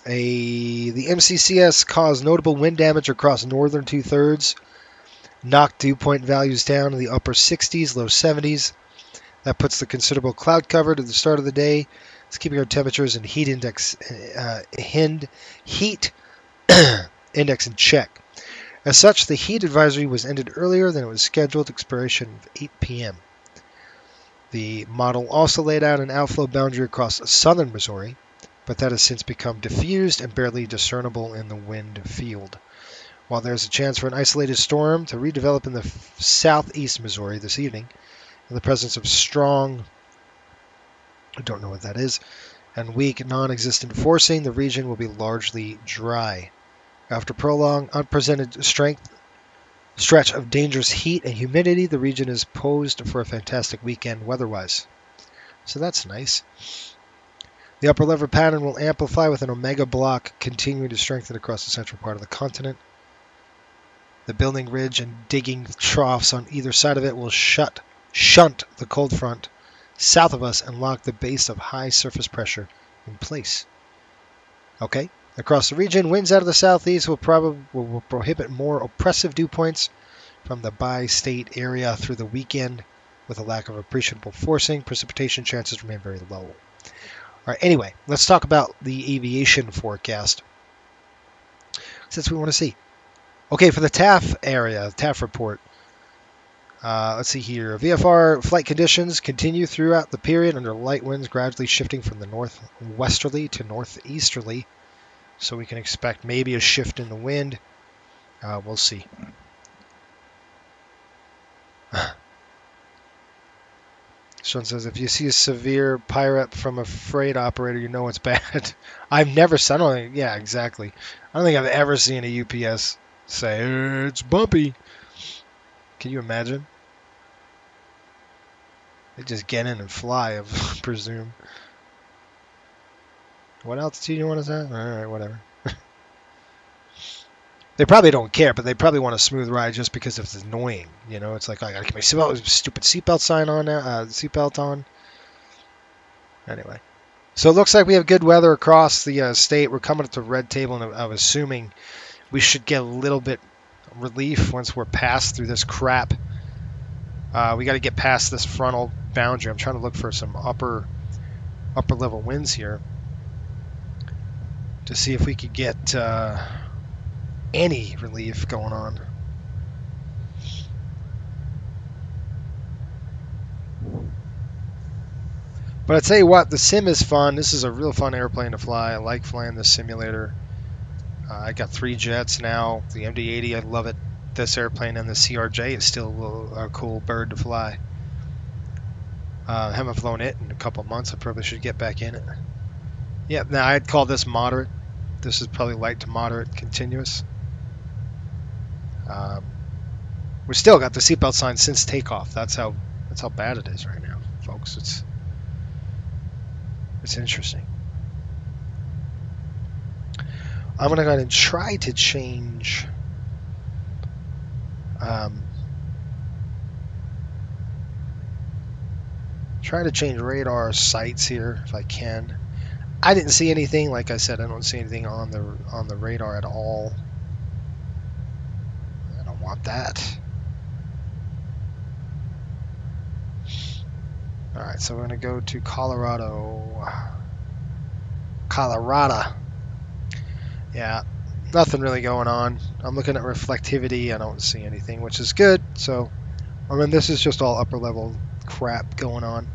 MCCS caused notable wind damage across northern two-thirds, knocked dew point values down in the upper 60s, low 70s. That puts the considerable cloud cover at the start of the day. It's keeping our temperatures and heat index index in check. As such, the heat advisory was ended earlier than it was scheduled, expiration of 8 p.m. The model also laid out an outflow boundary across southern Missouri, but that has since become diffused and barely discernible in the wind field. While there's a chance for an isolated storm to redevelop in the southeast Missouri this evening, in the presence of strong, I don't know what that is, and weak non-existent forcing, the region will be largely dry. After prolonged, unprecedented stretch of dangerous heat and humidity, the region is posed for a fantastic weekend weather-wise. So that's nice. The upper level pattern will amplify with an omega block continuing to strengthen across the central part of the continent. The building ridge and digging troughs on either side of it will shunt the cold front south of us and lock the base of high surface pressure in place. Okay? Across the region, winds out of the southeast will prohibit more oppressive dew points from the bi-state area through the weekend with a lack of appreciable forcing. Precipitation chances remain very low. All right, anyway, let's talk about the aviation forecast, since we want to see. Okay, for the TAF area, TAF report, let's see here. VFR flight conditions continue throughout the period under light winds gradually shifting from the northwesterly to northeasterly. So we can expect maybe a shift in the wind. We'll see. Sean says, if you see a severe pirate from a freight operator, you know it's bad. I've never seen, yeah, exactly. I don't think I've ever seen a UPS say, it's bumpy. Can you imagine? They just get in and fly, I presume. What altitude you want to say? All right, whatever. They probably don't care, but they probably want a smooth ride just because it's annoying. You know, it's like, I gotta keep my stupid seatbelt sign on, seatbelt on. Anyway. So it looks like we have good weather across the state. We're coming up to red table, and I'm assuming we should get a little bit relief once we're passed through this crap. We got to get past this frontal boundary. I'm trying to look for some upper level winds here to see if we could get any relief going on. But I tell you what, the sim is fun. This is a real fun airplane to fly. I like flying this simulator. I got 3 jets now. The MD-80, I love it. This airplane and the CRJ is still a cool bird to fly. I haven't flown it in a couple months. I probably should get back in it. Yeah, now I'd call this moderate. This is probably light to moderate continuous. We still got the seatbelt sign since takeoff. That's how bad it is right now, folks. It's interesting. I'm gonna go ahead and try to change. Try to change radar sights here if I can. I didn't see anything. Like I said, I don't see anything on the radar at all. I don't want that. All right, so we're gonna go to Colorado. Yeah, nothing really going on. I'm looking at reflectivity. I don't see anything, which is good. So, I mean, this is just all upper level crap going on.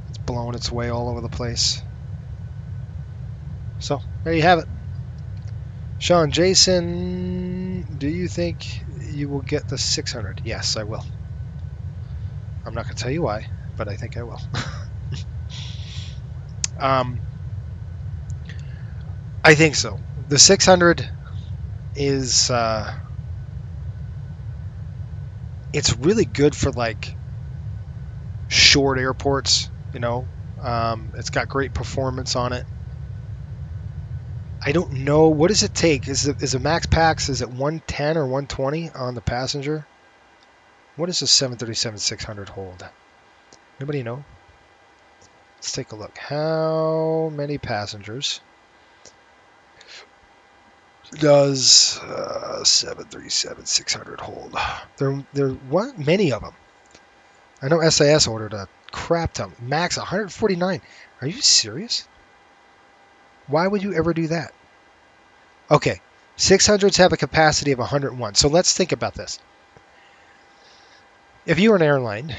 It's blowing its way all over the place. So, there you have it. Sean, Jason, do you think you will get the 600? Yes, I will. I'm not going to tell you why, but I think I will. I think so. The 600 is it's really good for like short airports, you know. It's got great performance on it. I don't know, what does it take? Is a max pax, is it 110 or 120 on the passenger? What does a 737-600 hold? Anybody know? Let's take a look. How many passengers does 737-600 hold? There what? Many of them. I know SAS ordered a crap ton. Max 149. Are you serious? Why would you ever do that? Okay, 600s have a capacity of 101. So let's think about this. If you were an airline,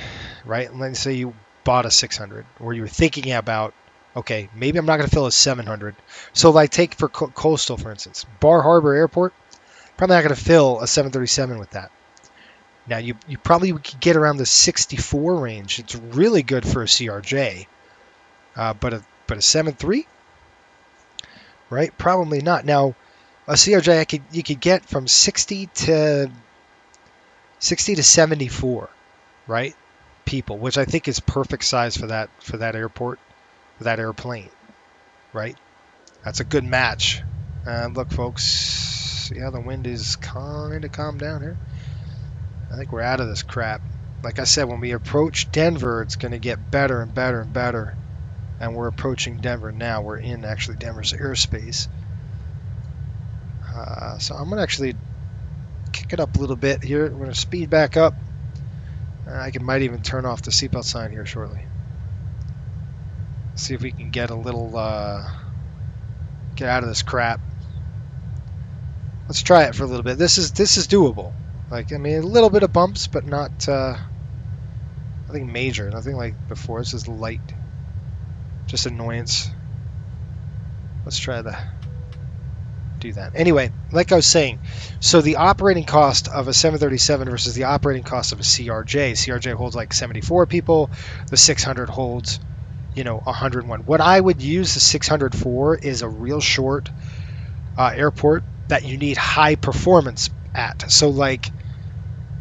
right, and let's say you bought a 600, or you were thinking about, okay, maybe I'm not going to fill a 700. So like take for coastal, for instance, Bar Harbor Airport, probably not going to fill a 737 with that. Now, you probably could get around the 64 range. It's really good for a CRJ, but a 7.3, right? Probably not. Now, a CRJ you could get from 60 to 74, right? People, which I think is perfect size for that airport, for that airplane, right? That's a good match. Look, folks, see how the wind is kind of calmed down here? I think we're out of this crap. Like I said, when we approach Denver, it's going to get better and better and better. And we're approaching Denver now. We're in actually Denver's airspace. So I'm going to actually kick it up a little bit here. We're going to speed back up. I might even turn off the seatbelt sign here shortly. See if we can get a little, get out of this crap. Let's try it for a little bit. This is doable. Like, I mean, a little bit of bumps, but not, nothing major. Nothing like before. This is light. Just annoyance. Let's try do that. Anyway, like I was saying, so the operating cost of a 737 versus the operating cost of a CRJ. CRJ holds like 74 people. The 600 holds, 101. What I would use the 600 for is a real short airport that you need high performance at. So like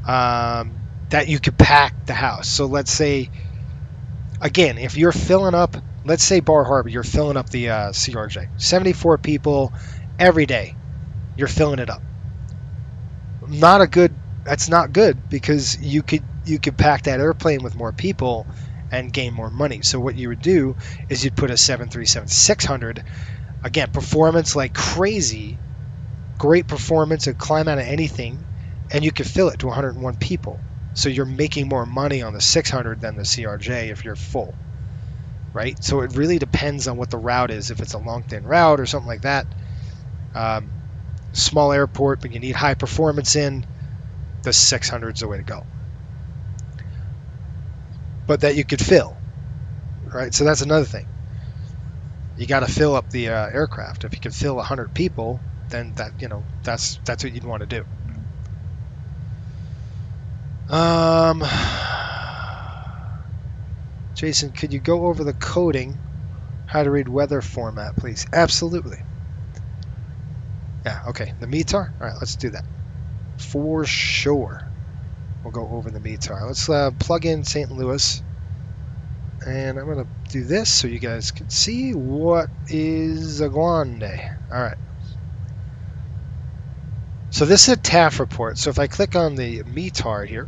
that you could pack the house. So let's say, again, if you're filling up, let's say Bar Harbor, you're filling up the CRJ. 74 people every day, you're filling it up. That's not good because you could pack that airplane with more people and gain more money. So what you would do is you'd put a 737-600, again, performance like crazy, great performance, and climb out of anything, and you could fill it to 101 people. So you're making more money on the 600 than the CRJ if you're full, right? So it really depends on what the route is. If it's a long, thin route or something like that, small airport, but you need high performance in, the 600 is the way to go. But that you could fill, right? So that's another thing. You got to fill up the aircraft. If you can fill 100 people, then that's what you'd want to do. Jason, could you go over the coding, how to read weather format, please? Absolutely. Yeah, okay. The METAR? All right, let's do that. For sure. We'll go over the METAR. Let's plug in St. Louis. And I'm going to do this so you guys can see what is Aguande. All right. So this is a TAF report. So if I click on the METAR here,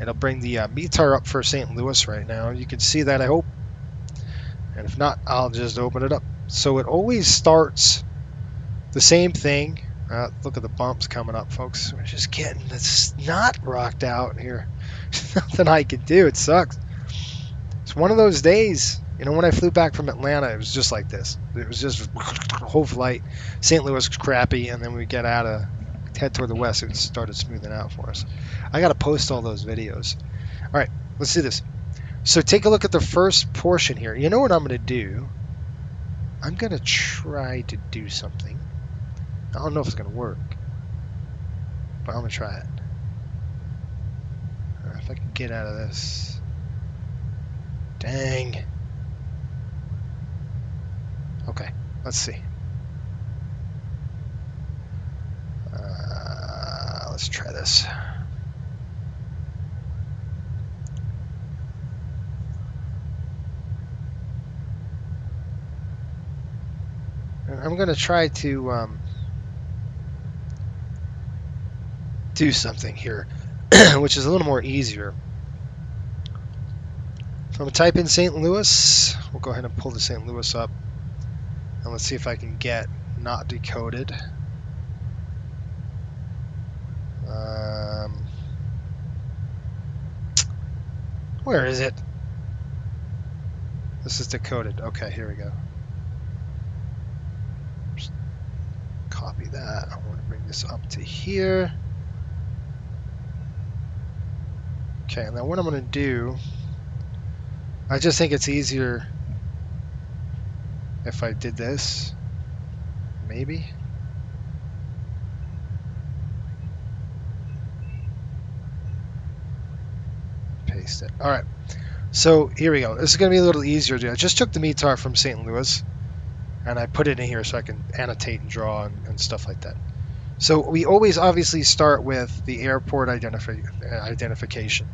it'll bring the METAR up for St. Louis right now. You can see that, I hope. And if not, I'll just open it up. So it always starts the same thing. Look at the bumps coming up, folks. We're just getting the snot rocked out here. There's nothing I can do. It sucks. It's one of those days. When I flew back from Atlanta, it was just like this. It was just whole flight. St. Louis was crappy, and then we head toward the west. It started smoothing out for us. I got to post all those videos. All right, let's do this. So take a look at the first portion here. You know what I'm going to do? I'm going to try to do something. I don't know if it's going to work, but I'm going to try it. All right, if I can get out of this. Dang. Okay, let's see. Let's try this. And I'm going to try to do something here, which is a little more easier. So I'm going to type in St. Louis. We'll go ahead and pull the St. Louis up. And let's see if I can get not decoded. Where is it? This is decoded. Okay, here we go. Just copy that. I want to bring this up to here. Okay, and then what I'm going to do, I just think it's easier if I did this, maybe. Paste it. All right. So here we go. This is going to be a little easier to do. I just took the METAR from St. Louis and I put it in here so I can annotate and draw and stuff like that. So we always obviously start with the airport identification.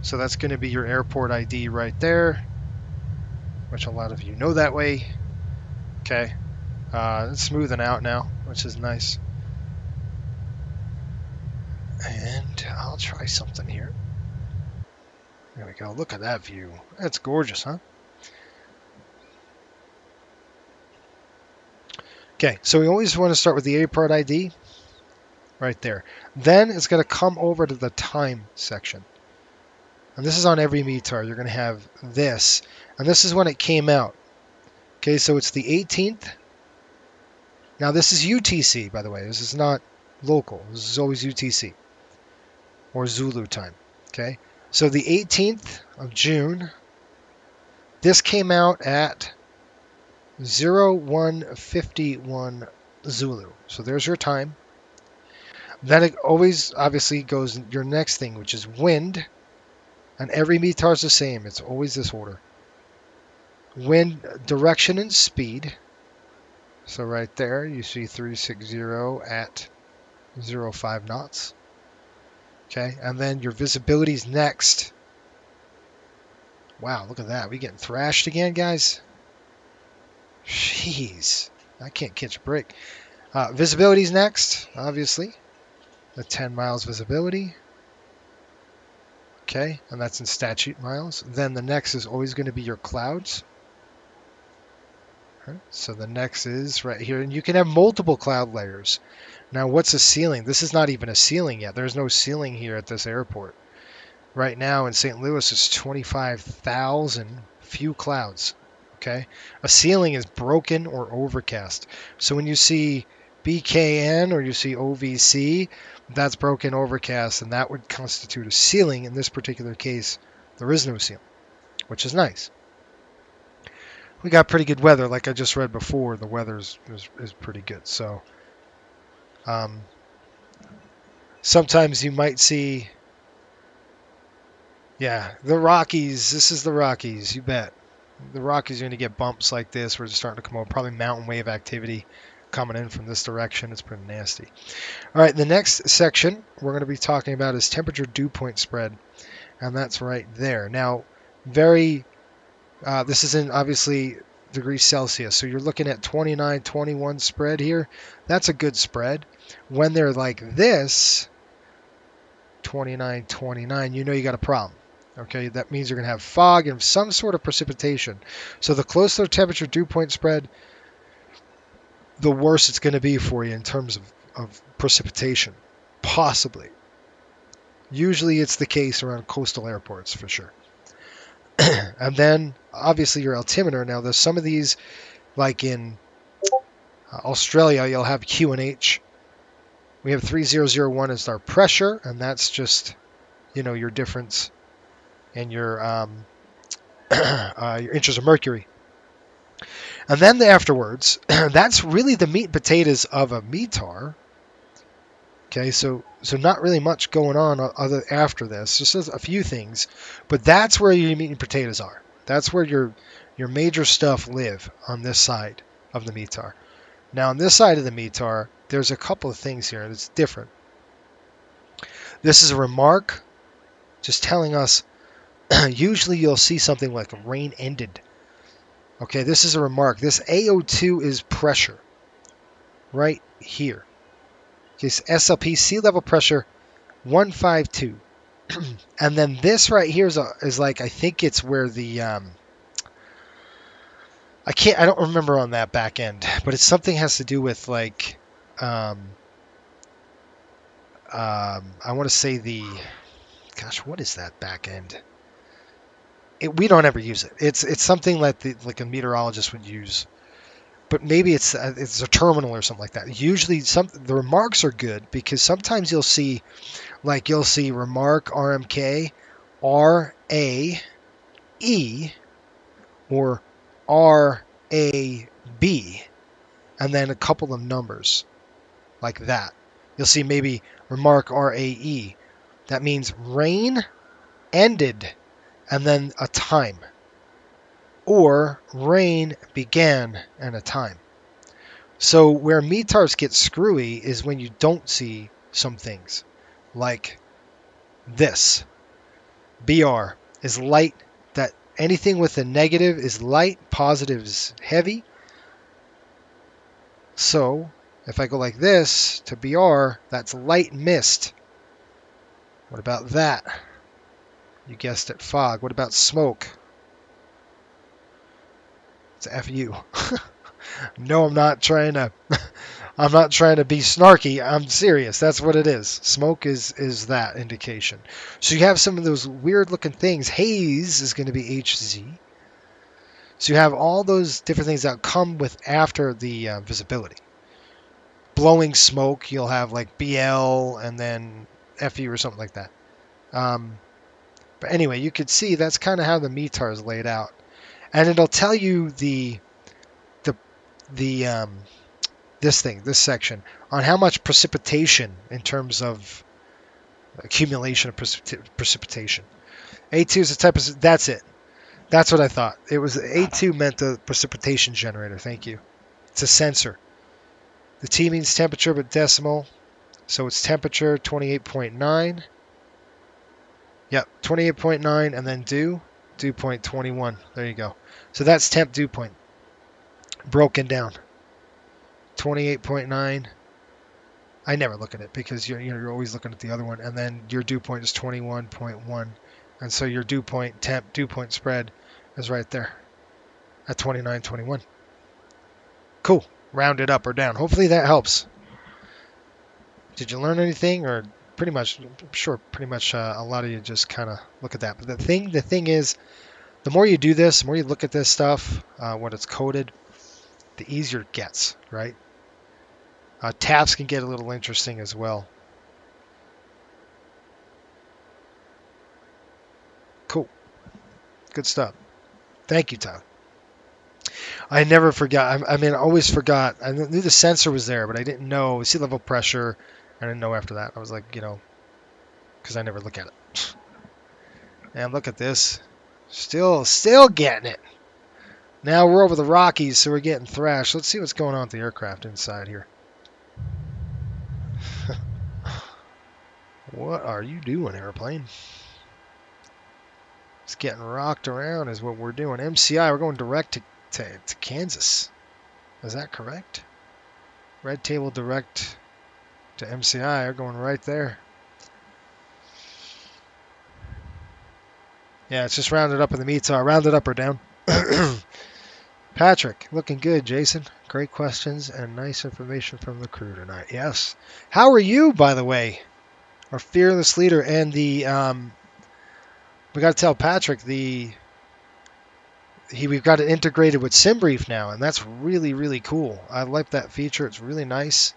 So that's going to be your airport ID right there, which a lot of you know that way. Okay. It's smoothing out now, which is nice. And I'll try something here. There we go. Look at that view. That's gorgeous, huh? Okay, so we always want to start with the airport ID right there. Then it's going to come over to the time section. And this is on every METAR. You're going to have this. And this is when it came out. Okay, so it's the 18th. Now this is UTC, by the way. This is not local. This is always UTC or Zulu time. Okay, so the 18th of June. This came out at 0151 Zulu. So there's your time. Then it always obviously goes your next thing, which is wind. And every METAR is the same. It's always this order. Wind, direction, and speed. So right there, you see 360 at 0.5 knots. Okay, and then your visibility is next. Wow, look at that. We getting thrashed again, guys? Jeez, I can't catch a break. Visibility is next, obviously. The 10 miles visibility. Okay, and that's in statute miles. Then the next is always going to be your clouds. Right, so the next is right here, and you can have multiple cloud layers. Now, what's a ceiling? This is not even a ceiling yet. There's no ceiling here at this airport. Right now in St. Louis, it's 25,000 few clouds. Okay, a ceiling is broken or overcast. So when you see BKN or you see OVC, that's broken, overcast, and that would constitute a ceiling. In this particular case, there is no ceiling, which is nice. We got pretty good weather, like I just read before. The weather is pretty good. So sometimes you might see, yeah, the Rockies. This is the Rockies, you bet. The Rockies are going to get bumps like this. We're just starting to come over. Probably mountain wave activity coming in from this direction. It's pretty nasty. All right, the next section we're going to be talking about is temperature dew point spread, and that's right there. Now, this is in obviously degrees Celsius, so you're looking at 29, 21 spread here. That's a good spread. When they're like this, 29, 29, you know you got a problem. Okay, that means you're going to have fog and some sort of precipitation. So the closer temperature dew point spread, the worse it's going to be for you in terms of precipitation, possibly. Usually it's the case around coastal airports for sure. And then obviously your altimeter. Now there's some of these, like in Australia, you'll have QNH. We have 3001 as our pressure, and that's just, your difference in your inches of mercury. And then afterwards, that's really the meat and potatoes of a METAR. Okay, so not really much going on other after this. Just a few things, but that's where your meat and potatoes are. That's where your major stuff live on this side of the METAR. Now on this side of the METAR, there's a couple of things here that's different. This is a remark, just telling us. Usually you'll see something like rain ended. Okay, this is a remark. This AO2 is pressure right here. Okay, so SLP, sea level pressure 152. And then this right here is like, I think it's where the I don't remember on that back end, but it's something has to do with like I want to say what is that back end? We don't ever use it. It's something like a meteorologist would use, but maybe it's a terminal or something like that. Usually, the remarks are good because sometimes you'll see remark RMK, RAE, or RAB, and then a couple of numbers like that. You'll see maybe remark RAE. That means rain ended. And then a time, or rain began and a time. So where METARs get screwy is when you don't see some things, like this. BR is light. That anything with a negative is light, positive is heavy. So if I go like this to BR, that's light mist. What about that? You guessed it, fog. What about smoke? It's FU. No, I'm not trying to be snarky. I'm serious. That's what it is. Smoke is that indication. So you have some of those weird looking things. Haze is going to be HZ. So you have all those different things that come with after the visibility. Blowing smoke, you'll have like BL and then FU or something like that. But anyway, you could see that's kind of how the METAR is laid out. And it'll tell you the this section, on how much precipitation in terms of accumulation of precipitation. A2 is the type of, that's it. That's what I thought. It was, A2 meant the precipitation generator. Thank you. It's a sensor. The T means temperature, but decimal. So it's temperature 28.9. Yep, 28.9, and then dew point 21. There you go. So that's temp dew point broken down. 28.9. I never look at it because you're always looking at the other one, and then your dew point is 21.1, and so your dew point temp dew point spread is right there at 29.21. Cool. Round it up or down. Hopefully that helps. Did you learn anything, or pretty much? I'm sure pretty much a lot of you just kind of look at that. But the thing is, the more you do this, the more you look at this stuff, when it's coded, the easier it gets, right? Tabs can get a little interesting as well. Cool. Good stuff. Thank you, Tom. I never forgot. I mean, I always forgot. I knew the sensor was there, but I didn't know sea level pressure. I didn't know after that. I was like, because I never look at it. And look at this. Still getting it. Now we're over the Rockies, so we're getting thrashed. Let's see what's going on with the aircraft inside here. What are you doing, airplane? It's getting rocked around is what we're doing. MCI, we're going direct to Kansas. Is that correct? Red table direct to MCI. We're going right there. Yeah, it's just rounded up in the METAR. Rounded up or down. Patrick, looking good, Jason. Great questions and nice information from the crew tonight. Yes. How are you, by the way? Our fearless leader and the we got to tell Patrick we've got it integrated with SimBrief now, and that's really, really cool. I like that feature. It's really nice.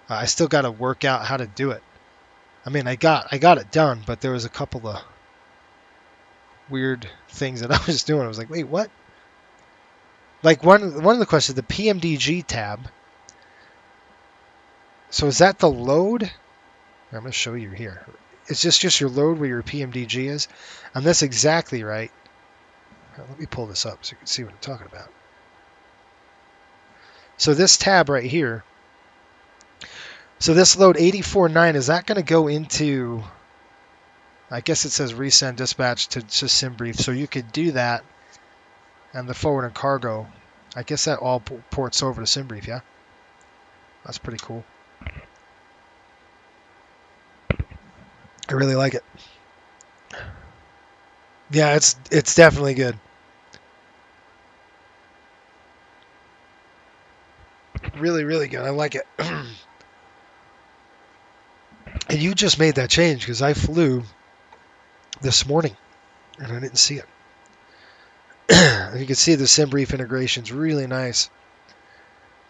I still got to work out how to do it. I mean, I got it done, but there was a couple of weird things that I was doing. I was like, wait, what? Like one of the questions, the PMDG tab. So is that the load? I'm going to show you here. It's just your load where your PMDG is. And that's exactly right. Let me pull this up so you can see what I'm talking about. So this tab right here. So this load 84.9, is that going to go into, I guess it says resend dispatch to SimBrief. So you could do that. And the forward and cargo, I guess that all ports over to SimBrief, yeah? That's pretty cool. I really like it. Yeah, it's definitely good. Really, really good. I like it. And you just made that change because I flew this morning and I didn't see it. You can see the SimBrief integration is really nice.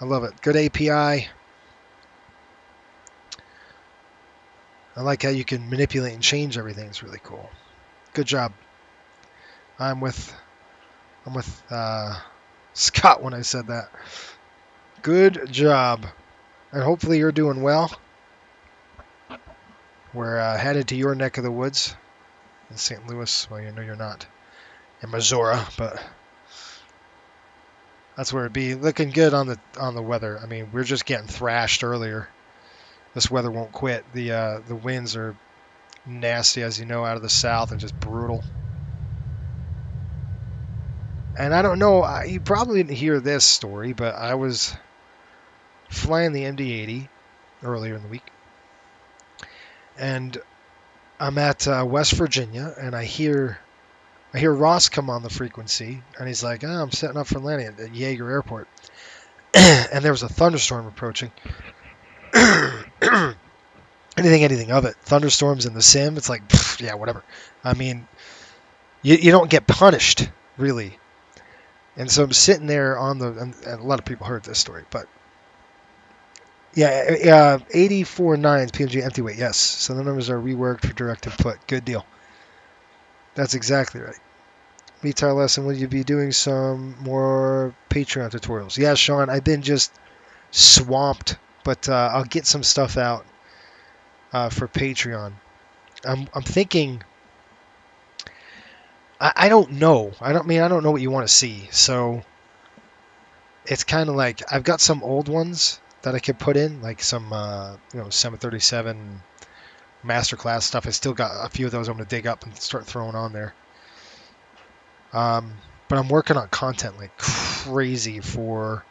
I love it. Good API. I like how you can manipulate and change everything. It's really cool. Good job. I'm with Scott when I said that. Good job. And hopefully you're doing well. We're headed to your neck of the woods in St. Louis. Well, you know you're not in Missouri, but that's where it'd be. Looking good on the weather. I mean, we're just getting thrashed earlier. This weather won't quit. The winds are nasty, as you know, out of the south, and just brutal. And I don't know, you probably didn't hear this story, but I was flying the MD-80 earlier in the week, and I'm at West Virginia, and I hear Ross come on the frequency, and he's like, I'm setting up for landing at Yeager Airport. And there was a thunderstorm approaching. anything of it. Thunderstorms in the sim, it's like, pff, yeah, whatever. I mean, you don't get punished, really. And so I'm sitting there on and a lot of people heard this story, but yeah, 84.9 PMG empty weight, yes. So the numbers are reworked for direct input. Good deal. That's exactly right. METAR lesson, will you be doing some more Patreon tutorials? Yeah, Sean, I've been just swamped, but I'll get some stuff out for Patreon. I'm thinking. I don't know. I don't know what you want to see. So it's kind of like I've got some old ones that I could put in, like some 737 masterclass stuff. I still got a few of those I'm going to dig up and start throwing on there. But I'm working on content like crazy for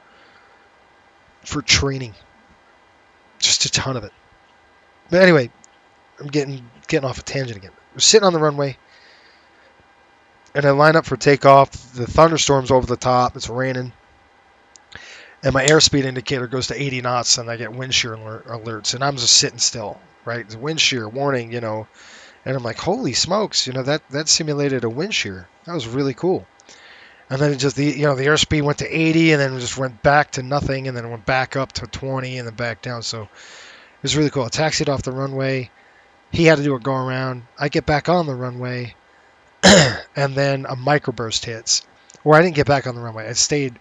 training. Just a ton of it. But anyway, I'm getting off a tangent again. We're sitting on the runway, and I line up for takeoff. The thunderstorm's over the top. It's raining. And my airspeed indicator goes to 80 knots, and I get wind shear alerts. And I'm just sitting still, right? It's wind shear warning, And I'm like, holy smokes, that simulated a wind shear. That was really cool. And then it just, the airspeed went to 80, and then it just went back to nothing, and then it went back up to 20, and then back down. So it was really cool. I taxied off the runway. He had to do a go around. I get back on the runway, and then a microburst hits. Or I didn't get back on the runway. I stayed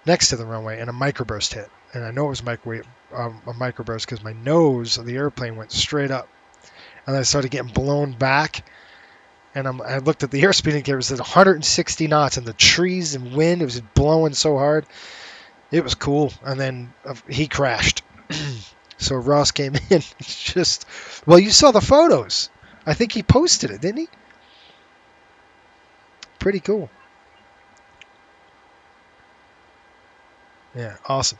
next to the runway, and a microburst hit. And I know it was a microburst because my nose of the airplane went straight up. And I started getting blown back. And I looked at the airspeed indicator. It was at 160 knots, and the trees and wind, it was blowing so hard. It was cool. And then he crashed. So Ross came in. You saw the photos. I think he posted it, didn't he? Pretty cool. Yeah, awesome.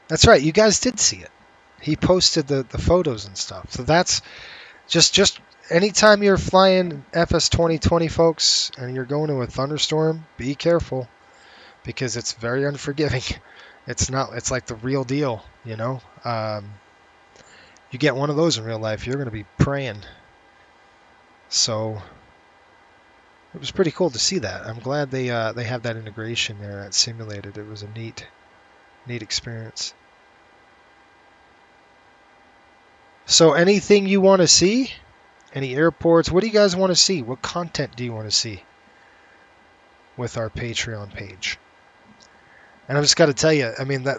That's right. You guys did see it. He posted the photos and stuff. So that's just anytime you're flying FS2020, folks, and you're going to a thunderstorm, be careful because it's very unforgiving. It's like the real deal, You get one of those in real life, you're going to be praying. So it was pretty cool to see that. I'm glad they have that integration there at Simulated. It was a neat experience. So anything you want to see? Any airports? What do you guys want to see? What content do you want to see with our Patreon page? And I've just got to tell you,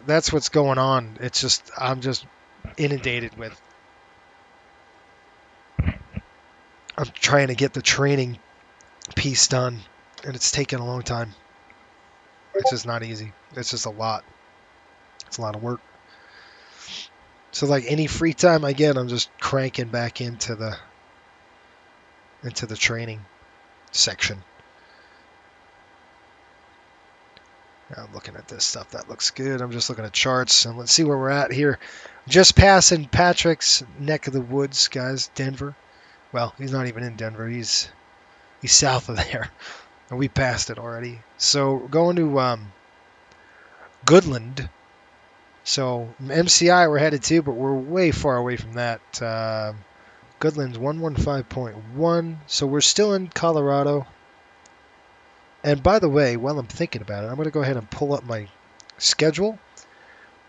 that's what's going on. It's just, I'm just inundated with. I'm trying to get the training piece done, and it's taken a long time. It's just not easy. It's just a lot. It's a lot of work. So like any free time I get, I'm just cranking back into the training section. I'm looking at this stuff. That looks good. I'm just looking at charts, and let's see where we're at here. Just passing Patrick's neck of the woods, guys. Denver. Well, he's not even in Denver. He's south of there, and we passed it already. So going to Goodland. So MCI we're headed to, but we're way far away from that. Goodland's 115.1. So we're still in Colorado. And by the way, while I'm thinking about it, I'm going to go ahead and pull up my schedule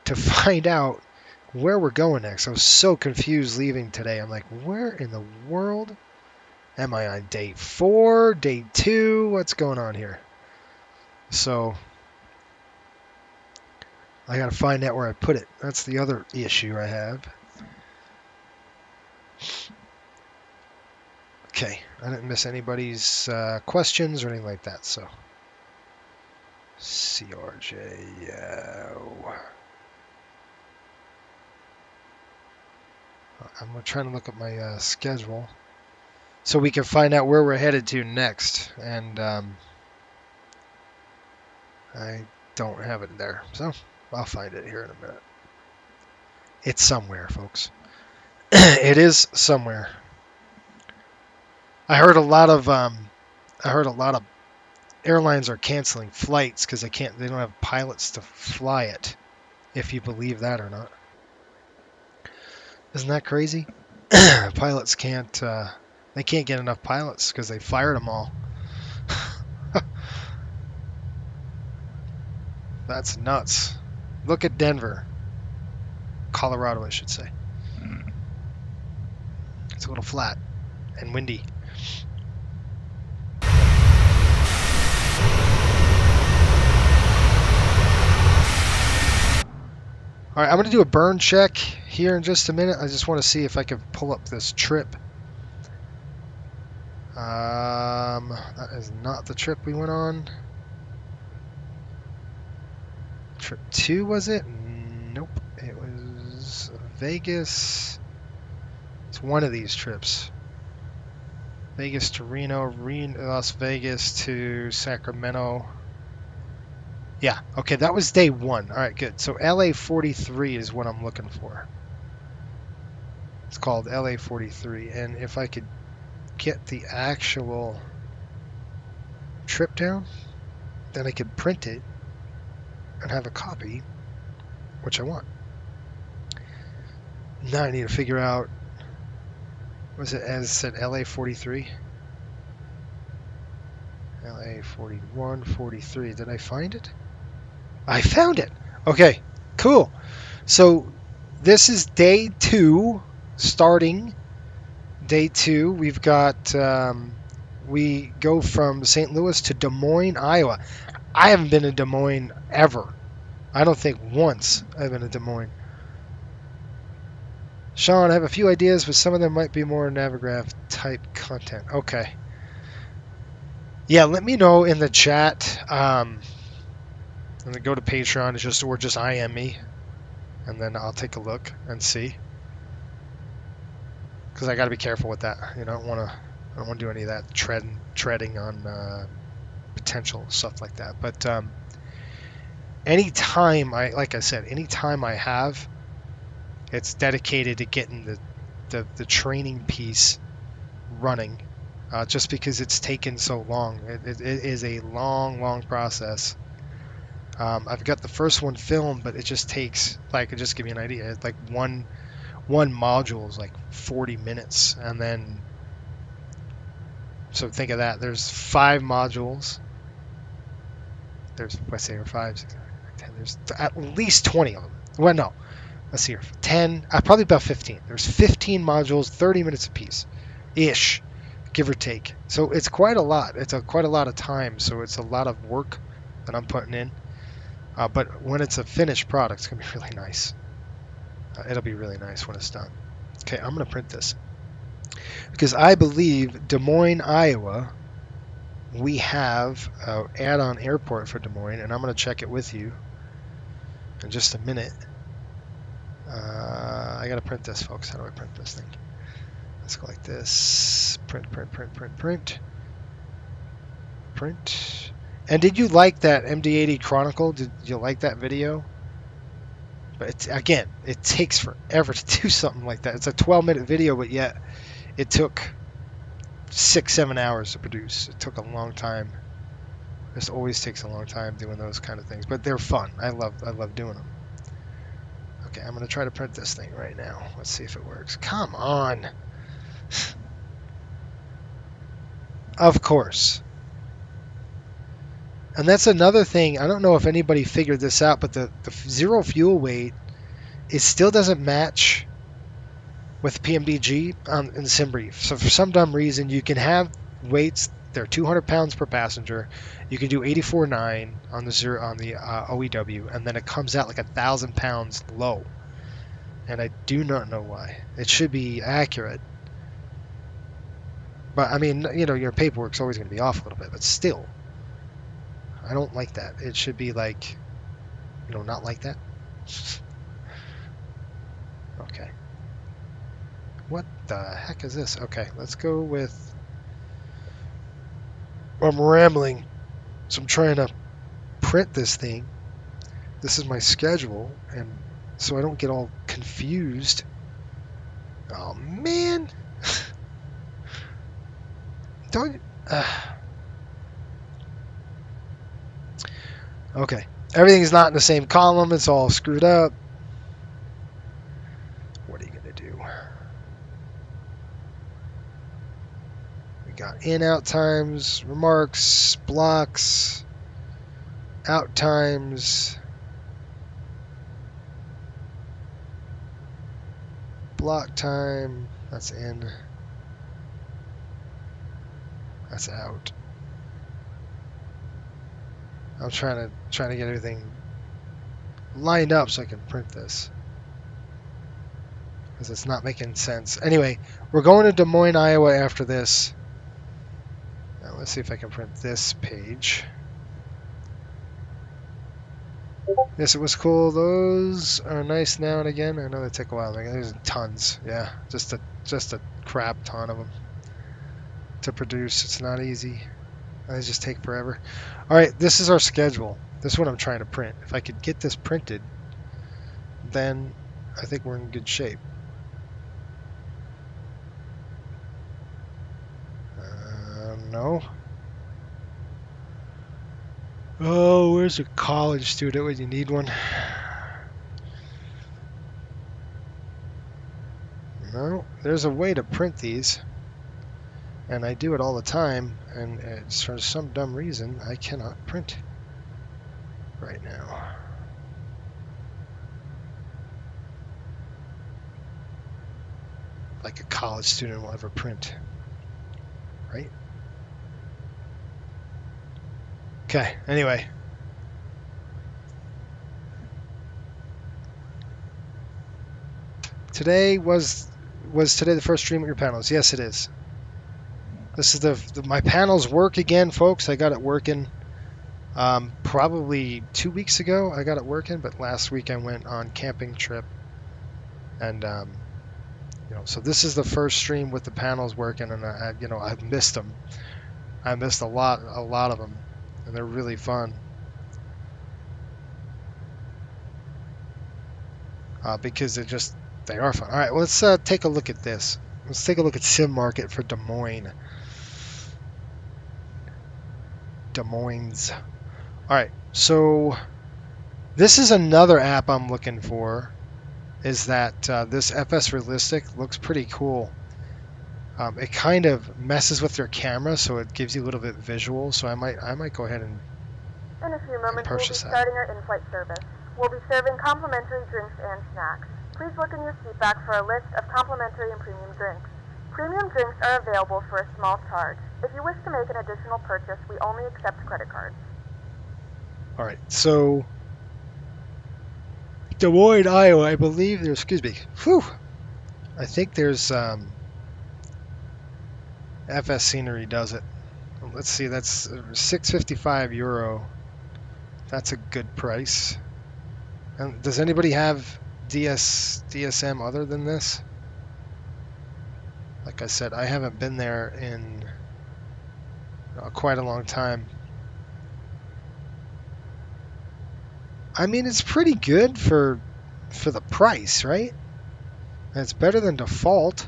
to find out where we're going next. I was so confused leaving today. I'm like, where in the world am I on? Day 4, day 2? What's going on here? So I got to find out where I put it. That's the other issue I have. Okay, I didn't miss anybody's questions or anything like that, so. CRJ, I'm trying to look at my schedule so we can find out where we're headed to next, and I don't have it there, so I'll find it here in a minute. It's somewhere, folks. It is somewhere. I heard a lot of airlines are canceling flights because they don't have pilots to fly it. If you believe that or not, isn't that crazy? Pilots can't get enough pilots because they fired them all. That's nuts. Look at Denver, Colorado, I should say. It's a little flat and windy. All right, I'm going to do a burn check here in just a minute. I just want to see if I can pull up this trip. That is not the trip we went on. Trip 2, was it? Nope. It was Vegas. It's one of these trips. Vegas to Reno, Las Vegas to Sacramento. Yeah, okay, that was day 1. All right, good. So LA43 is what I'm looking for. It's called LA43. And if I could get the actual trip down, then I could print it and have a copy, which I want. Now I need to figure out, was it as said LA43? LA41, 43. Did I find it? I found it. Okay, cool. So this is day 2, starting day 2. We've got, we go from St. Louis to Des Moines, Iowa. I haven't been to Des Moines ever. I don't think once I've been to Des Moines. Sean, I have a few ideas, but some of them might be more Navigraph type content. Okay. Yeah, let me know in the chat. And then go to Patreon, or just IM me, and then I'll take a look and see. Because I got to be careful with that. You know, I don't want to do any of that treading on potential stuff like that. But anytime like I said, anytime I have, it's dedicated to getting the training piece running. Just because it's taken so long. It is a long process. I've got the first one filmed, but it just takes, like, just give you an idea, it's like one module is like 40 minutes, and then, so think of that, there's 5 modules, there's, let's say, 5, 6, 10, there's at least 20 of them. Well, no, let's see here, 10, probably about 15. There's 15 modules, 30 minutes apiece, ish, give or take. So it's quite a lot. It's quite a lot of time, so it's a lot of work that I'm putting in. But when it's a finished product, it's going to be really nice. It'll be really nice when it's done. Okay, I'm going to print this. Because I believe Des Moines, Iowa, we have an add-on airport for Des Moines, and I'm going to check it with you in just a minute. I got to print this, folks. How do I print this thing? Let's go like this. Print. And did you like that MD80 Chronicle? Did you like that video? But again, it takes forever to do something like that. It's a 12-minute video, but yet it took 6-7 hours to produce. It took a long time. This always takes a long time doing those kind of things, but they're fun. I love doing them. Okay, I'm going to try to print this thing right now. Let's see if it works. Come on. Of course. And that's another thing. I don't know if anybody figured this out, but the zero fuel weight, it still doesn't match with PMDG in SimBrief. So for some dumb reason, you can have weights, they're 200 pounds per passenger. You can do 84.9 on the OEW, and then it comes out like 1,000 pounds low. And I do not know why. It should be accurate. But I mean, you know, your paperwork's always going to be off a little bit, but still. I don't like that. It should be like, you know, not like that. Okay. What the heck is this? Okay, let's go with... I'm rambling, so I'm trying to print this thing. This is my schedule, and so I don't get all confused. Oh, man! Don't... Okay. Everything's not in the same column. It's all screwed up. What are you going to do? We got in, out times, remarks, blocks, out times, block time. That's in. That's out. I'm trying to get everything lined up so I can print this. Because it's not making sense. Anyway, we're going to Des Moines, Iowa after this. Now, let's see if I can print this page. Yes, it was cool. Those are nice now and again. I know they take a while. There's tons. Yeah, just a crap ton of them to produce. It's not easy. They just take forever. All right, this is our schedule. This is what I'm trying to print. If I could get this printed, then I think we're in good shape. No. Oh, where's a college student when you need one? No, there's a way to print these. And I do it all the time, and it's for some dumb reason I cannot print right now. Like a college student will ever print, right? Okay, anyway. Today was today the first stream of your panels? Yes, it is. This is my panels work again, folks. I got it working probably 2 weeks ago. I got it working, but last week I went on camping trip, and so this is the first stream with the panels working, and I've missed them. I missed a lot of them, and they're really fun because they are fun. All right, well, let's take a look at this. Let's take a look at Sim Market for Des Moines. Des Moines. All right, so this is another app I'm looking for. Is that this FS Realistic looks pretty cool. It kind of messes with your camera, so it gives you a little bit visual. So I might go ahead and in a few moments we'll be purchase that. starting our in-flight service. We'll be serving complimentary drinks and snacks. Please look in your seat back for a list of complimentary and premium drinks. Premium drinks are available for a small charge. If you wish to make an additional purchase, we only accept credit cards. All right, so Des Moines, Iowa, I believe there's, excuse me, I think there's FS Scenery does it. Let's see, that's €6.55. That's a good price. And does anybody have DSM other than this? Like I said, I haven't been there in quite a long time. I mean, it's pretty good for the price, right? And it's better than default.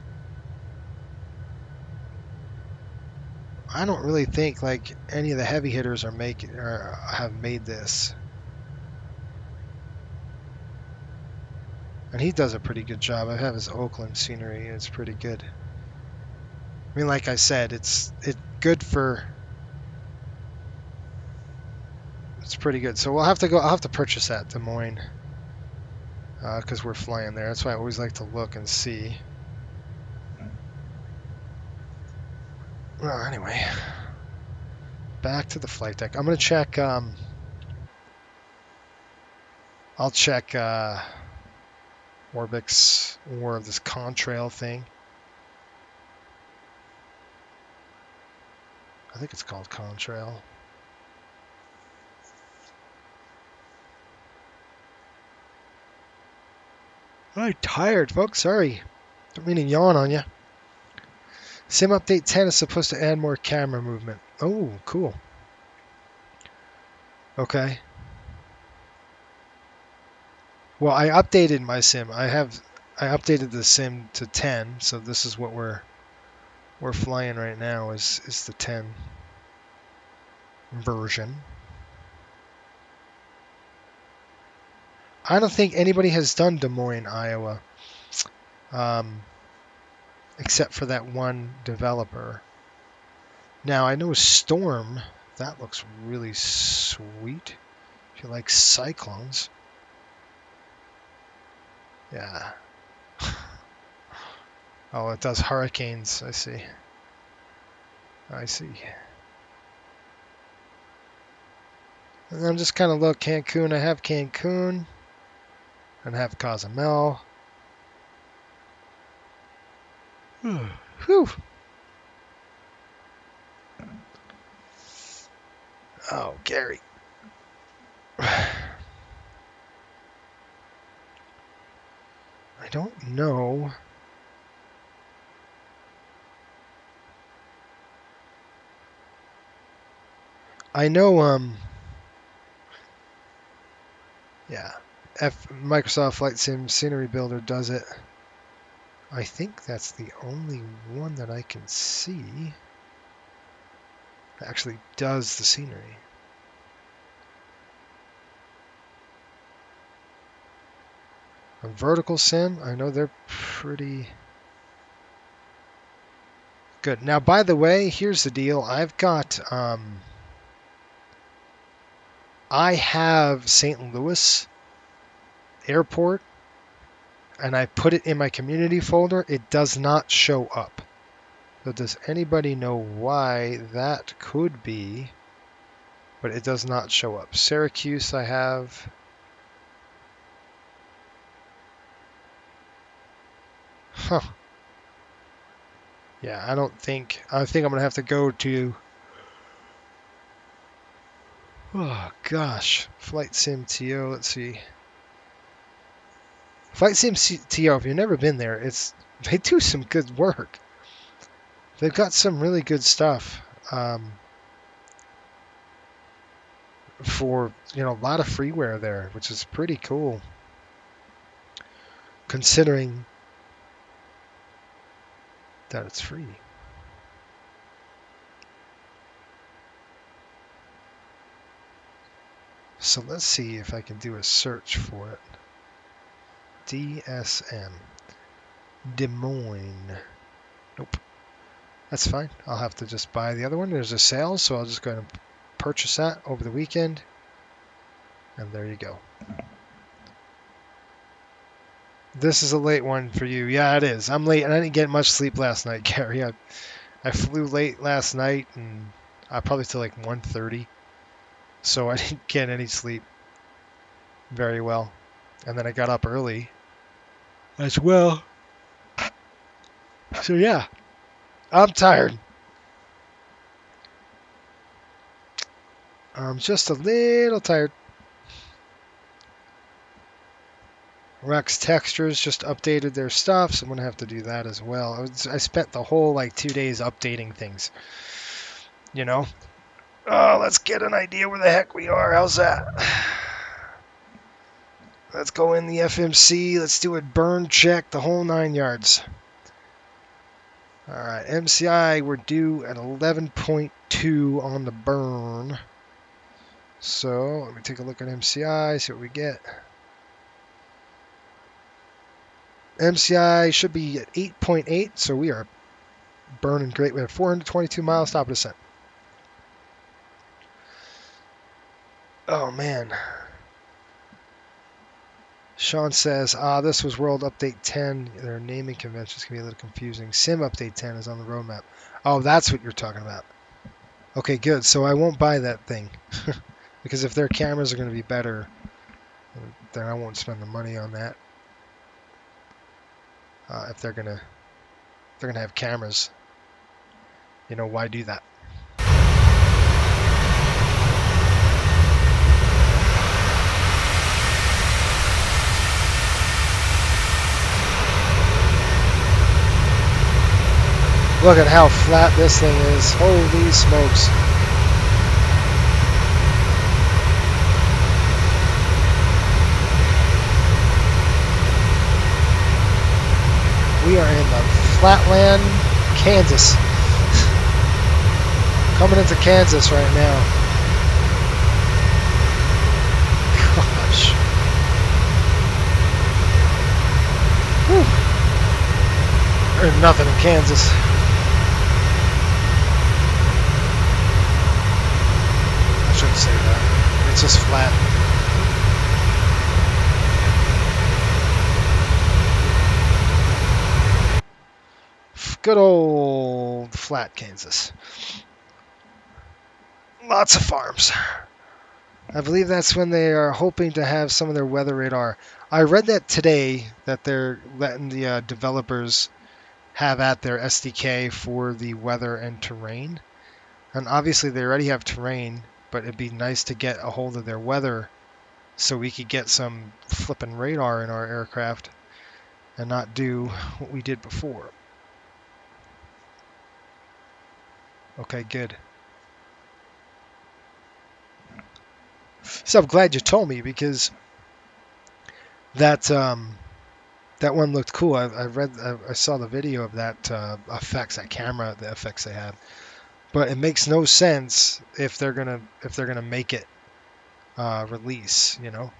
I don't really think like any of the heavy hitters have made this. And he does a pretty good job. I have his Oakland scenery. It's pretty good. I mean, like I said, it's good for. It's pretty good. So we'll have to go. I'll have to purchase that Des Moines because we're flying there. That's why I always like to look and see. Well, anyway, back to the flight deck. I'm gonna check. I'll check Orbix or this contrail thing. I think it's called contrail. I'm tired, folks. Sorry. Don't mean to yawn on you. Sim Update 10 is supposed to add more camera movement. Oh, cool. Okay. Well, I updated my sim. I updated the sim to 10, so this is what we're flying right now is the 10 version. I don't think anybody has done Des Moines, Iowa, except for that one developer. Now, I know Storm, that looks really sweet. If you like cyclones. Yeah. Oh, it does hurricanes, I see. I see. And I'm just kind of look, Cancun, I have Cancun. and have Cozumel. Whew. Oh, Gary. I don't know. I know, yeah, Microsoft Flight Sim Scenery Builder does it. I think that's the only one that I can see that actually does the scenery. A Vertical Sim, I know they're pretty good. Now, by the way, here's the deal. I've got, I have St. Louis Airport, and I put it in my community folder. It does not show up. So does anybody know why that could be? But it does not show up. Syracuse I have. Huh. Yeah, I think I'm going to have to go to, oh gosh, Flight Sim TO, let's see. Flight Sim TO, if you've never been there, they do some good work. They've got some really good stuff for, a lot of freeware there, which is pretty cool, considering that it's free. So let's see if I can do a search for it. DSM. Des Moines. Nope. That's fine. I'll have to just buy the other one. There's a sale, so I'll just go ahead and purchase that over the weekend. And there you go. This is a late one for you. Yeah, it is. I'm late, and I didn't get much sleep last night, Gary. I flew late last night, and probably till like 1:30. So I didn't get any sleep very well. And then I got up early as well. So yeah, I'm tired. I'm just a little tired. Rex Textures just updated their stuff, so I'm going to have to do that as well. I spent the whole 2 days updating things. Oh, let's get an idea where the heck we are. How's that? Let's go in the FMC. Let's do a burn check, the whole 9 yards. All right, MCI, we're due at 11.2 on the burn. So let me take a look at MCI, see what we get. MCI should be at 8.8, so we are burning great. We have 422 miles, stop and descent. Oh, man. Sean says, this was World Update 10. Their naming conventions can be a little confusing. Sim Update 10 is on the roadmap. Oh, that's what you're talking about. Okay, good. So I won't buy that thing. Because if their cameras are going to be better, then I won't spend the money on that. If they're gonna have cameras, why do that? Look at how flat this thing is. Holy smokes. We are in the flatland, Kansas. Coming into Kansas right now. Gosh. Whew. There's nothing in Kansas. I shouldn't say that. It's just flat. Good old flat Kansas. Lots of farms. I believe that's when they are hoping to have some of their weather radar. I read that today that they're letting the developers have at their SDK for the weather and terrain. And obviously they already have terrain, but it'd be nice to get a hold of their weather so we could get some flipping radar in our aircraft and not do what we did before. Okay, good. So I'm glad you told me, because that that one looked cool. I saw the video of that effects, that camera, the effects they had. But it makes no sense if they're gonna make it release. You know,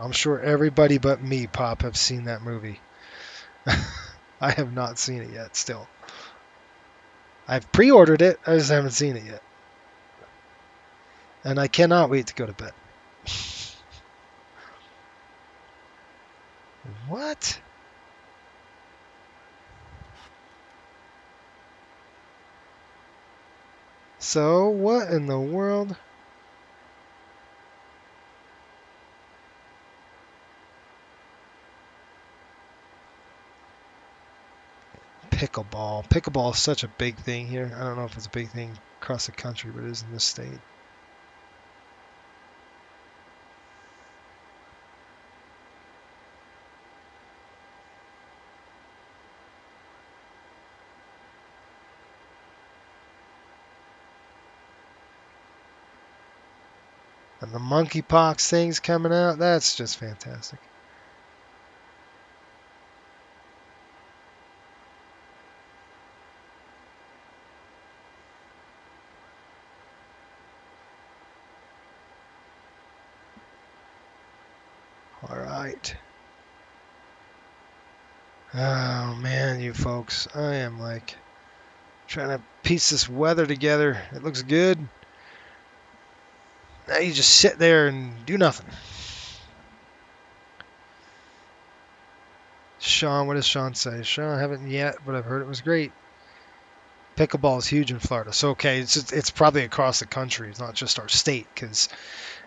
I'm sure everybody but me, Pop, have seen that movie. I have not seen it yet. Still, I've pre-ordered it. I just haven't seen it yet, and I cannot wait to go to bed. What? So what in the world? Pickleball. Pickleball is such a big thing here. I don't know if it's a big thing across the country, but it is in this state. And the monkeypox thing's coming out. That's just fantastic. All right. Oh man, you folks. I am like trying to piece this weather together. It looks good. Now you just sit there and do nothing. Sean, what does Sean say? Sean, I haven't yet, but I've heard it was great. Pickleball is huge in Florida. So, okay, it's probably across the country. It's not just our state.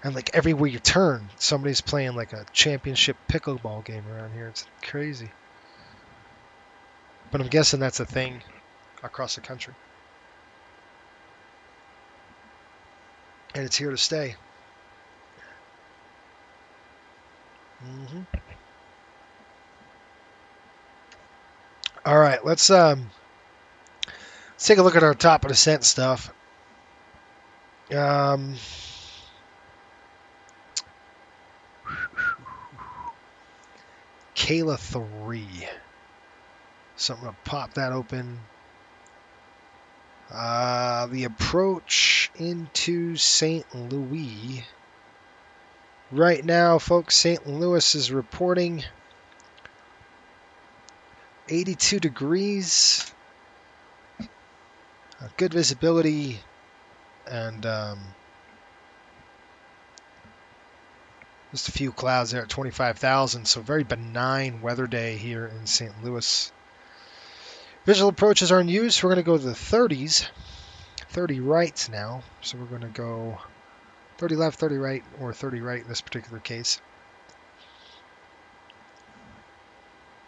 And like everywhere you turn, somebody's playing like a championship pickleball game around here. It's crazy. But I'm guessing that's a thing across the country. And it's here to stay. All right, let's take a look at our top of descent stuff. Kayla 3. So I'm going to pop that open. The approach into St. Louis. Right now, folks, St. Louis is reporting 82 degrees. Good visibility. And just a few clouds there at 25,000. So very benign weather day here in St. Louis. Visual approaches are in use. We're going to go to the 30s. 30 rights now. So we're going to go 30 left, 30 right, or 30 right in this particular case.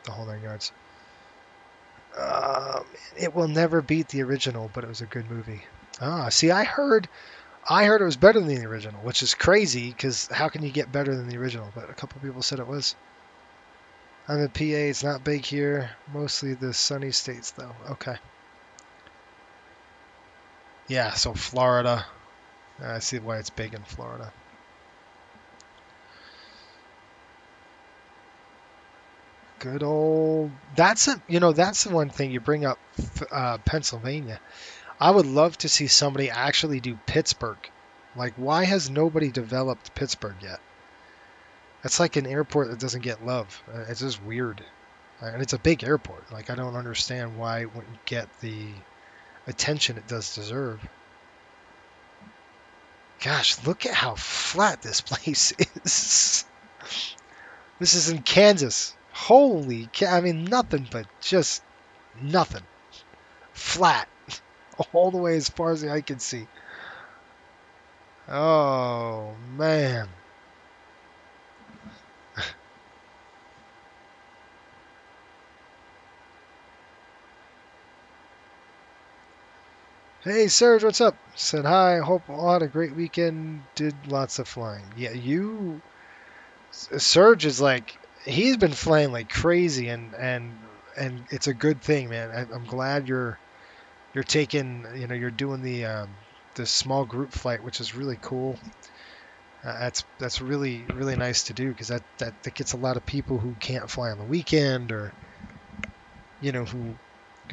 The whole 9 yards. It will never beat the original, but it was a good movie. See, I heard it was better than the original, which is crazy, because how can you get better than the original? But a couple people said it was. I'm in PA. It's not big here. Mostly the sunny states, though. Okay. Yeah, so Florida. I see why it's big in Florida. Good old. That's the one thing you bring up. Pennsylvania. I would love to see somebody actually do Pittsburgh. Like, why has nobody developed Pittsburgh yet? It's like an airport that doesn't get love. It's just weird. And it's a big airport. Like, I don't understand why it wouldn't get the attention it does deserve. Gosh, look at how flat this place is. This is in Kansas. Holy cow. I mean, nothing but just nothing. Flat. All the way as far as the eye can see. Oh, man. Hey, Serge, what's up? Said hi. Hope all had a great weekend. Did lots of flying. Yeah, Serge is like, he's been flying like crazy, and it's a good thing, man. I'm glad you're taking, you're doing the small group flight, which is really cool. That's really really nice to do, because that gets a lot of people who can't fly on the weekend, or who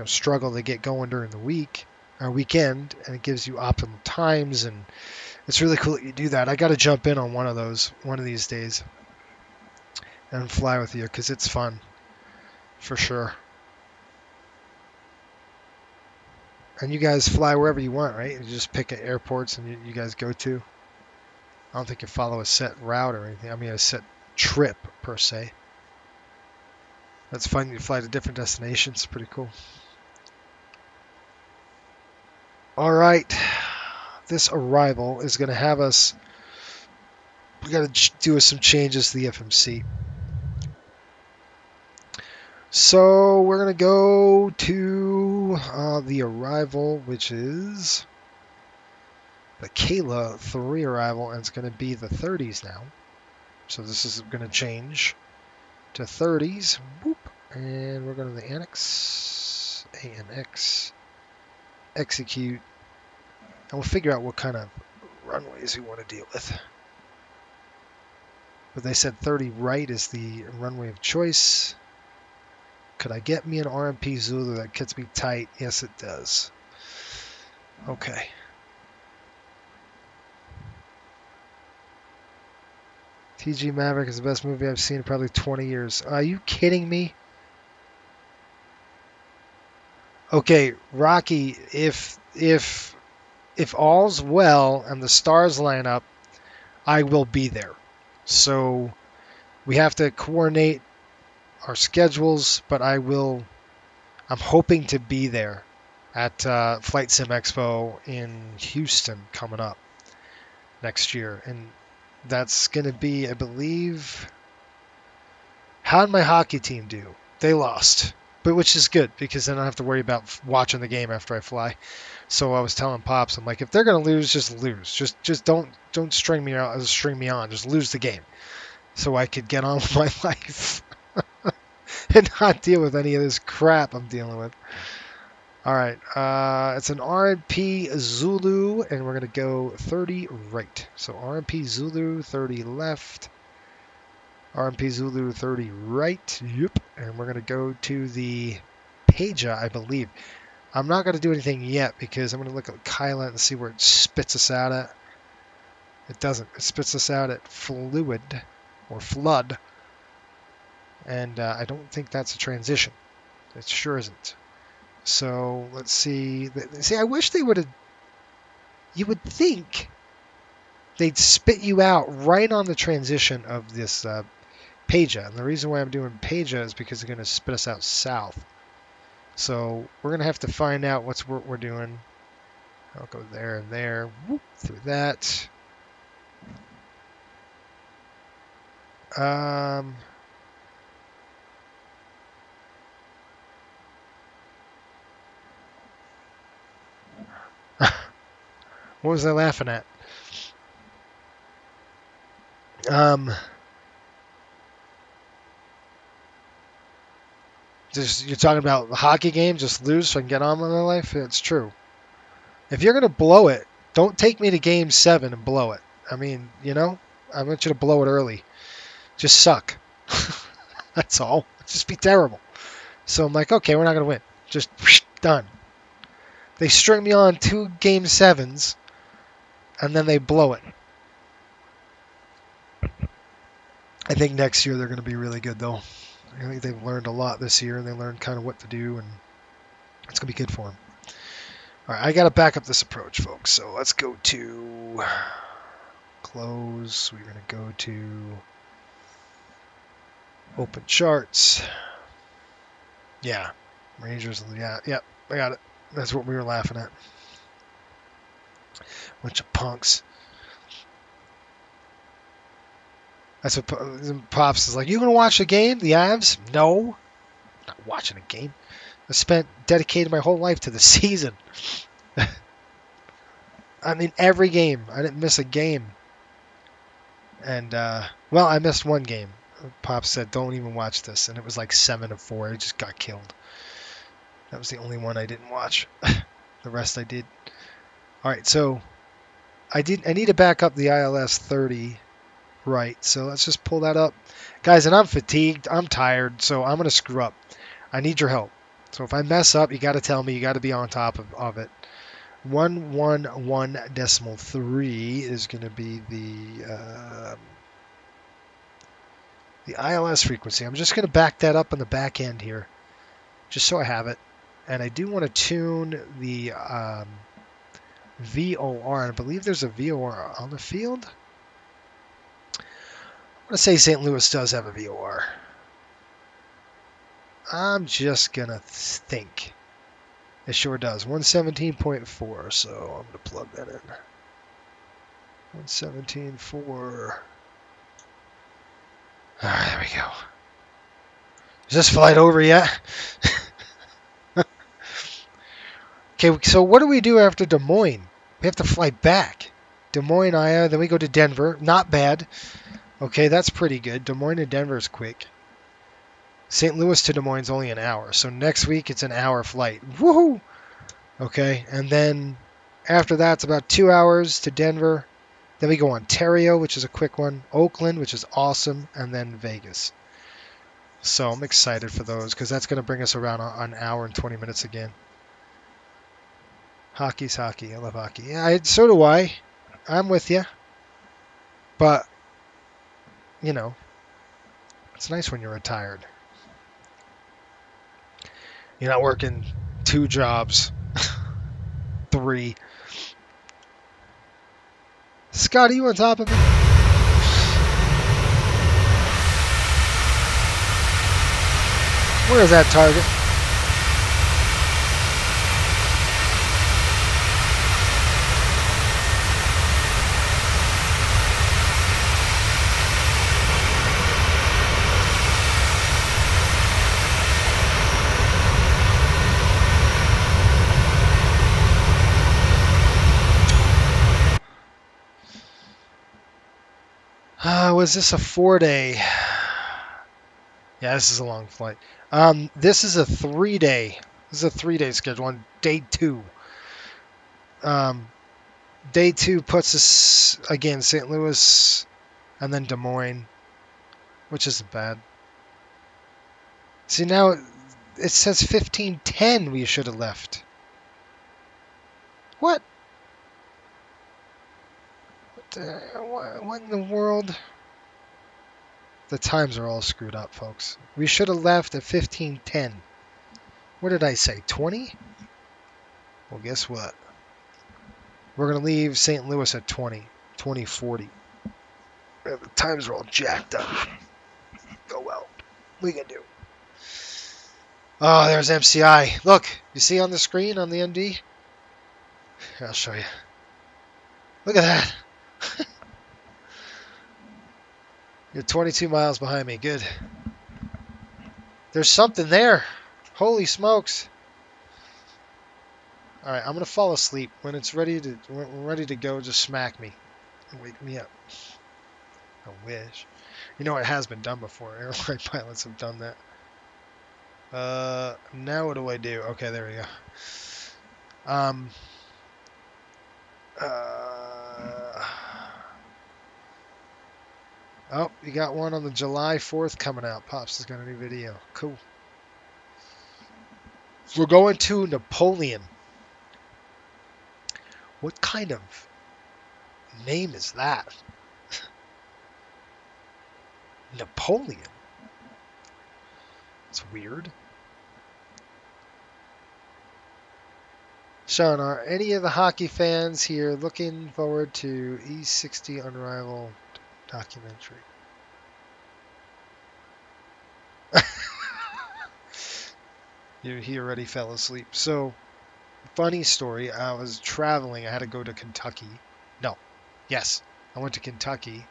struggle to get going during the week or weekend, and it gives you optimal times, and it's really cool that you do that. I got to jump in on one of these days and fly with you, because it's fun for sure. And you guys fly wherever you want, right? You just pick airports and you guys go to. I don't think you follow a set route or anything. I mean, a set trip per se. That's fun. You fly to different destinations. It's pretty cool. All right. This arrival is going to have us. We got to do some changes to the FMC. So we're going to go to the arrival, which is the Kayla 3 arrival, and it's going to be the 30s now. So this is going to change to 30s. Whoop. And we're going to the annex, ANX, execute, and we'll figure out what kind of runways we want to deal with. But they said 30 right is the runway of choice. Could I get me an RMP Zulu that gets me tight? Yes, it does. Okay. TG Maverick is the best movie I've seen in probably 20 years. Are you kidding me? Okay, Rocky, if all's well and the stars line up, I will be there. So we have to coordinate our schedules, but I'm hoping to be there at Flight Sim Expo in Houston coming up next year. And that's going to be, I believe, how did my hockey team do? They lost, but which is good, because then I don't have to worry about watching the game after I fly. So I was telling Pops, I'm like, if they're going to lose, just lose. Just don't string me out, string me on. Just lose the game, so I could get on with my life and not deal with any of this crap I'm dealing with. All right, it's an RMP Zulu, and we're going to go 30 right. So RMP Zulu 30 left. RMP Zulu 30 right. Yep. And we're going to go to the Peja, I believe. I'm not going to do anything yet, because I'm going to look at Kyla and see where it spits us out at. It doesn't. It spits us out at fluid or flood. And I don't think that's a transition. It sure isn't. So let's see. See, I wish they would have. You would think they'd spit you out right on the transition of this Peja. And the reason why I'm doing Peja is because they're going to spit us out south. So we're going to have to find out what we're doing. I'll go there and there. Whoop, through that. What was I laughing at? You're talking about the hockey game, just lose so I can get on with my life? It's true. If you're going to blow it, don't take me to Game 7 and blow it. I mean, I want you to blow it early. Just suck. That's all. Just be terrible. So I'm like, okay, we're not going to win. Just done. They string me on 2 Game 7s, and then they blow it. I think next year they're going to be really good, though. I think they've learned a lot this year, and they learned kind of what to do, and it's going to be good for them. All right, I got to back up this approach, folks. So let's go to close. We're going to go to open charts. Yeah, Rangers. Yeah, I got it. That's what we were laughing at. Bunch of punks. That's what Pops is like. You gonna watch the game? The Avs? No, I'm not watching a game. I dedicated my whole life to the season. I mean, every game. I didn't miss a game. And well, I missed one game. Pops said, "Don't even watch this," and it was like 7-4. It just got killed. That was the only one I didn't watch. The rest I did. All right, so I need to back up the ILS 30. Right, so let's just pull that up. Guys, and I'm fatigued. I'm tired, so I'm going to screw up. I need your help. So if I mess up, you got to tell me. You got to be on top of it. 111.3 is going to be the ILS frequency. I'm just going to back that up on the back end here, just so I have it. And I do want to tune the VOR. I believe there's a VOR on the field. I'm going to say St. Louis does have a VOR. I'm just going to think. It sure does. 117.4, so I'm going to plug that in. 117.4. All right, there we go. Is this flight over yet? Okay, so what do we do after Des Moines? We have to fly back. Des Moines, Iowa, then we go to Denver. Not bad. Okay, that's pretty good. Des Moines to Denver is quick. St. Louis to Des Moines is only an hour. So next week it's an hour flight. Woohoo! Okay, and then after that it's about 2 hours to Denver. Then we go Ontario, which is a quick one. Oakland, which is awesome. And then Vegas. So I'm excited for those because that's going to bring us around an hour and 20 minutes again. Hockey's hockey. I love hockey. Yeah, so do I. I'm with you. But, you know, it's nice when you're retired. You're not working 2 jobs. 3. Scott, are you on top of me? Where is that target? Was this a 4-day? Yeah, this is a long flight. This is a 3-day. This is a 3-day schedule on day 2. Day 2 puts us, again, St. Louis and then Des Moines, which isn't bad. See, now it says 15:10 we should have left. What? What in the world? The times are all screwed up, folks. We should have left at 15:10. What did I say? 20? Well, guess what? We're going to leave St. Louis at 20:40. The times are all jacked up. Oh, well. We can do. Oh, there's MCI. Look, you see on the screen on the MD? Here, I'll show you. Look at that. You're 22 miles behind me. Good. There's something there. Holy smokes. All right, I'm going to fall asleep. When it's ready to go, just smack me and wake me up. I wish. You know, it has been done before. Airline pilots have done that. Now what do I do? Okay, there we go. Oh, you got one on the July 4th coming out. Pops has got a new video. Cool. We're going to Napoleon. What kind of name is that? Napoleon. It's weird. Sean, are any of the hockey fans here looking forward to E60 Unrivaled documentary? He already fell asleep. So, funny story. I was traveling. I had to go to Kentucky. No. Yes. I went to Kentucky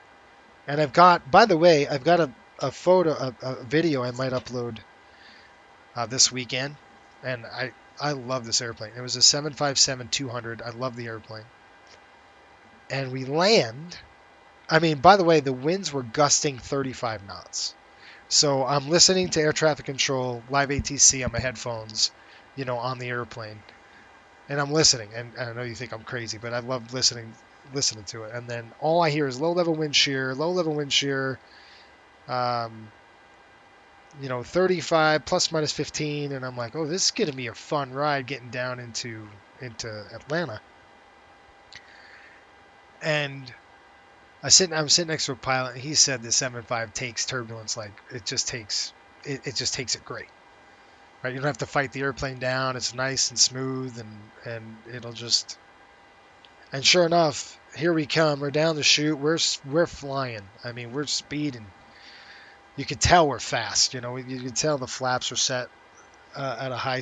And I've got, by the way, I've got a photo, a video I might upload this weekend. And I love this airplane. It was a 757-200. I love the airplane. And we land. I mean, by the way, the winds were gusting 35 knots. So I'm listening to air traffic control, live ATC on my headphones, you know, on the airplane. And I'm listening. And I know you think I'm crazy, but I love listening to it. And then all I hear is low level wind shear, you know, 35 plus minus 15. And I'm like, oh, this is going to be a fun ride getting down into Atlanta. And I'm sitting next to a pilot, and he said the 75 takes turbulence like it just takes it great. Right? You don't have to fight the airplane down. It's nice and smooth, and it'll just. And sure enough, here we come. We're down the chute. We're flying. I mean, we're speeding. You could tell we're fast. You know, you could tell the flaps are set at a high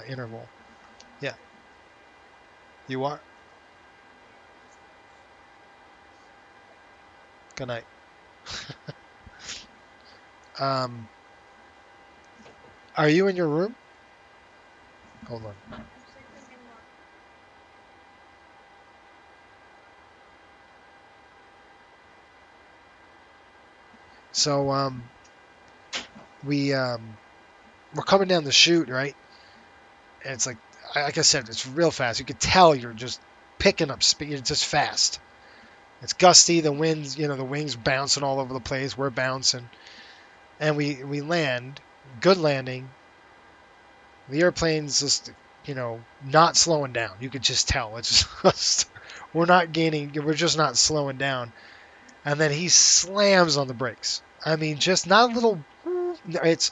interval. Yeah. You are. Good night. Are you in your room? Hold on. So we're coming down the chute, right? And it's like I said, it's real fast. You could tell you're just picking up speed. It's just fast. It's gusty. The winds, you know, the wings bouncing all over the place. We're bouncing, and we land. Good landing. The airplane's just, you know, not slowing down. You could just tell. It's just we're not gaining. We're just not slowing down. And then he slams on the brakes. I mean, just not a little. It's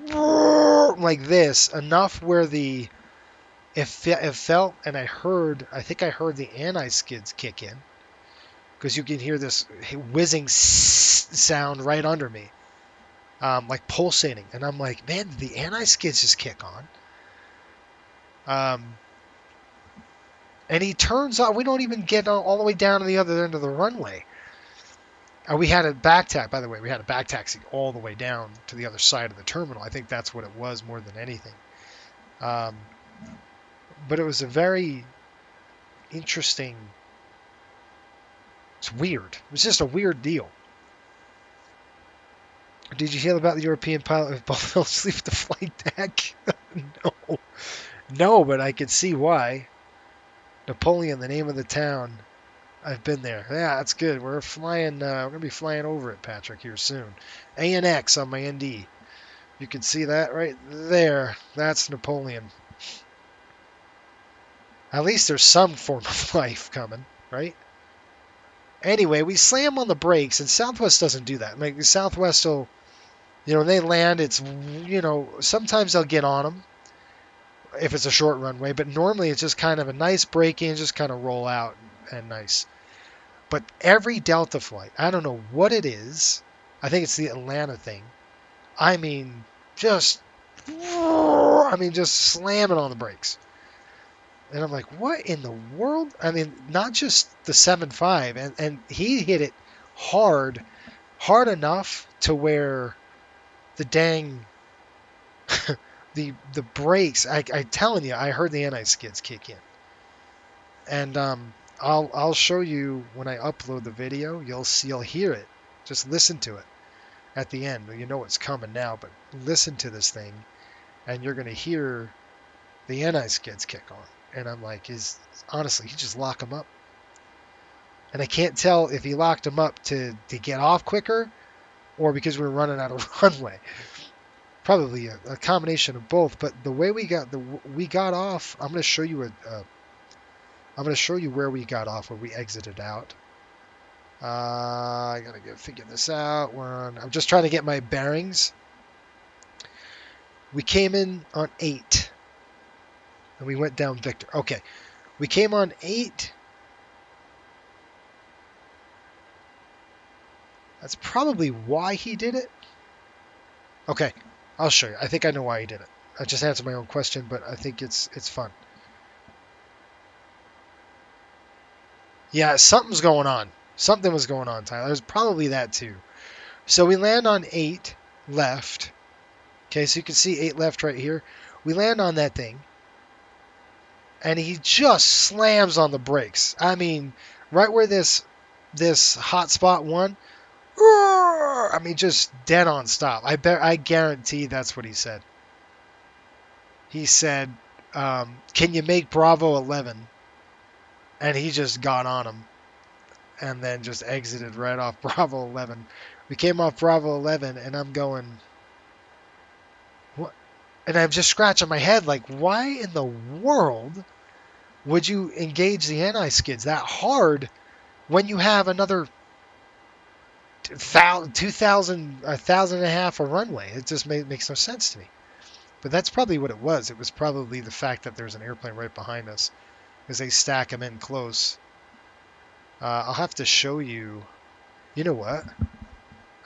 like this enough where it felt, and I think I heard the anti-skids kick in, because you can hear this whizzing sound right under me, like pulsating, and I'm like, man, did the anti-skids just kick on? And he turns on. We don't even get all the way down to the other end of the runway. We had a back taxi, by the way. We had a back taxi all the way down to the other side of the terminal. I think that's what it was more than anything. But it was a very interesting. It's weird. It was just a weird deal. Did you hear about the European pilot who fell asleep at the flight deck? No, but I could see why. Napoleon, the name of the town. I've been there. Yeah, that's good. We're flying. We're gonna be flying over it, Patrick, here soon. ANX on my ND. You can see that right there. That's Napoleon. At least there's some form of life coming, right? Anyway, we slam on the brakes, and Southwest doesn't do that. Like Southwest will, you know, when they land, it's, you know, sometimes they'll get on them if it's a short runway, but normally it's just kind of a nice break in, just kind of roll out and nice. But every Delta flight, I don't know what it is. I think it's the Atlanta thing. I mean, just slamming on the brakes. And I'm like, what in the world? I mean, not just the 7.5, and he hit it hard enough to where the dang the brakes. I'm telling you, I heard the anti-skids kick in, and I'll show you when I upload the video. You'll hear it. Just listen to it at the end. You know what's coming now, but listen to this thing, and you're gonna hear the anti-skids kick on. And I'm like, honestly, he just lock him up. And I can't tell if he locked him up to get off quicker, or because we were running out of runway. Probably a combination of both. But the way we got off, I'm going to show you where we got off, where we exited out. I gotta figure this out. I'm just trying to get my bearings. We came in on 8. And we went down Victor. Okay. We came on 8. That's probably why he did it. Okay. I'll show you. I think I know why he did it. I just answered my own question, but I think it's fun. Yeah, something's going on. Something was going on, Tyler. There's probably that too. So we land on 8 left. Okay, so you can see 8 left right here. We land on that thing. And he just slams on the brakes. I mean, right where this hot spot one, I mean, just dead on stop. I guarantee that's what he said. He said, can you make Bravo 11? And he just got on him and then just exited right off Bravo 11. We came off Bravo 11 and I'm going, what? And I'm just scratching my head like, why in the world would you engage the anti-skids that hard when you have another 2,000, 1,500 a runway? It just makes no sense to me. But that's probably what it was. It was probably the fact that there's an airplane right behind us because they stack them in close. I'll have to show you. You know what?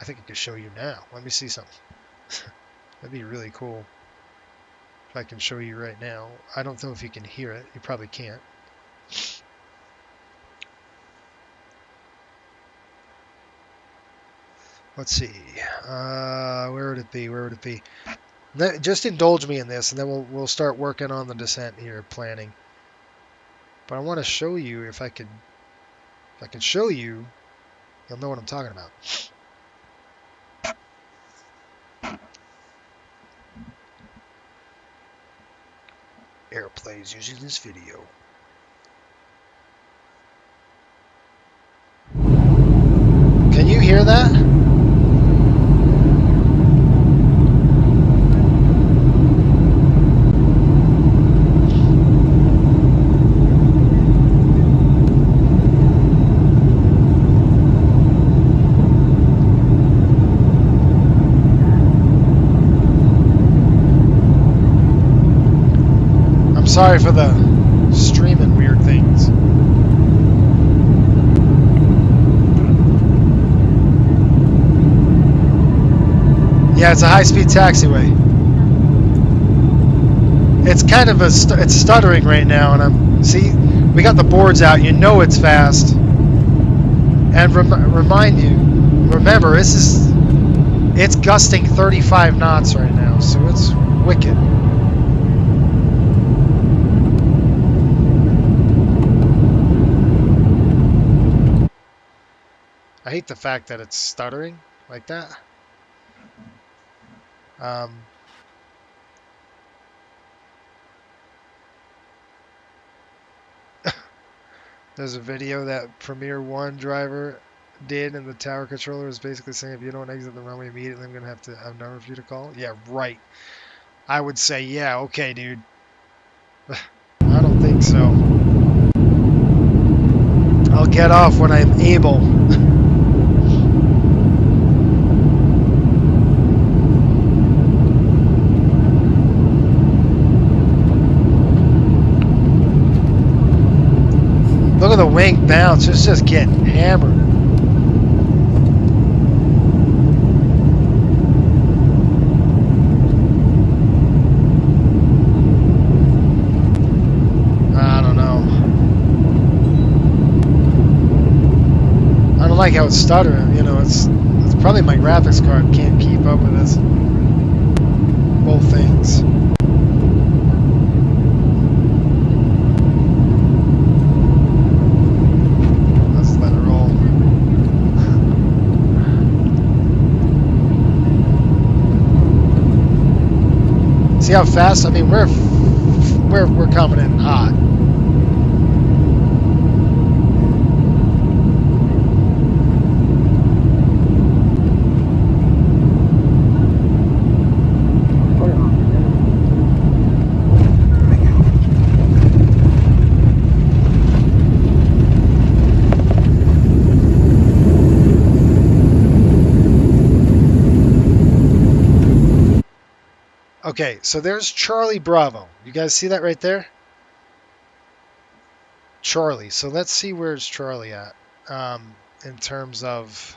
I think I can show you now. Let me see something. That'd be really cool if I can show you right now. I don't know if you can hear it. You probably can't. Let's see. Where would it be? Where would it be? Just indulge me in this, and then we'll start working on the descent here, planning. But I want to show you if I can show you, you'll know what I'm talking about. Airplanes using this video. Can you hear that? Sorry for the streaming weird things. Yeah, it's a high-speed taxiway. It's kind of it's stuttering right now, and see, we got the boards out. You know it's fast. And remember, it's gusting 35 knots right now, so it's wicked. I hate the fact that it's stuttering like that. There's a video that Premier 1 driver did, and the tower controller is basically saying, if you don't exit the runway immediately, I'm going to have to have a number for you to call. Yeah, right. I would say, yeah, okay, dude. I don't think so. I'll get off when I'm able. Look at the wing bounce. It's just getting hammered. I don't know. I don't like how it's stuttering. You know, it's probably my graphics card can't keep up with this. Both things. See how fast? I mean, we're coming in hot. Okay, so there's Charlie Bravo. You guys see that right there? Charlie. So let's see where's Charlie at in terms of...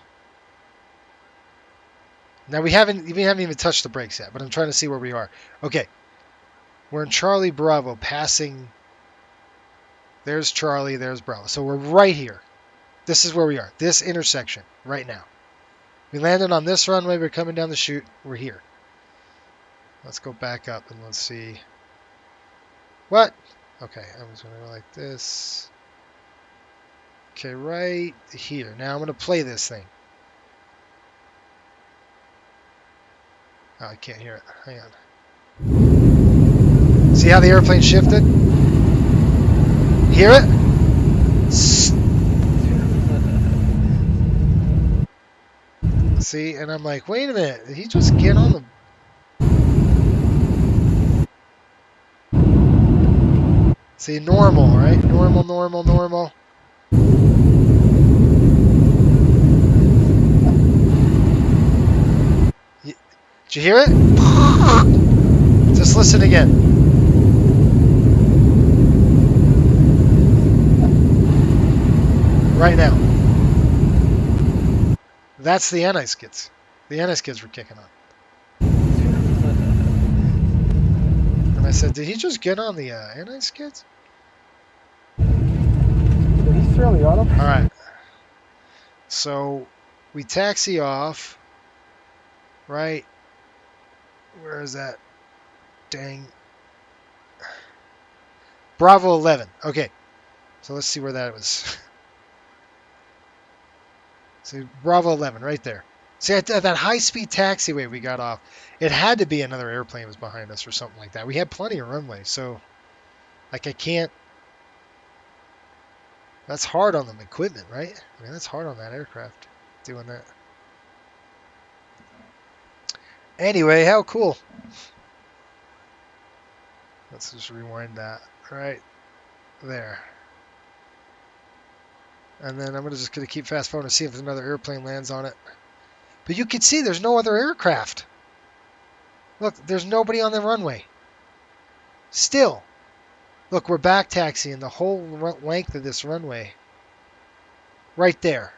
Now we haven't even touched the brakes yet, but I'm trying to see where we are. Okay, we're in Charlie Bravo, passing... There's Charlie, there's Bravo. So we're right here. This is where we are. This intersection right now. We landed on this runway. We're coming down the chute. We're here. Let's go back up and let's see. What? Okay, I'm just going to go like this. Okay, right here. Now I'm going to play this thing. Oh, I can't hear it. Hang on. See how the airplane shifted? Hear it? See, and I'm like, wait a minute. Did he just get on the... See, normal, right? Normal, normal, normal. Did you hear it? Just listen again. Right now. That's the anti-skids. The anti-skids were kicking on. And I said, did he just get on the anti-skids? He's fairly auto. All right. So we taxi off. Right. Where is that? Dang. Bravo 11. Okay. So let's see where that was. See, Bravo 11 right there. See, at that high-speed taxiway we got off, it had to be another airplane was behind us or something like that. We had plenty of runway, so like I can't. That's hard on the equipment, right? I mean, that's hard on that aircraft doing that. Anyway, how cool. Let's just rewind that right there. And then I'm just going to keep fast forwarding to see if another airplane lands on it. But you can see there's no other aircraft. Look, there's nobody on the runway. Still. Look, we're back taxiing the whole length of this runway. Right there.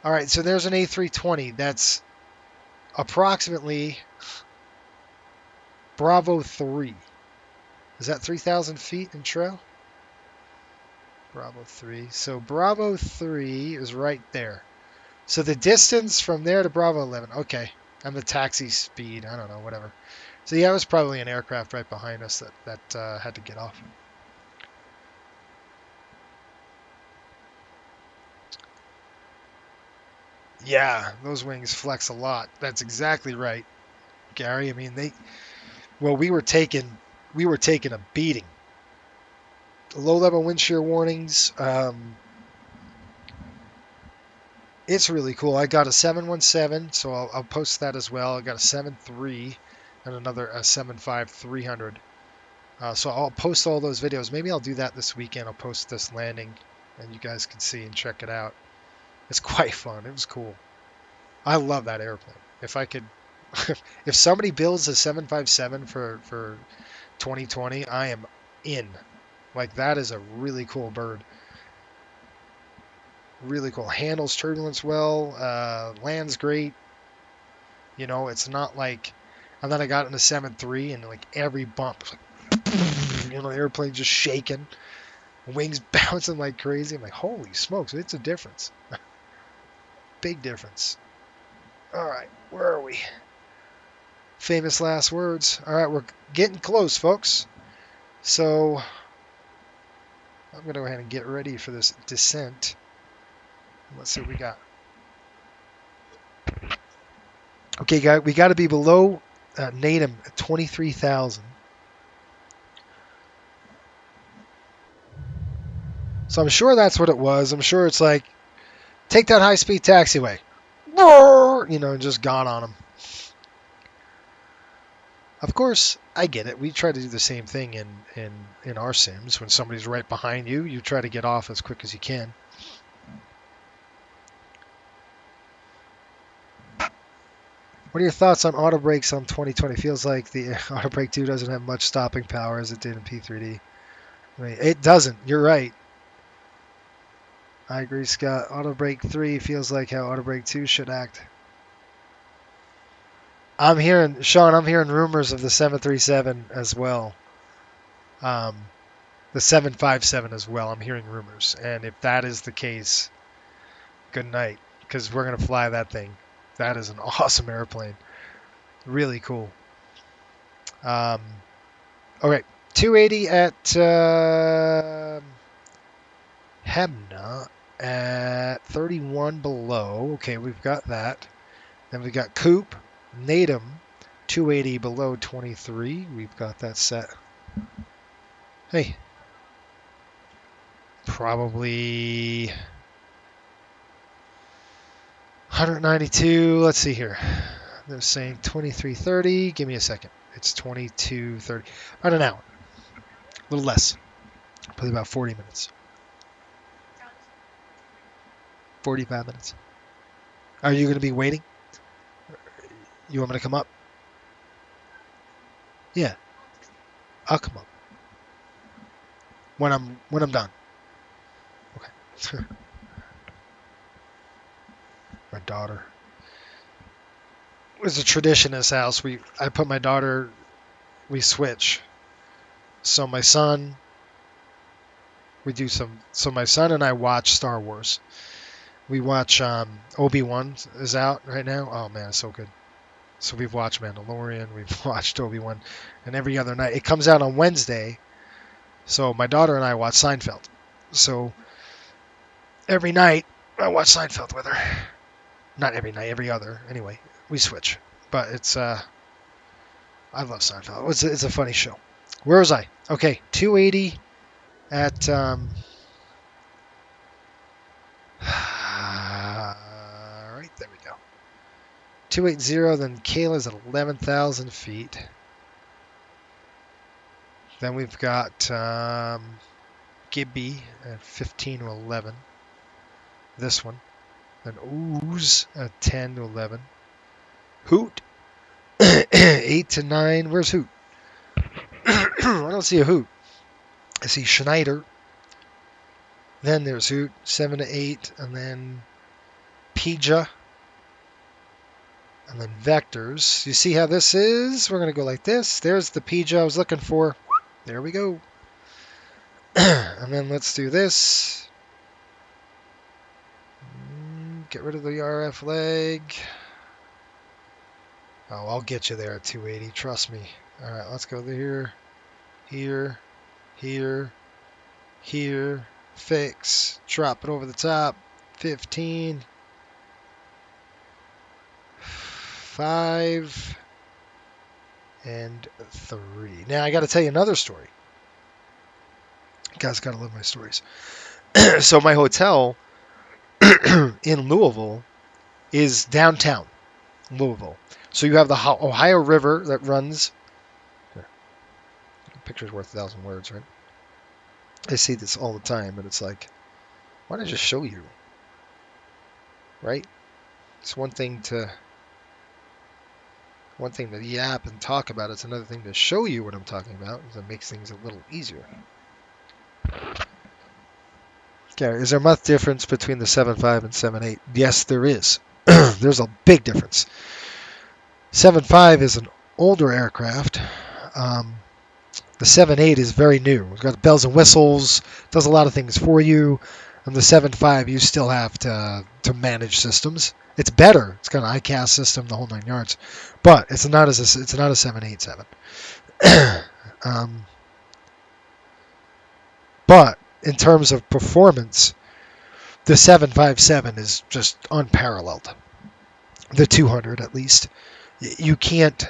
All right, so there's an A320. That's approximately Bravo 3. Is that 3,000 feet in trail? Bravo 3. So Bravo 3 is right there. So the distance from there to Bravo 11. Okay. And the taxi speed. I don't know, whatever. So yeah, it was probably an aircraft right behind us that had to get off. Yeah, those wings flex a lot. That's exactly right, Gary. I mean, we were taking a beating. Low-level wind shear warnings. It's really cool. I got a 717, so I'll post that as well. I got a 7.3 and another 7.5 300. So I'll post all those videos. Maybe I'll do that this weekend. I'll post this landing, and you guys can see and check it out. It's quite fun. It was cool. I love that airplane. If I could, if somebody builds a 757 for 2020, I am in. Like, that is a really cool bird. Really cool. Handles turbulence well. Lands great. You know, it's not like... And then I got in a 7.3 and like every bump, like, you know, the airplane just shaking. Wings bouncing like crazy. I'm like, holy smokes, it's a difference. Big difference. All right, where are we? Famous last words. All right, we're getting close, folks. So I'm going to go ahead and get ready for this descent. Let's see what we got. Okay, guys, we got to be below NATM at 23,000. So I'm sure that's what it was. I'm sure it's like, take that high-speed taxiway. You know, and just gone on them. Of course, I get it. We try to do the same thing in our sims. When somebody's right behind you, you try to get off as quick as you can. What are your thoughts on auto brakes on 2020? Feels like the auto brake 2 doesn't have much stopping power as it did in P3D. I mean, it doesn't. You're right. I agree, Scott. Auto brake 3 feels like how auto brake 2 should act. I'm hearing, Sean, I'm hearing rumors of the 737 as well. the 757 as well. I'm hearing rumors. And if that is the case, good night, because we're going to fly that thing. That is an awesome airplane. Really cool. Okay, 280 at Hebna at 31 below. Okay, we've got that. Then we got Coop, Natum, 280 below 23. We've got that set. Hey, probably 192. Let's see here. They're saying 2330. Give me a second. It's 2230. About an hour. A little less. Probably about 40 minutes. 45 minutes. Are you going to be waiting? You want me to come up? Yeah. I'll come up. When I'm done. Okay. My daughter. It's a tradition in this house. I put my daughter, we switch. So my son, so my son and I watch Star Wars. We watch Obi-Wan is out right now. Oh man, it's so good. So we've watched Mandalorian, we've watched Obi-Wan, and every other night. It comes out on Wednesday, so my daughter and I watch Seinfeld. So every night I watch Seinfeld with her. Not every night, every other. Anyway, we switch. But it's, I love Seinfeld. It's a funny show. Where was I? Okay, 280 at, right, there we go. 280, then Kayla's at 11,000 feet. Then we've got Gibby at 15 to 11. This one. Then Ooze at 10 to 11. Hoot 8 to 9. Where's Hoot? I don't see a Hoot. I see Schneider. Then there's Hoot 7 to 8, and then Pija. And then vectors. You see how this is? We're going to go like this. There's the Pija I was looking for. There we go. And then let's do this. Get rid of the RF leg. Oh, I'll get you there at 280. Trust me. All right, let's go here. Here. Here. Here. Fix. Drop it over the top. 15. 5 and 3. Now I got to tell you another story. You guys got to love my stories. So my hotel in Louisville is downtown Louisville. So you have the Ohio River that runs. Here. A picture's worth 1,000 words, right? I see this all the time, but it's like, why don't I just show you? Right? It's one thing to yap and talk about. It's another thing to show you what I'm talking about. That makes things a little easier. Okay, is there much difference between the 7.5 and 7.8? Yes, there is. There's a big difference. 7.5 is an older aircraft. The 7.8 is very new. It's got bells and whistles, does a lot of things for you. And the 7.5, you still have to manage systems. It's better. It's got an ICAS system, the whole 9 yards, but it's not a 787. But in terms of performance, the 757 is just unparalleled. The 200, at least, you can't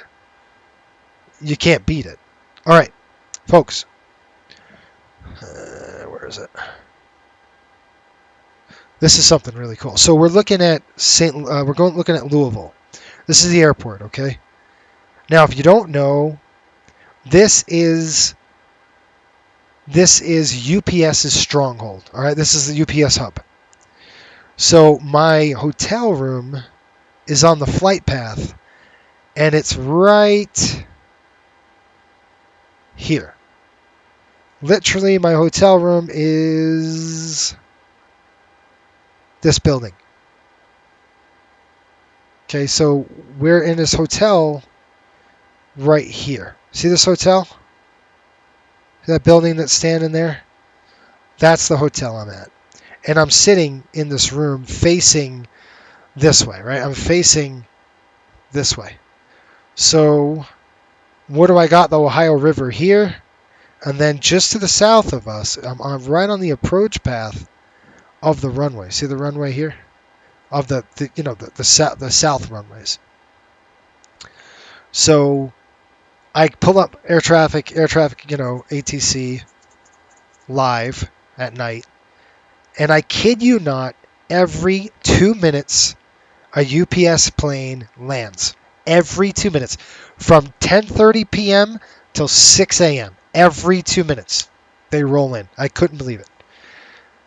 beat it. All right, folks. Where is it? This is something really cool. So we're looking at looking at Louisville. This is the airport, okay? Now, if you don't know, this is UPS's stronghold. All right, this is the UPS hub. So my hotel room is on the flight path, and it's right here. Literally, my hotel room is this building. Okay, so we're in this hotel right here. See this hotel? that building that's standing there? That's the hotel I'm at. And I'm sitting in this room facing this way, right? I'm facing this way. So what do I got? The Ohio River here. And then just to the south of us, I'm right on the approach path of the runway. See the runway here? Of the south runways. So I pull up air traffic, ATC live at night. And I kid you not, every 2 minutes, a UPS plane lands. Every 2 minutes. From 10:30 p.m. till 6 a.m. Every 2 minutes, they roll in. I couldn't believe it.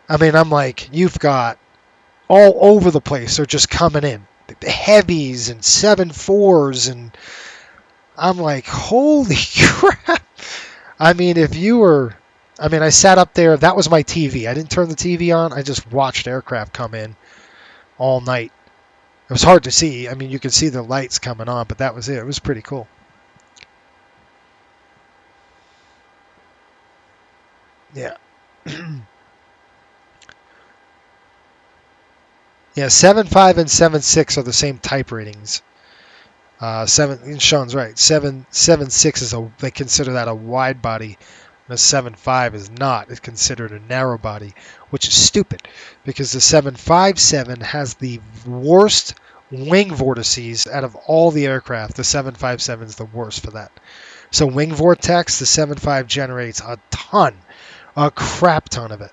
I mean, I'm like, you've got all over the place. They're just coming in. The heavies and 7.4s. And I'm like, holy crap. I mean, I sat up there. That was my TV. I didn't turn the TV on. I just watched aircraft come in all night. It was hard to see. I mean, you could see the lights coming on, but that was it. It was pretty cool. Yeah. Yeah, 7.5 and 7.6 are the same type ratings. Sean's right. 7.6 they consider that a wide body. And a 7.5 is not. It's considered a narrow body, which is stupid because the 757 has the worst wing vortices out of all the aircraft. The 757 is the worst for that. So wing vortex, the 7.5 generates a crap ton of it.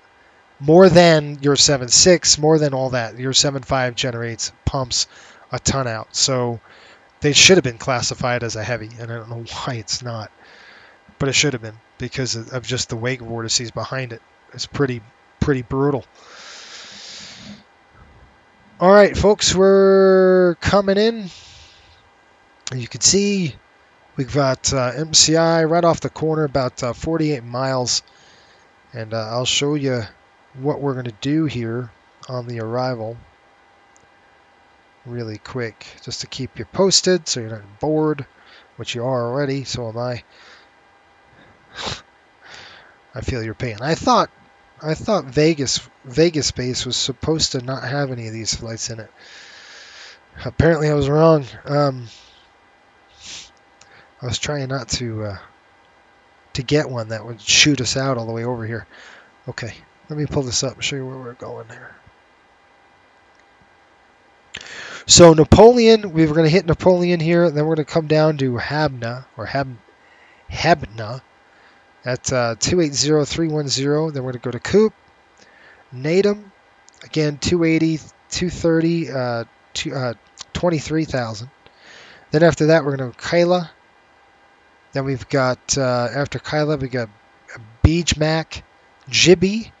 More than your 7.6, more than all that. Your 7.5 pumps a ton out. So they should have been classified as a heavy, and I don't know why it's not. But it should have been because of just the wake vortices behind it. It's pretty brutal. All right, folks, we're coming in. You can see we've got MCI right off the corner, about 48 miles. And I'll show you what we're going to do here on the arrival really quick, just to keep you posted so you're not bored, which you are already, so am I. I feel your pain. I thought Vegas base was supposed to not have any of these flights in it. Apparently I was wrong. I was trying not to get one that would shoot us out all the way over here. Okay, let me pull this up and show you where we're going here. So Napoleon, we were going to hit Napoleon here, and then we're going to come down to Habna at 280310. Then we're going to go to Coop, Natum, again 280, 230, 23,000. Then after that we're going to Kyla. Then we've got after Kyla we got Beachmack, Jibby,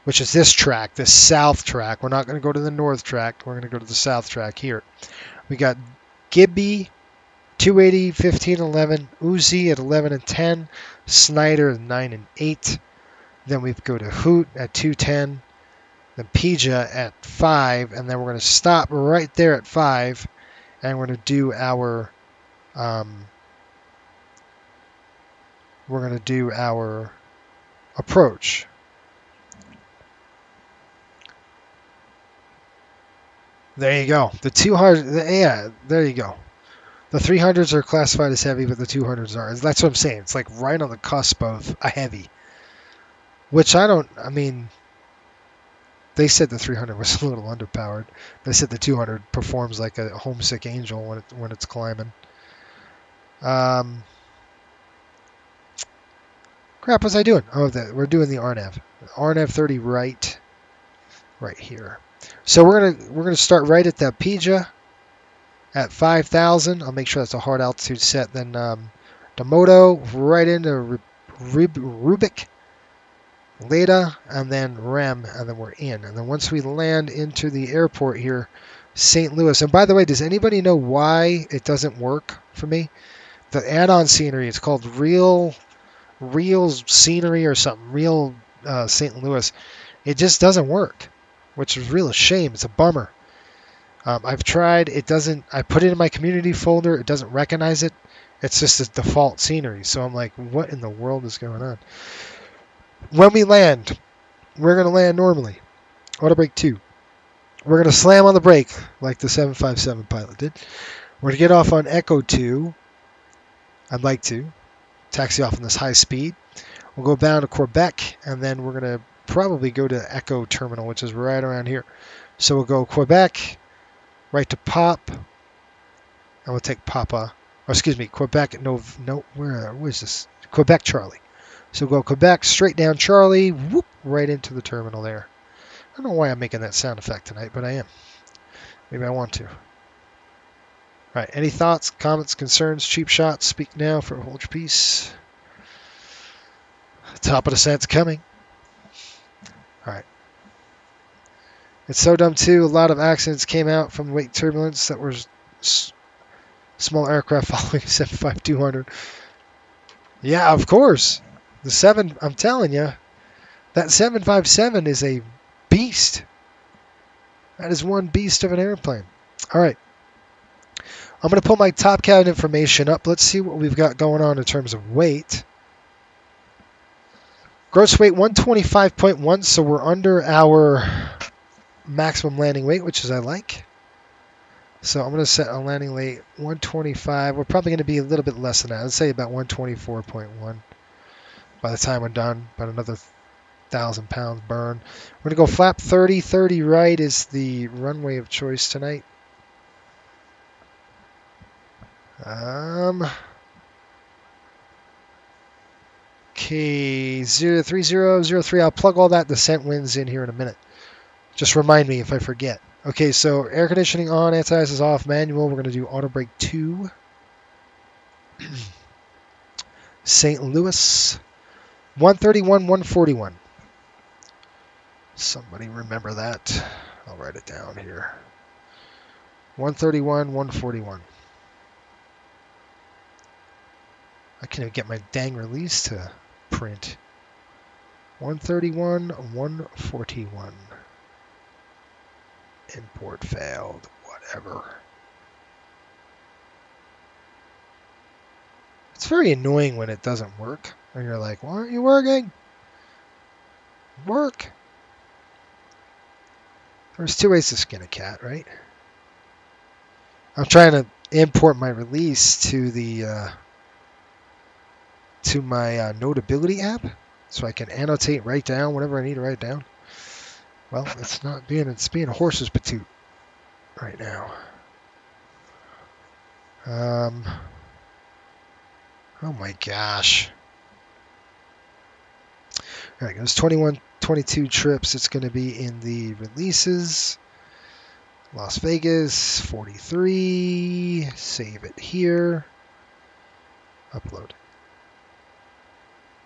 which is this track, this south track. We're not going to go to the north track. We're going to go to the south track here. We got Gibby, 280, 15, 11, Uzi at 11 and 10, Snyder at 9 and 8. Then we go to Hoot at 210, then Pija at 5, and then we're going to stop right there at 5, and we're going to do our approach. There you go. The 200, yeah, there you go. The 300s are classified as heavy, but the 200s are. That's what I'm saying. It's like right on the cusp of a heavy. Which they said the 300 was a little underpowered. They said the 200 performs like a homesick angel when it's climbing. Crap, what was I doing? Oh, we're doing the RNAV. RNAV 30 right here. So we're gonna start right at that Pija at 5,000. I'll make sure that's a hard altitude set. Then Damoto right into Rubik, Leda, and then Rem, and then we're in. And then once we land into the airport here, St. Louis. And by the way, does anybody know why it doesn't work for me? The add-on scenery, it's called Real Scenery or something. Real St. Louis. It just doesn't work, which is real shame. It's a bummer. I've tried. It doesn't. I put it in my community folder. It doesn't recognize it, It's just the default scenery. So I'm like, what in the world is going on? When we land, we're going to land normally. Auto brake 2. We're going to slam on the brake like the 757 pilot did. We're going to get off on Echo 2. I'd like to. Taxi off on this high speed. We'll go down to Quebec, and then we're going to probably go to Echo Terminal, which is right around here. So we'll go Quebec, right to Pop, and we'll take Papa. Or excuse me, Quebec, where is this? Quebec Charlie. So we'll go Quebec, straight down Charlie, whoop, right into the terminal there. I don't know why I'm making that sound effect tonight, but I am. Maybe I want to. All right, any thoughts, comments, concerns, cheap shots? Speak now for hold your peace. Top of the set's coming. All right. It's so dumb, too. A lot of accidents came out from wake turbulence that were small aircraft following 75200. Yeah, of course. The 7, I'm telling you, that 757 is a beast. That is one beast of an airplane. All right. I'm going to pull my top cabin information up. Let's see what we've got going on in terms of weight. Gross weight 125.1, so we're under our maximum landing weight, which is I like. So I'm going to set a landing weight 125. We're probably going to be a little bit less than that. I'd say about 124.1 by the time we're done. About another 1,000 pounds burn. We're going to go flap 30. 30 right is the runway of choice tonight. Okay, 03003. I'll plug all that descent winds in here in a minute. Just remind me if I forget. Okay, so air conditioning on, anti-ice is off, manual. We're going to do auto brake 2. St. Louis, 131, 141. Somebody remember that. I'll write it down here. 131, 141. I can't even get my dang release to print. 131, 141. Import failed. Whatever. It's very annoying when it doesn't work. And you're like, why aren't you working? Work. There's 2 ways to skin a cat, right? I'm trying to import my release to the to my Notability app, so I can annotate, write down whatever I need to write down. Well, it's being a horse's patoot right now. Oh my gosh. All right, there's 21, 22 trips. It's going to be in the releases. Las Vegas, 43. Save it here. Upload.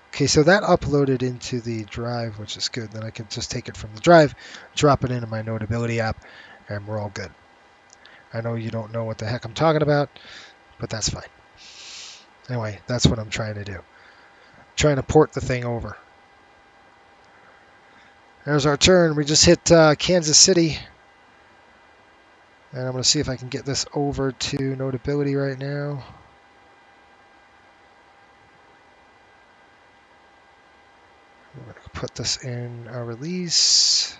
Okay, so that uploaded into the drive, which is good. Then I can just take it from the drive, drop it into my Notability app, and we're all good. I know you don't know what the heck I'm talking about, but that's fine. Anyway, that's what I'm trying to do. I'm trying to port the thing over. There's our turn. We just hit Kansas City. And I'm going to see if I can get this over to Notability right now. We're going to put this in our release.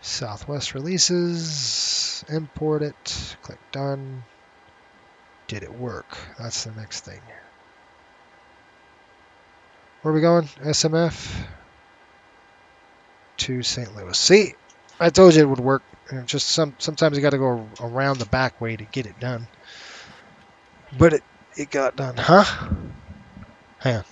Southwest releases. Import it. Click done. Did it work? That's the next thing. Where are we going? SMF to St. Louis. See, I told you it would work. Just sometimes you got to go around the back way to get it done. But it got done, huh? Hang on.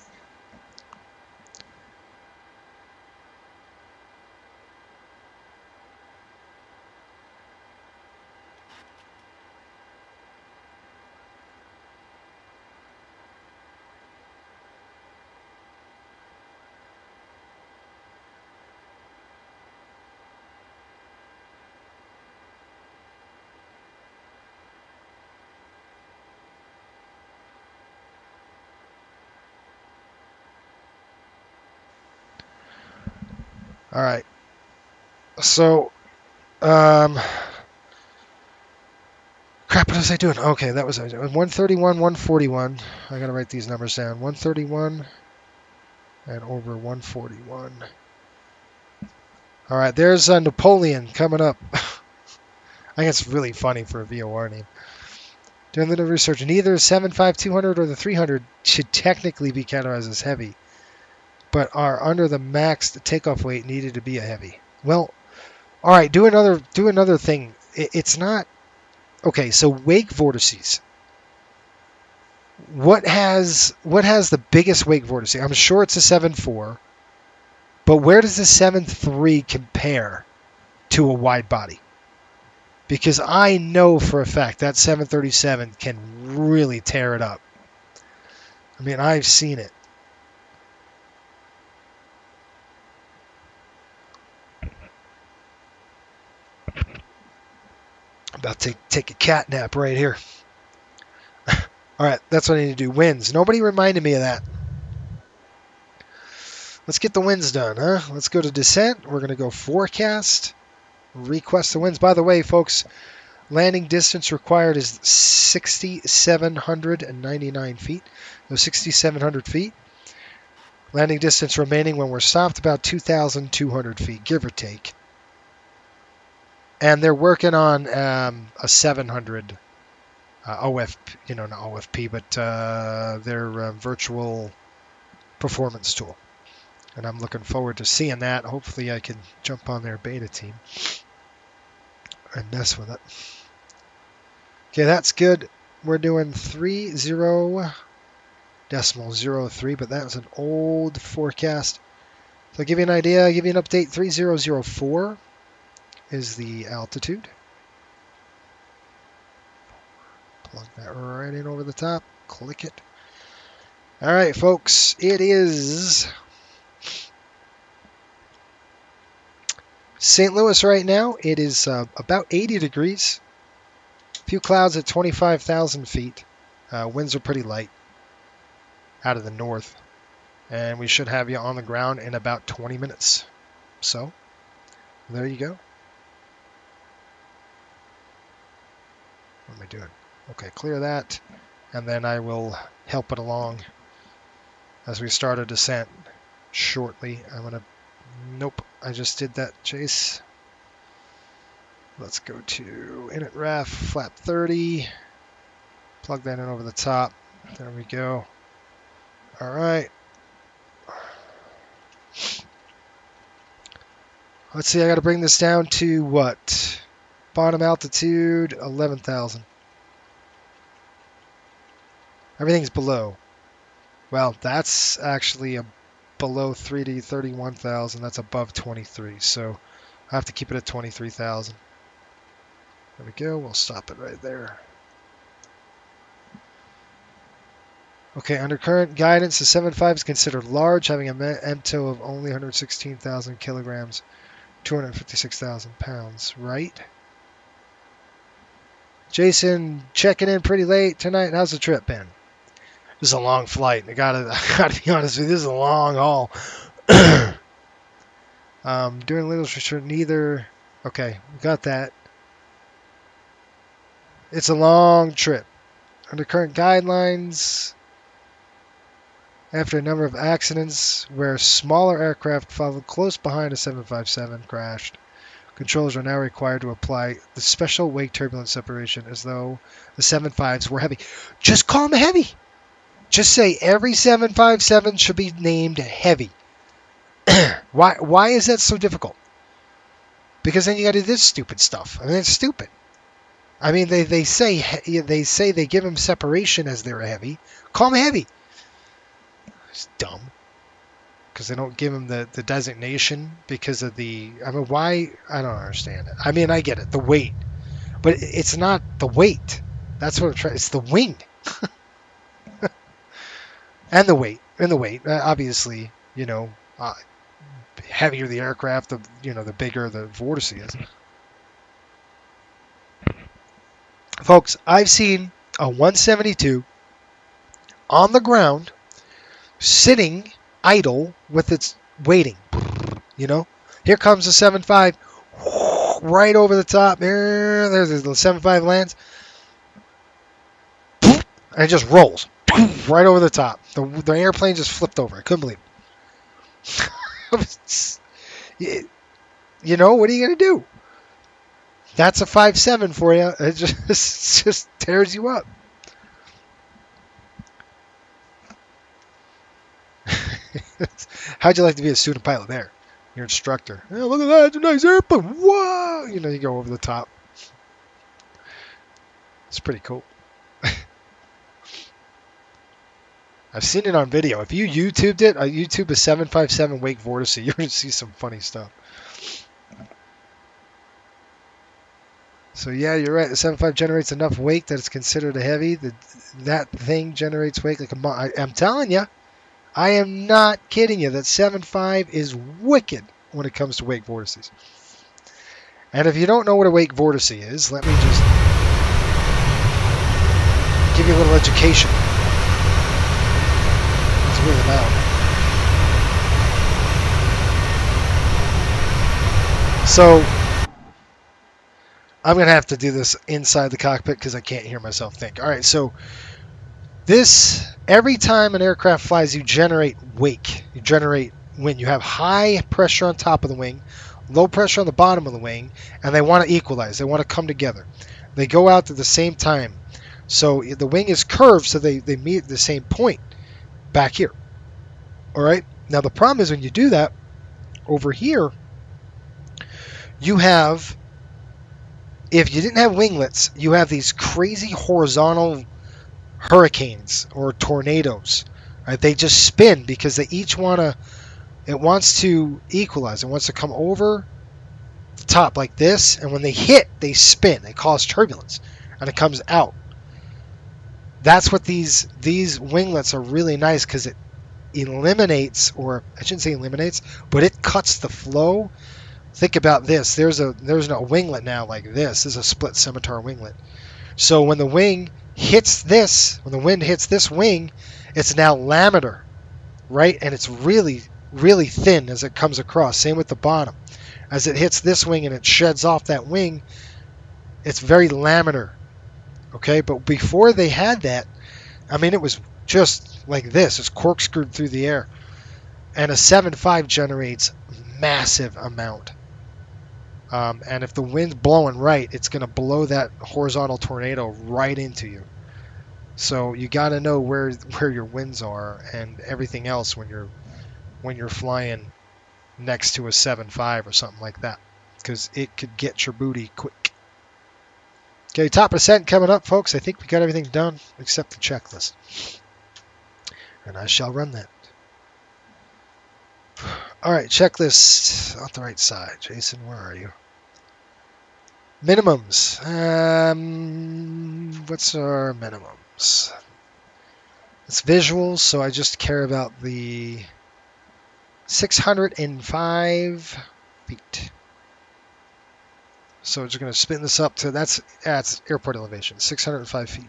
All right. So, Crap, what was I doing? Okay, that was 131, 141. I gotta write these numbers down. 131 and over 141. All right, there's Napoleon coming up. I think it's really funny for a VOR name. Doing a little research, neither the 75200 or the 300 should technically be categorized as heavy, but are under the max takeoff weight needed to be a heavy. Well, all right, do another thing. It's not okay. So wake vortices. What has the biggest wake vortice? I'm sure it's a 7.4, but where does the 7.3 compare to a wide body? Because I know for a fact that 737 can really tear it up. I mean, I've seen it. I'm about to take a cat nap right here. All right, that's what I need to do. Winds. Nobody reminded me of that. Let's get the winds done, huh? Let's go to descent. We're going to go forecast. Request the winds. By the way, folks, landing distance required is 6,799 feet. So 6,700 feet. Landing distance remaining when we're stopped about 2,200 feet, give or take. And they're working on a 700 OF, not OFP, but their virtual performance tool. And I'm looking forward to seeing that. Hopefully I can jump on their beta team and mess with it. Okay, that's good. We're doing 30.03, but that was an old forecast. So I'll give you an idea, I'll give you an update. 3004 is the altitude. Plug that right in over the top. Click it. All right, folks, it is St. Louis right now. It is about 80 degrees. A few clouds at 25,000 feet. Winds are pretty light out of the north. And we should have you on the ground in about 20 minutes. So, there you go. What am I doing? Okay, clear that. And then I will help it along as we start a descent shortly. I'm going to... Nope, I just did that, Chase. Let's go to init ref, flap 30. Plug that in over the top. There we go. All right. Let's see, I got to bring this down to what? Bottom altitude, 11,000. Everything's below. Well, that's actually below 3D, 31,000. That's above 23. So I have to keep it at 23,000. There we go. We'll stop it right there. Okay, under current guidance, the 7.5 is considered large, having a MTO of only 116,000 kilograms, 256,000 pounds, right? Jason, checking in pretty late tonight. How's the trip been? This is a long flight. I gotta be honest with you. This is a long haul. Doing little research, neither. Okay, we got that. It's a long trip. Under current guidelines, after a number of accidents where smaller aircraft followed close behind a 757 crashed, controllers are now required to apply the special wake turbulence separation as though the 7.5s were heavy. Just call them heavy. Just say every 757 should be named heavy. Why is that so difficult? Because then you got to do this stupid stuff. I mean, it's stupid. I mean, they say they give them separation as they're heavy. Call them heavy. It's dumb. Because they don't give them the designation because of the... I mean, why? I don't understand it. I mean, I get it. The weight. But it's not the weight. That's what I'm trying... It's the wing. And the weight. Obviously, heavier the aircraft, the bigger the vortice is. Folks, I've seen a 172 on the ground, sitting idle with its waiting. Here comes the 7.5 right over the top. There's the 7.5 lands. And it just rolls right over the top. The airplane just flipped over. I couldn't believe it. You know, what are you going to do? That's a 5.7 for you. It just tears you up. How'd you like to be a student pilot there? Your instructor. Oh, look at that. It's a nice airplane. Whoa! You know, you go over the top. It's pretty cool. I've seen it on video. If you YouTubed it, YouTube a 757 wake vortice, you're going to see some funny stuff. So yeah, you're right. The 7.5 generates enough wake that it's considered a heavy. That thing generates wake like a... I'm telling you. I am not kidding you. That 7.5 is wicked when it comes to wake vortices. And if you don't know what a wake vortice is, let me just give you a little education. It's really loud. So I'm going to have to do this inside the cockpit because I can't hear myself think. All right, so this, every time an aircraft flies, you generate wake. You generate wind. You have high pressure on top of the wing, low pressure on the bottom of the wing, and they want to equalize. They want to come together. They go out at the same time. So the wing is curved, so they meet at the same point back here. All right? Now, the problem is when you do that, over here, you have, if you didn't have winglets, you have these crazy horizontal hurricanes or tornadoes. Right? They just spin because they each it wants to equalize. It wants to come over the top like this, and when they hit, they spin. They cause turbulence, and it comes out. That's what these winglets are really nice, because it eliminates, or I shouldn't say eliminates, but it cuts the flow. Think about this. There's no winglet now like this. This is a split scimitar winglet. So when the wing hits this, when the wind hits this wing, it's now laminar, right? And it's really, really thin as it comes across. Same with the bottom. As it hits this wing and it sheds off that wing, it's very laminar. Okay, but before they had that, I mean, it was just like this. It's corkscrewed through the air. And a 7.5 generates massive amount. And if the wind's blowing right, it's going to blow that horizontal tornado right into you. So you got to know where your winds are and everything else when you're flying next to a 7.5 or something like that, because it could get your booty quick. Okay, top ascent coming up, folks. I think we got everything done except the checklist, and I shall run that. All right, checklist on the right side. Jason, where are you? Minimums. What's our minimums? It's visuals, so I just care about the 605 feet. So we're just going to spin this up to, that's airport elevation, 605 feet.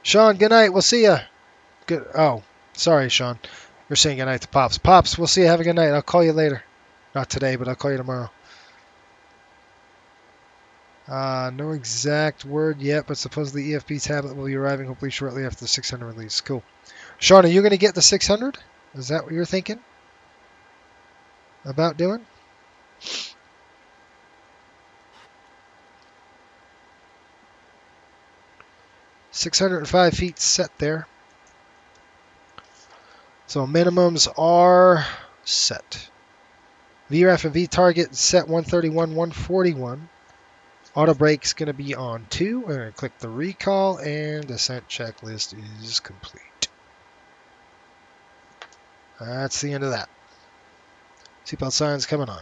Sean, good night. We'll see ya. Good. Oh, sorry, Sean. You're saying good night to Pops. Pops, we'll see you. Have a good night. I'll call you later. Not today, but I'll call you tomorrow. No exact word yet, but supposedly EFP tablet will be arriving hopefully shortly after the 600 release. Cool. Sean, are you going to get the 600? Is that what you're thinking about doing? .605 feet set there. So minimums are set. VREF and V target set 131, 141. Auto brake's going to be on 2. We're going to click the recall, and descent checklist is complete. That's the end of that. Seatbelt signs coming on.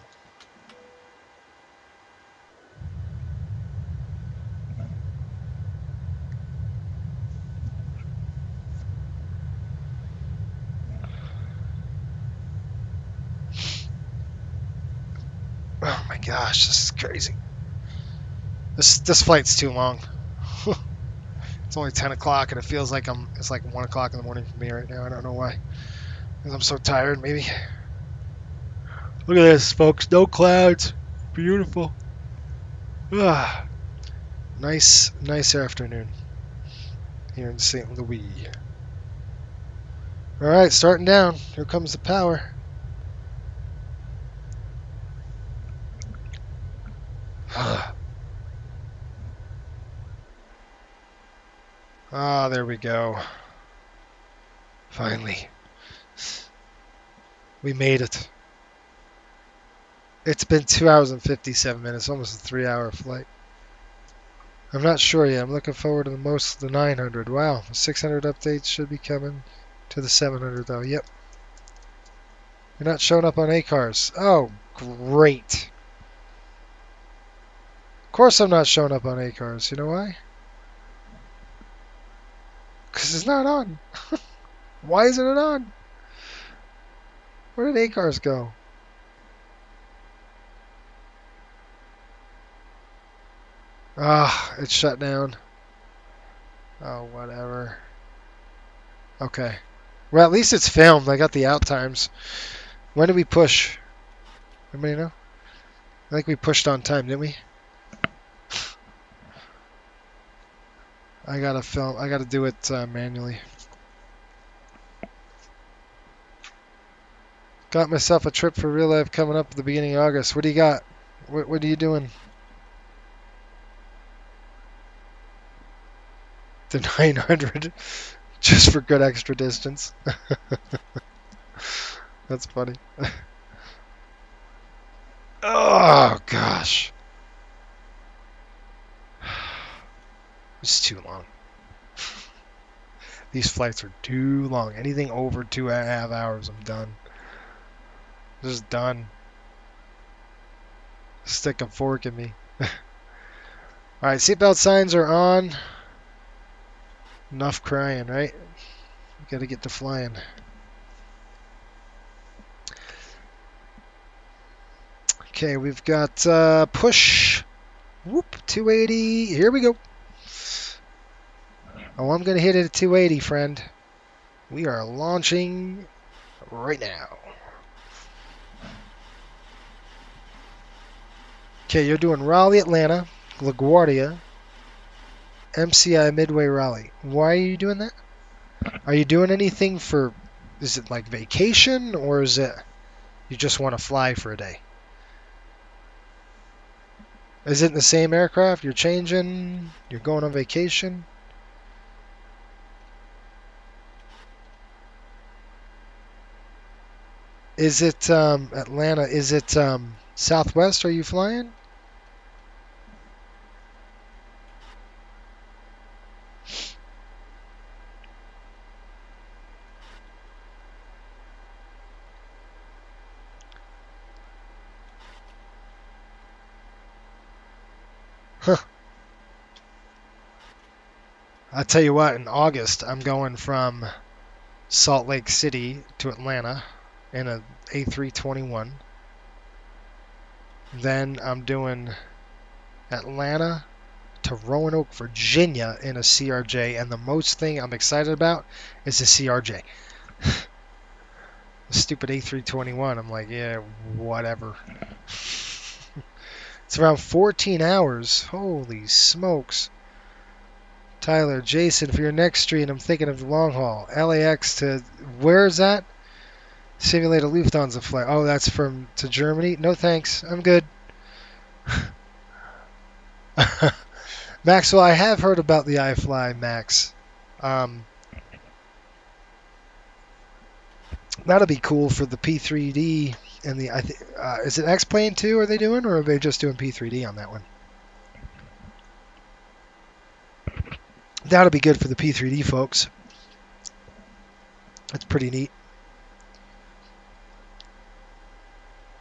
Oh my gosh, this is crazy. This flight's too long. It's only 10 o'clock and it feels like it's like 1 o'clock in the morning for me right now. I don't know why. Because I'm so tired, maybe. Look at this, folks. No clouds. Beautiful. Nice afternoon. here in St. Louis. All right, starting down. Here comes the power. Ah, there we go. Finally. We made it. It's been 2 hours and 57 minutes, almost a 3-hour flight. I'm not sure yet. I'm looking forward to the 900. Wow, the 600 updates should be coming to the 700 though. Yep. You're not showing up on ACARS. Oh, great. Of course I'm not showing up on ACARS. You know why? Because it's not on. Why isn't it on? Where did ACARS go? Ah, it's shut down. Oh, whatever. Okay. Well, at least it's filmed. I got the out times. When did we push? Anybody know? I think we pushed on time, didn't we? I gotta film. I gotta do it manually. Got myself a trip for real life coming up at the beginning of August. What do you got? What are you doing? The 900, just for good extra distance. That's funny. Oh gosh, it's too long. These flights are too long. Anything over 2.5 hours, I'm done. Just done. Stick a fork in me. Alright, seatbelt signs are on. Enough crying, right? Gotta get to flying. Okay, we've got push. Whoop, 280. Here we go. Oh, I'm gonna hit it at 280, friend. We are launching right now. Okay, you're doing Raleigh, Atlanta, LaGuardia, MCI Midway Raleigh. Why are you doing that? Are you doing anything for, is it like vacation, or is it you just want to fly for a day? Is it in the same aircraft? You're changing? You're going on vacation? Is it Atlanta? Is it Southwest? Are you flying? Huh. I'll tell you what, in August, I'm going from Salt Lake City to Atlanta in a A321. Then I'm doing Atlanta to Roanoke, Virginia in a CRJ. And the most thing I'm excited about is the CRJ. The stupid A321. I'm like, yeah, whatever. It's around 14 hours. Holy smokes. Tyler, Jason, for your next stream, I'm thinking of the long haul. LAX to, where is that? Simulate a Lufthansa flight. Oh, that's to Germany? No thanks. I'm good. Maxwell, I have heard about the iFly, Max. That'll be cool for the P3D and the, is it X-Plane too are they doing, or are they just doing P3D on that one? That'll be good for the P3D folks. That's pretty neat.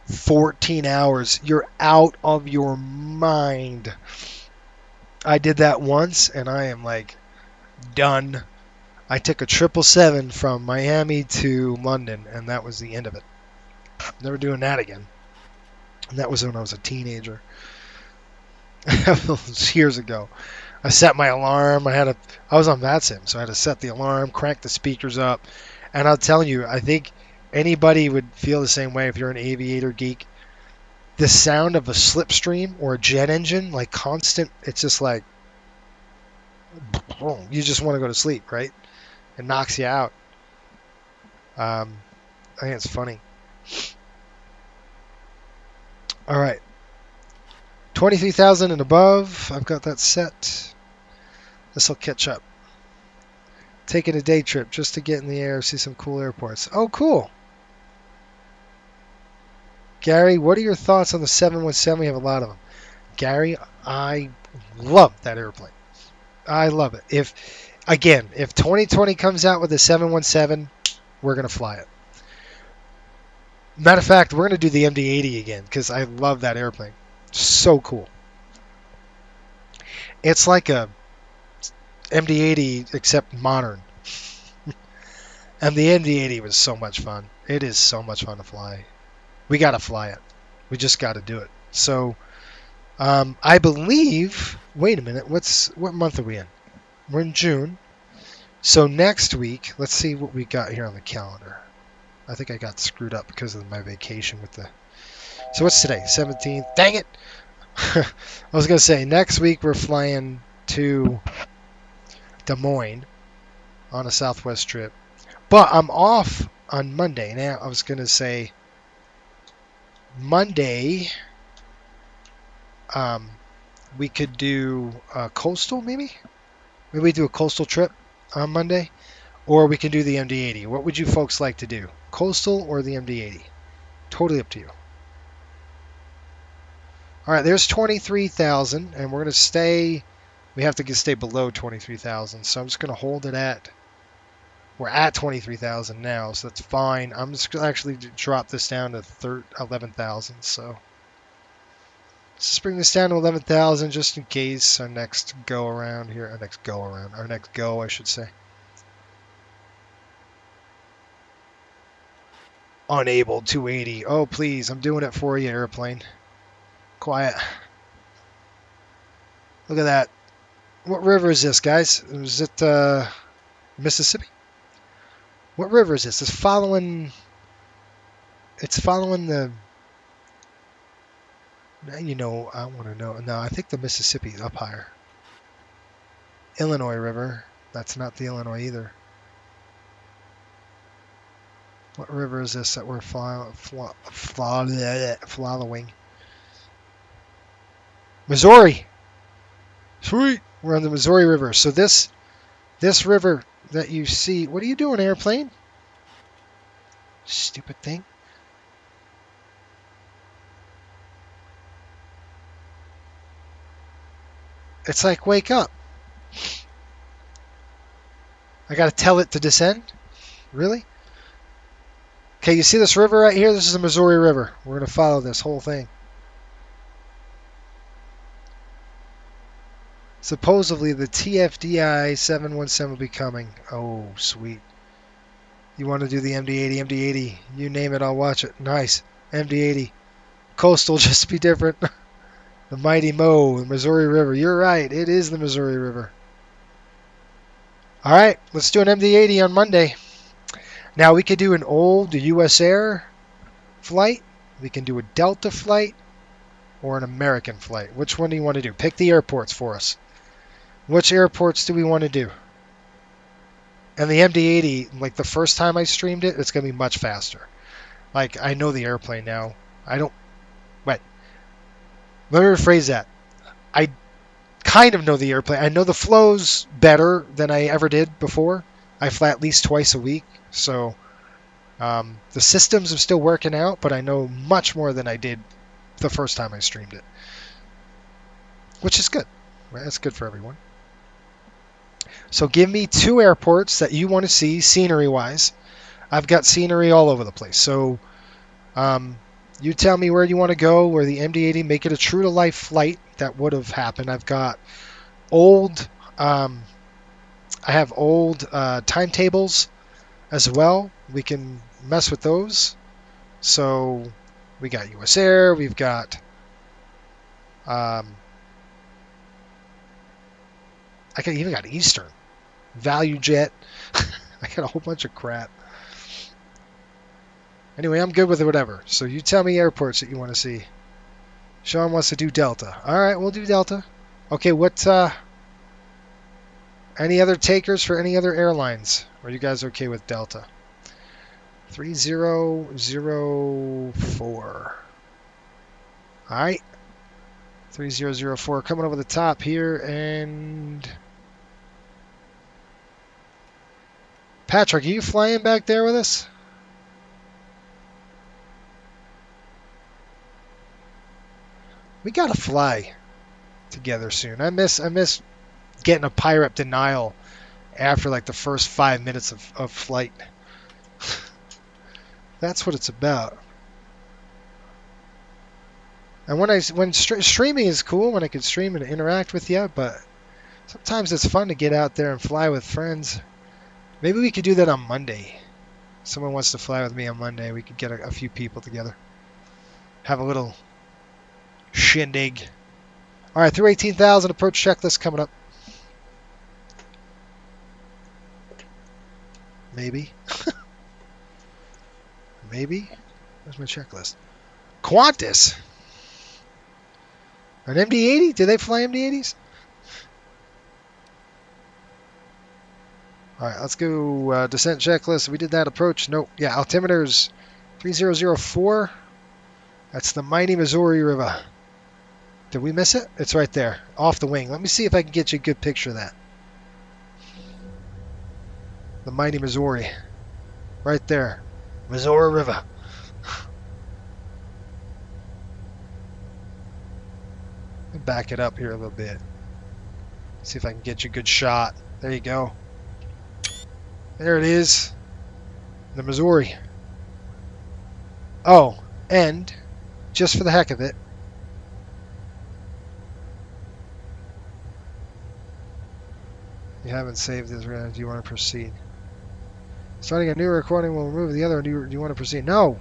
14 hours. You're out of your mind. I did that once, and I am like done. I took a 777 from Miami to London, and that was the end of it. Never doing that again. And that was when I was a teenager. Years ago. I set my alarm. I was on VATSIM, so I had to set the alarm, crank the speakers up. And I'll tell you, I think anybody would feel the same way if you're an aviator geek. The sound of a slipstream or a jet engine, like constant, it's just like, you just want to go to sleep, right? It knocks you out. I think it's funny. All right. 23,000 and above. I've got that set. This will catch up. Taking a day trip just to get in the air, see some cool airports. Oh, cool. Gary, what are your thoughts on the 717? We have a lot of them. Gary, I love that airplane. I love it. If 2020 comes out with a 717, we're going to fly it. Matter of fact, we're going to do the MD-80 again because I love that airplane. So cool. It's like a MD-80 except modern. And the MD-80 was so much fun. It is so much fun to fly. We got to fly it. We just got to do it. So I believe, wait a minute, what month are we in? We're in June. So next week, let's see what we got here on the calendar. I think I got screwed up because of my vacation with the... So what's today? 17th. Dang it! I was going to say, next week we're flying to Des Moines on a Southwest trip. But I'm off on Monday. Now, I was going to say Monday we could do coastal, maybe? Maybe we do a coastal trip on Monday. Or we can do the MD-80. What would you folks like to do? Coastal or the MD-80? Totally up to you. All right, there's 23,000, and we're going to stay. We have to stay below 23,000, so I'm just going to hold it at. We're at 23,000 now, so that's fine. I'm just going to actually drop this down to 11,000. So let's just bring this down to 11,000 just in case our next go around here. Our next go, I should say. Unable 280. Oh, please, I'm doing it for you, airplane. Quiet. Look at that. What river is this, guys? Is it Mississippi? What river is this? It's following the... You know, I want to know. No, I think the Mississippi is up higher. Illinois River. That's not the Illinois either. What river is this that we're following? Missouri. Sweet. We're on the Missouri River. So this river that you see... What are you doing, airplane? Stupid thing. It's like, wake up. I got to tell it to descend? Really? Okay, you see this river right here? This is the Missouri River. We're going to follow this whole thing. Supposedly, the TFDI 717 will be coming. Oh, sweet. You want to do the MD-80, MD-80. You name it, I'll watch it. Nice. MD-80. Coastal, just be different. The Mighty Mo, the Missouri River. You're right. It is the Missouri River. All right, let's do an MD-80 on Monday. Now, we could do an old US Air flight. We can do a Delta flight or an American flight. Which one do you want to do? Pick the airports for us. Which airports do we want to do? And the MD-80, like the first time I streamed it, it's going to be much faster. Like, I know the airplane now. Let me rephrase that. I kind of know the airplane. I know the flows better than I ever did before. I fly at least twice a week. So the systems are still working out, but I know much more than I did the first time I streamed it. Which is good. Right? That's good for everyone. So give me 2 airports that you want to see scenery-wise. I've got scenery all over the place. So you tell me where you want to go, where the MD-80, make it a true-to-life flight that would have happened. I've got old... I have old timetables as well. We can mess with those. So we got US Air, we've got I even got Eastern, Value Jet. I got a whole bunch of crap. Anyway, I'm good with it, whatever. So you tell me airports that you want to see. Sean wants to do Delta. All right, we'll do Delta. Okay, what Any other takers for any other airlines? Or are you guys okay with Delta? 3004. All right. 3004 coming over the top here, and Patrick, are you flying back there with us? We gotta fly together soon. I miss getting a pirate denial after like the first 5 minutes of flight. That's what it's about. And when streaming is cool, when I can stream and interact with you, but sometimes it's fun to get out there and fly with friends. Maybe we could do that on Monday. If someone wants to fly with me on Monday, we could get a few people together. Have a little shindig. All right, through 18,000, approach checklist coming up. Maybe. Maybe. Where's my checklist? Qantas. An MD-80? Do they fly MD-80s? All right, let's go descent checklist. We did that approach. Nope. Yeah, altimeter's 3004. That's the mighty Missouri River. Did we miss it? It's right there, off the wing. Let me see if I can get you a good picture of that. The mighty Missouri. Right there. Missouri River. Let me back it up here a little bit. See if I can get you a good shot. There you go. There it is. The Missouri. Oh, and just for the heck of it, you haven't saved this. Do you want to proceed? Starting a new recording will remove the other. Do you want to proceed? No.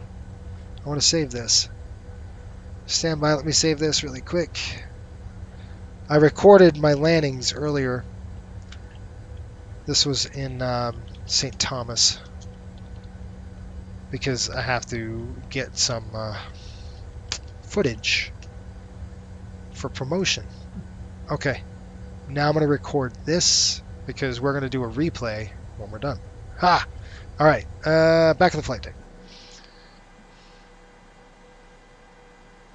I want to save this. Stand by. Let me save this really quick. I recorded my landings earlier. This was in St. Thomas because I have to get some footage for promotion. Okay. Now I'm going to record this because we're going to do a replay when we're done. Ha! All right. Back to the flight deck.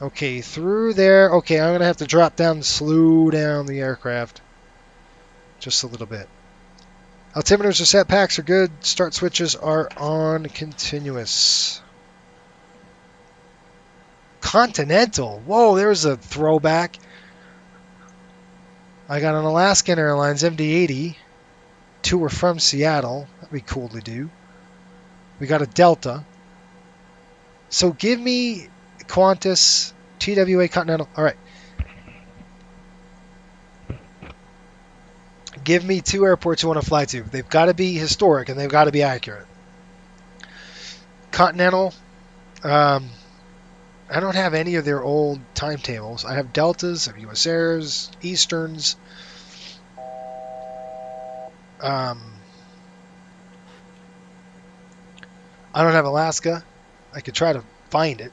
Okay, through there. Okay, I'm going to have to drop down and slow down the aircraft just a little bit. Altimeters or set packs are good. Start switches are on continuous. Continental. Whoa, there's a throwback. I got an Alaskan Airlines MD-80. Two were from Seattle. That'd be cool to do. We got a Delta. So give me Qantas, TWA Continental. All right. Give me two airports you want to fly to. They've got to be historic and they've got to be accurate. Continental. I don't have any of their old timetables. I have Deltas, I have US Airs, Easterns. I don't have Alaska. I could try to find it.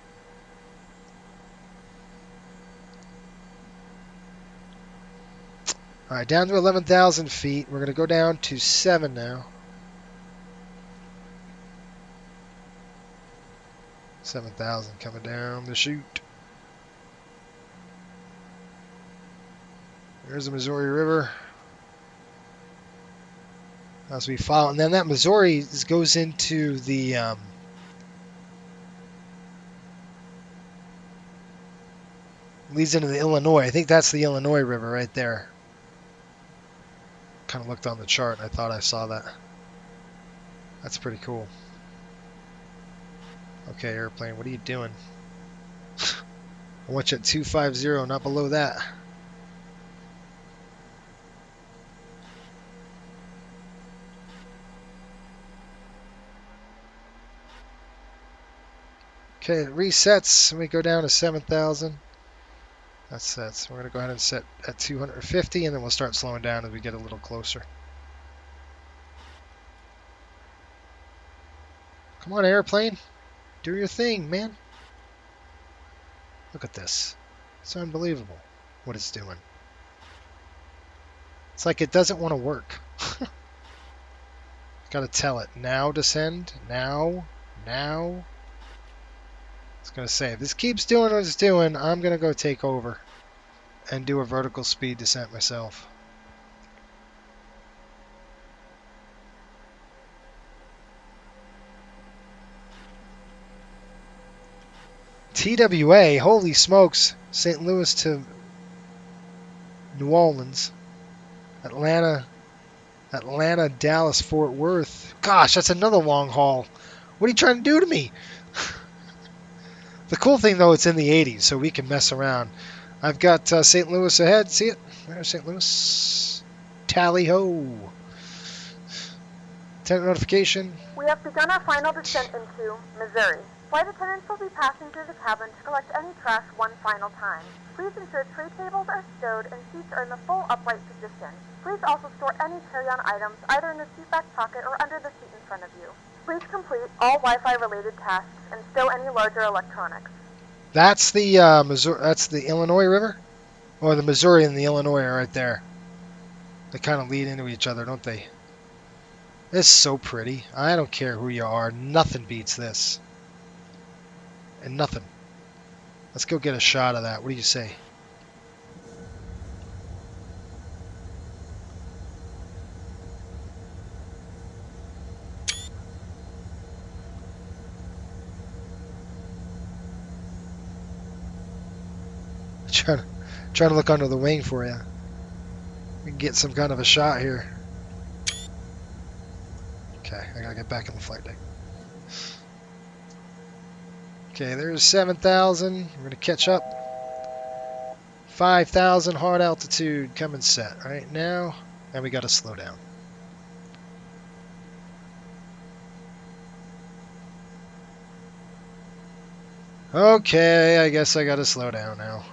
All right, down to 11,000 feet. We're going to go down to 7 now. 7,000 coming down the chute. There's the Missouri River. As we follow, and then that Missouri goes into the leads into the Illinois. I think that's the Illinois River right there. Kind of looked on the chart. I thought I saw that. That's pretty cool. Okay, airplane, what are you doing? I want you at 250, not below that. Okay, it resets and we go down to 7,000. That sets. We're going to go ahead and set at 250 and then we'll start slowing down as we get a little closer. Come on, airplane. Do your thing, man. Look at this. It's unbelievable what it's doing. It's like it doesn't want to work. Gotta tell it, now descend, now. It's gonna say, if this keeps doing what it's doing, I'm gonna go take over and do a vertical speed descent myself. TWA, holy smokes, St. Louis to New Orleans, Atlanta, Dallas, Fort Worth. Gosh, that's another long haul. What are you trying to do to me? The cool thing, though, it's in the 80s, so we can mess around. I've got St. Louis ahead. See it? There's St. Louis. Tally-ho. Tenant notification. We have begun our final descent into Missouri. Flight attendants will be passing through the cabin to collect any trash one final time. Please ensure tray tables are stowed and seats are in the full upright position. Please also store any carry-on items either in the seat back pocket or under the seat in front of you. Please complete all Wi-Fi related tasks and stow any larger electronics. That's the Missouri. That's the Illinois River, or the Missouri and the Illinois are right there. They kind of lead into each other, don't they? It's so pretty. I don't care who you are. Nothing beats this. And nothing. Let's go get a shot of that. What do you say? Trying to look under the wing for you. We can get some kind of a shot here. Okay, I gotta get back in the flight deck. Okay, there's 7,000. We're gonna catch up. 5,000 hard altitude coming set right now, and we gotta slow down. Okay, I guess I gotta slow down now.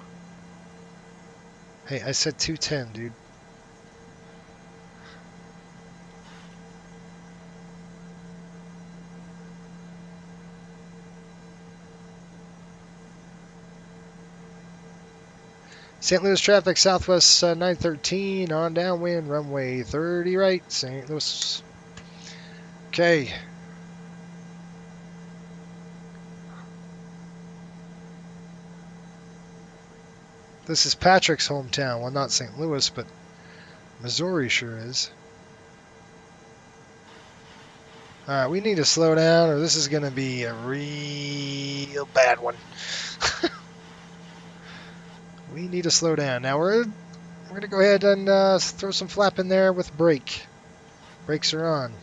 Hey, I said 210, dude. St. Louis traffic, Southwest 913 on downwind, runway 30 right, St. Louis. Okay. This is Patrick's hometown. Well, not St. Louis, but Missouri sure is. Alright, we need to slow down or this is going to be a real bad one. We need to slow down. Now we're going to go ahead and throw some flap in there with brake. Brakes are on.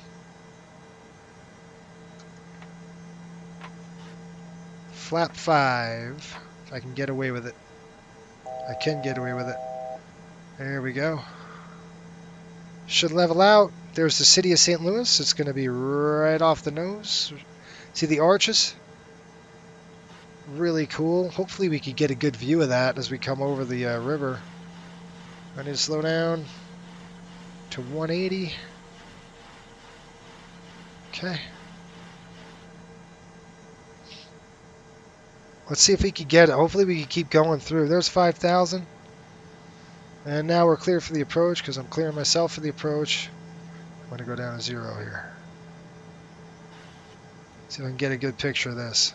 Flap 5. If I can get away with it. I can get away with it. There we go. Should level out. There's the city of St. Louis. It's going to be right off the nose. See the arches? Really cool. Hopefully we could get a good view of that as we come over the river. I need to slow down to 180. Okay. Let's see if we can get it. Hopefully we can keep going through. There's 5,000. And now we're clear for the approach because I'm clearing myself for the approach. I'm going to go down to 0 here. See if I can get a good picture of this.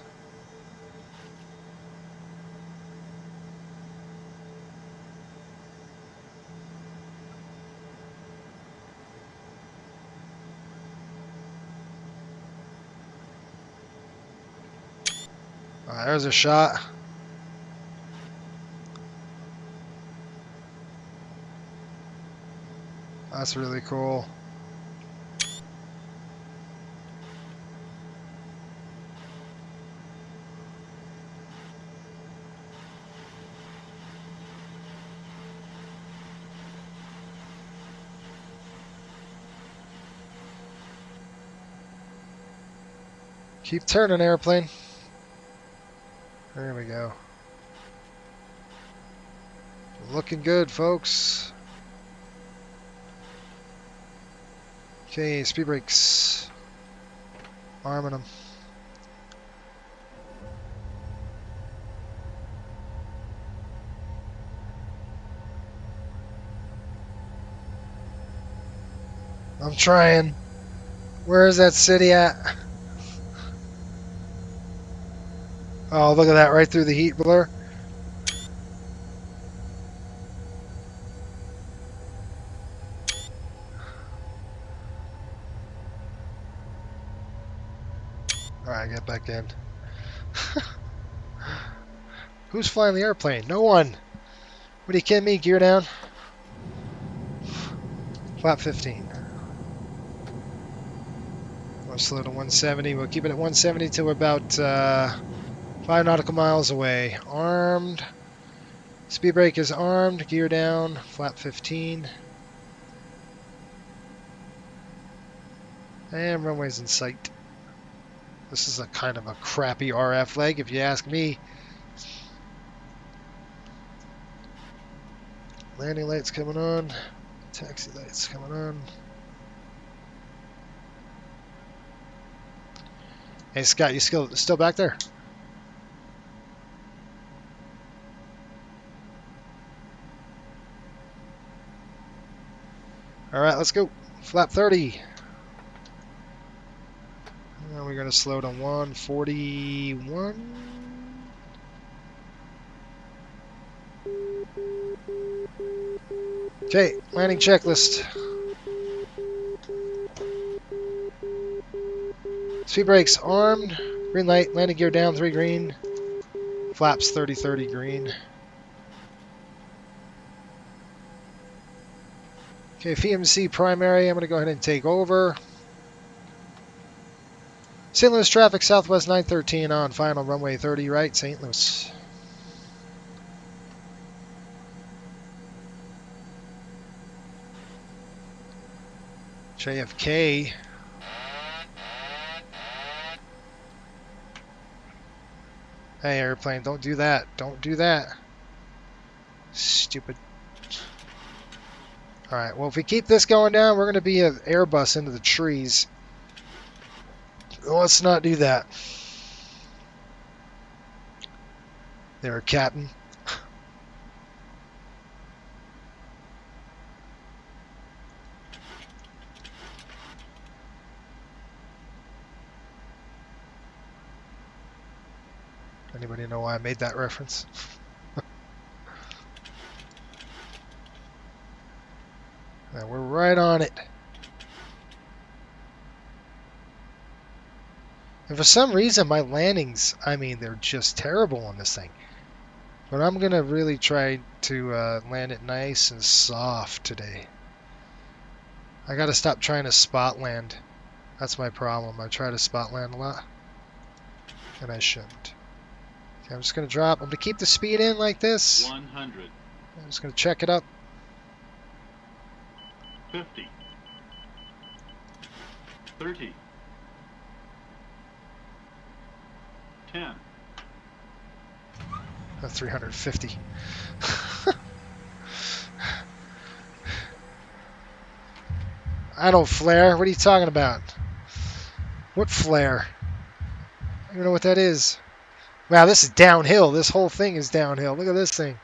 Alright, there's a shot. That's really cool. Keep turning, airplane. There we go. Looking good, folks. Okay, speed brakes. Arming them. I'm trying. Where is that city at? Oh, look at that, right through the heat blur. Alright, get back in. Who's flying the airplane? No one. What are you kidding me? Gear down. Flap 15. We'll slow to 170. We'll keep it at 170 till we're about 5 nautical miles away. Armed. Speed brake is armed. Gear down. Flap 15. And runway's in sight. This is a kind of a crappy RF leg, if you ask me. Landing lights coming on. Taxi lights coming on. Hey Scott, you still back there? Alright, let's go. Flap 30. And we're going to slow to 141. Okay, landing checklist. Speed brakes armed. Green light, landing gear down 3 green. Flaps 30 green. Okay, FMC primary, I'm going to go ahead and take over. St. Louis traffic, Southwest 913 on, final runway 30 right, St. Louis. JFK. Hey, airplane, don't do that. Don't do that. Stupid. Alright, well, if we keep this going down, we're going to be an Airbus into the trees. Let's not do that. There, Captain. Anybody know why I made that reference? Now we're right on it. And for some reason, my landings, I mean, they're just terrible on this thing. But I'm going to really try to land it nice and soft today. I got to stop trying to spot land. That's my problem. I try to spot land a lot. And I shouldn't. Okay, I'm just going to drop. I'm going to keep the speed in like this. 100. I'm just going to check it up. 50. 30. 10. 350. I don't flare. What are you talking about? What flare? I don't even know what that is. Wow, this is downhill. This whole thing is downhill. Look at this thing.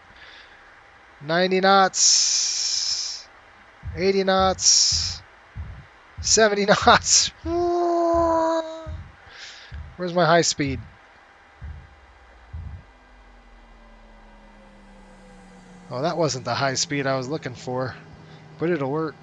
90 knots. 80 knots. 70 knots. Where's my high speed? Oh, that wasn't the high speed I was looking for, but it'll work.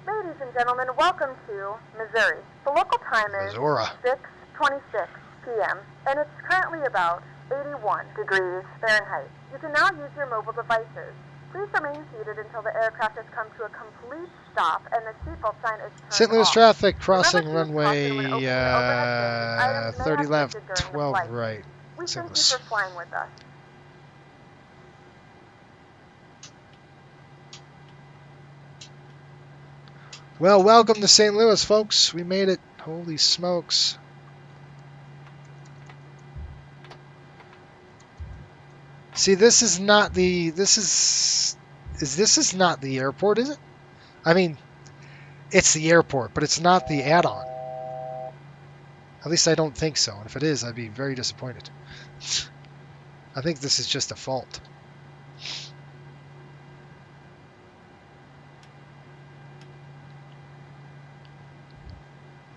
Ladies and gentlemen, welcome to Missouri. The local time is 6:26 p.m. and it's currently about 81 degrees Fahrenheit. You can now use your mobile devices. Please remain seated until the aircraft has come to a complete stop and the seatbelt sign is turned St. Louis off. traffic crossing runway 30 left, 12 right. We thank you for flying with us. Well, welcome to St. Louis, folks. We made it. Holy smokes. See, this is not the not the airport, is it? I mean, it's the airport, but it's not the add-on. At least I don't think so. And if it is, I'd be very disappointed. I think this is just a fault.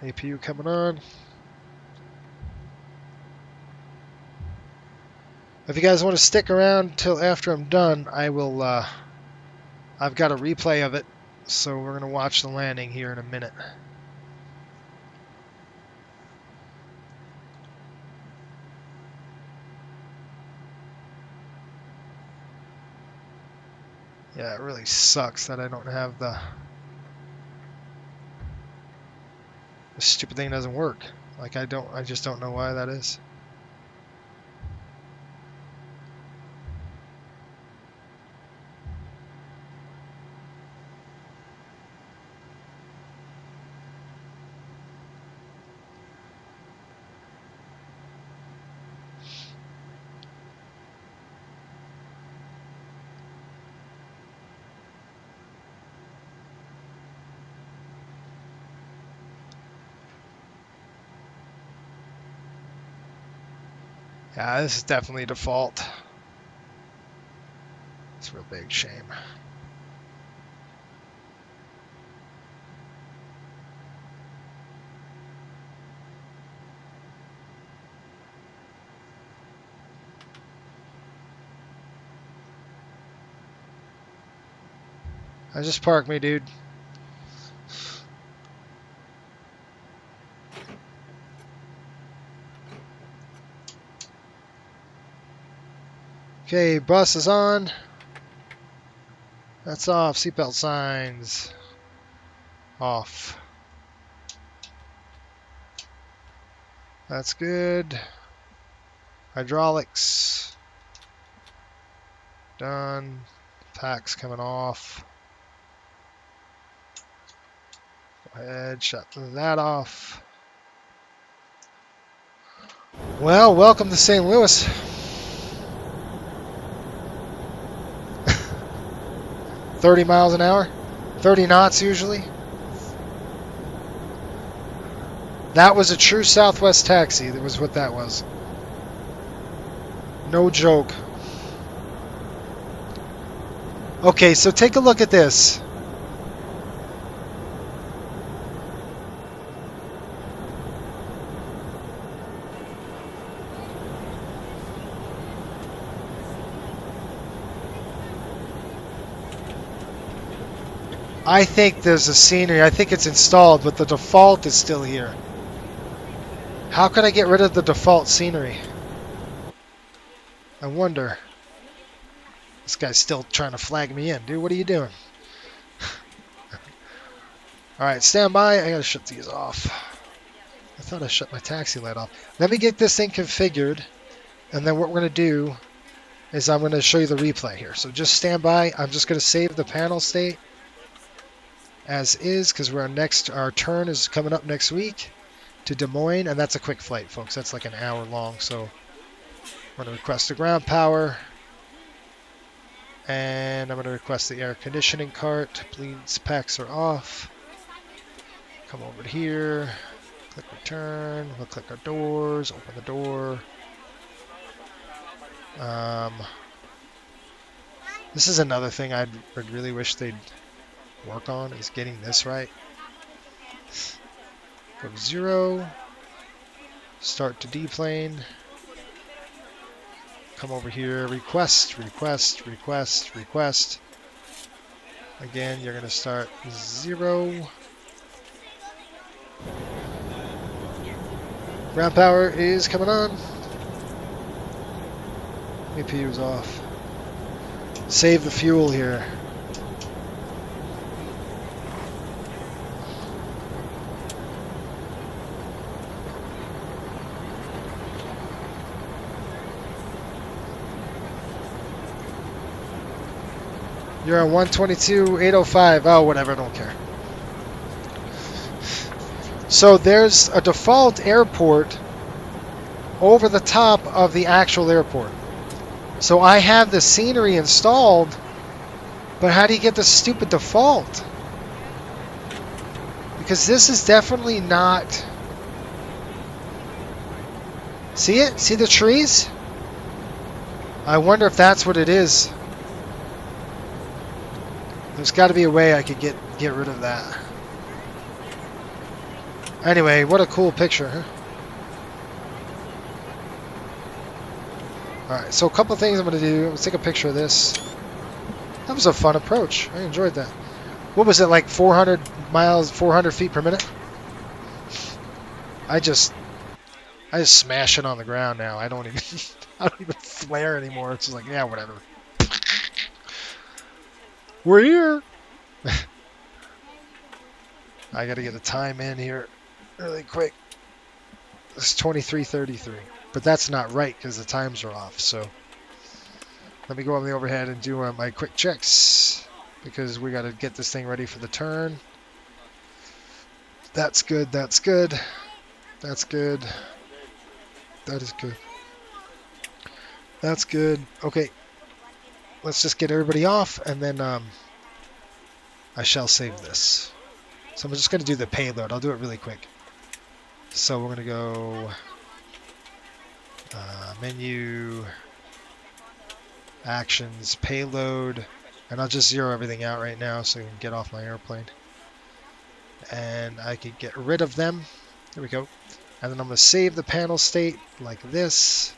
APU coming on. If you guys want to stick around till after I'm done, I will. I've got a replay of it, so we're going to watch the landing here in a minute. Yeah, it really sucks that I don't have the stupid thing doesn't work. Like I just don't know why that is. Yeah, this is definitely default. It's a real big shame. I just parked me, dude. Okay, bus is on. That's off. Seatbelt signs off. That's good. Hydraulics done. Pack's coming off. Go ahead, shut that off. Well, welcome to St. Louis. 30 miles an hour, 30 knots usually. That was a true Southwest taxi. That was what that was. No joke. Okay, so take a look at this. I think there's a scenery. I think it's installed, but the default is still here. How could I get rid of the default scenery? I wonder. This guy's still trying to flag me in. Dude, what are you doing? Alright, stand by. I gotta shut these off. I thought I shut my taxi light off. Let me get this thing configured, and then what we're going to do is I'm going to show you the replay here. So just stand by. I'm just going to save the panel state as is, because our turn is coming up next week to Des Moines, and that's a quick flight, folks. That's like an hour long. So I'm going to request the ground power, and I'm going to request the air conditioning cart. Please, packs are off. Come over here, click return. We'll click our doors, open the door. This is another thing I'd really wish they'd work on, is getting this right. Go to 0, start to deplane, come over here, request. Again, you're going to start 0. Ground power is coming on. APU is off. Save the fuel here. You're on 122.805. Oh, whatever, I don't care. So there's a default airport over the top of the actual airport. So I have the scenery installed, but how do you get the stupid default? Because this is definitely not... See it? See the trees? I wonder if that's what it is. There's got to be a way I could get rid of that. Anyway, what a cool picture, huh? Alright, so a couple of things I'm going to do. Let's take a picture of this. That was a fun approach. I enjoyed that. What was it, like 400 miles, 400 feet per minute? I just smash it on the ground now. I don't even flare anymore. It's just like, yeah, whatever. We're here. I got to get the time in here really quick. It's 23:33, but that's not right because the times are off. So let me go on the overhead and do my quick checks because we got to get this thing ready for the turn. That's good. That's good. That's good. That is good. That's good. Okay. Let's just get everybody off, and then I shall save this. So I'm just going to do the payload. I'll do it really quick. So we're going to go menu, actions, payload, and I'll just zero everything out right now so I can get off my airplane. And I can get rid of them. There we go. And then I'm going to save the panel state like this.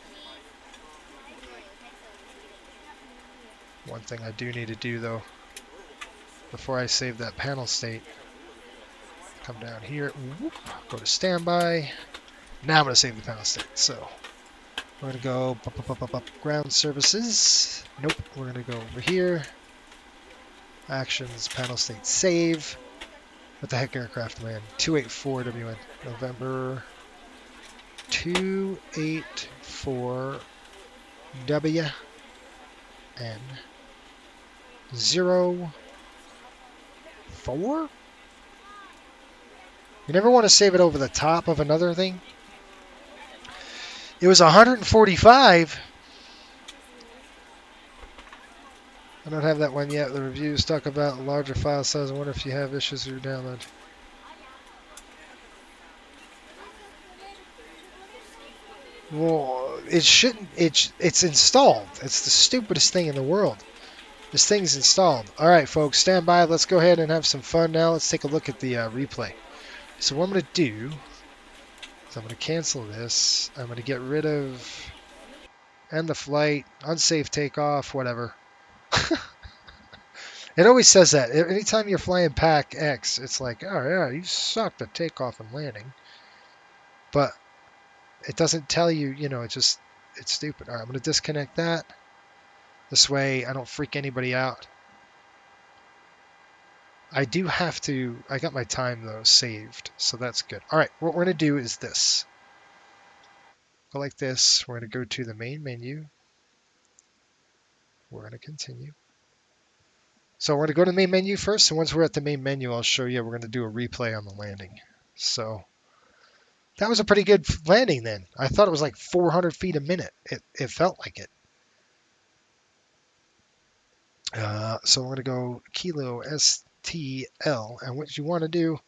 One thing I do need to do though, before I save that panel state, come down here, whoop, go to standby. Now I'm going to save the panel state. So we're going to go up, ground services. Nope, we're going to go over here. Actions, panel state, save. What the heck aircraft land? 284 WN. November 284 WN 04. You never want to save it over the top of another thing. It was 145. I don't have that one yet. The reviews talk about larger file size. I wonder if you have issues with your download. Well, it shouldn't. It's installed. It's the stupidest thing in the world. This thing's installed. All right, folks, stand by. Let's go ahead and have some fun now. Let's take a look at the replay. So what I'm going to do is I'm going to cancel this. I'm going to get rid of end the flight, unsafe takeoff, whatever. It always says that. Anytime you're flying Pac X, it's like, oh yeah, you sucked at takeoff and landing. But it doesn't tell you, you know, it's stupid. All right, I'm going to disconnect that. This way I don't freak anybody out. I do have to, I got my time though saved, so that's good. All right, what we're going to do is this. Go like this. We're going to go to the main menu. We're going to continue. So we're going to go to the main menu first, and once we're at the main menu, I'll show you. We're going to do a replay on the landing. So that was a pretty good landing then. I thought it was like 400 feet a minute. It felt like it. So we're going to go Kilo STL, and what you want to do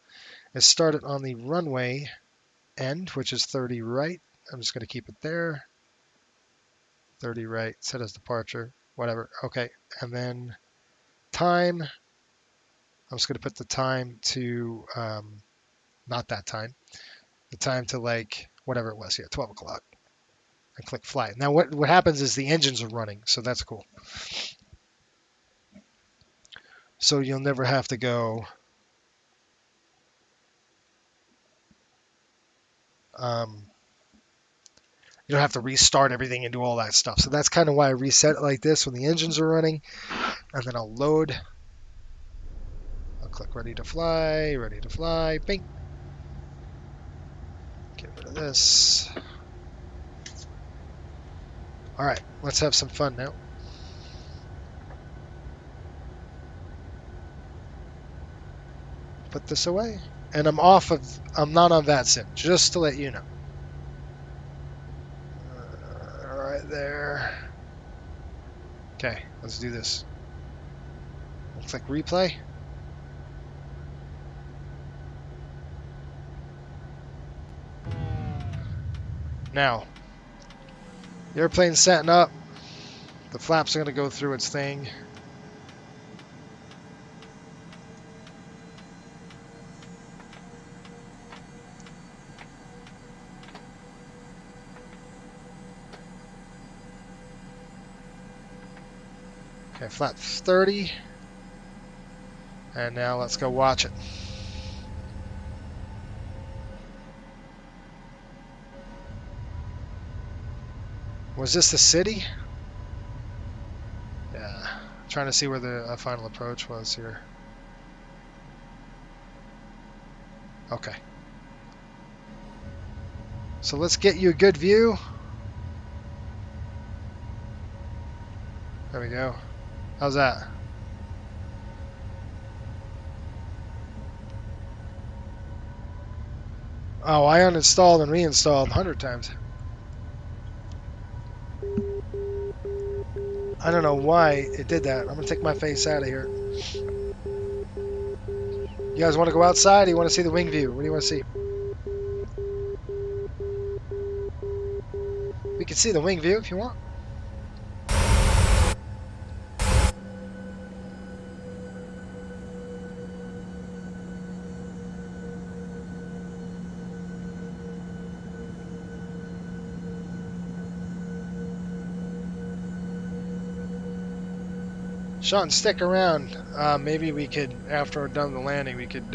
is start it on the runway end, which is 30 right. I'm just going to keep it there. 30 right, set as departure, whatever. Okay, and then time. I'm just going to put the time to, not that time, the time to like whatever it was, yeah, 12 o'clock. And click fly. Now what happens is the engines are running, so that's cool. So you'll never have to go you don't have to restart everything and do all that stuff. So that's kind of why I reset it like this when the engines are running. And then I'll load. I'll click ready to fly, bing. Get rid of this. All right, let's have some fun now. Put this away. And I'm not on VATSIM, just to let you know. Right there. Okay, let's do this. We'll click replay. Now, the airplane's setting up. The flaps are going to go through its thing. Okay, flat 30. And now let's go watch it. Was this the city? Yeah. Trying to see where the final approach was here. Okay. So let's get you a good view. There we go. How's that? Oh, I uninstalled and reinstalled 100 times. I don't know why it did that. I'm going to take my face out of here. You guys want to go outside or you want to see the wing view? What do you want to see? We can see the wing view if you want. Sean, stick around. Maybe we could, after we're done the landing, we could,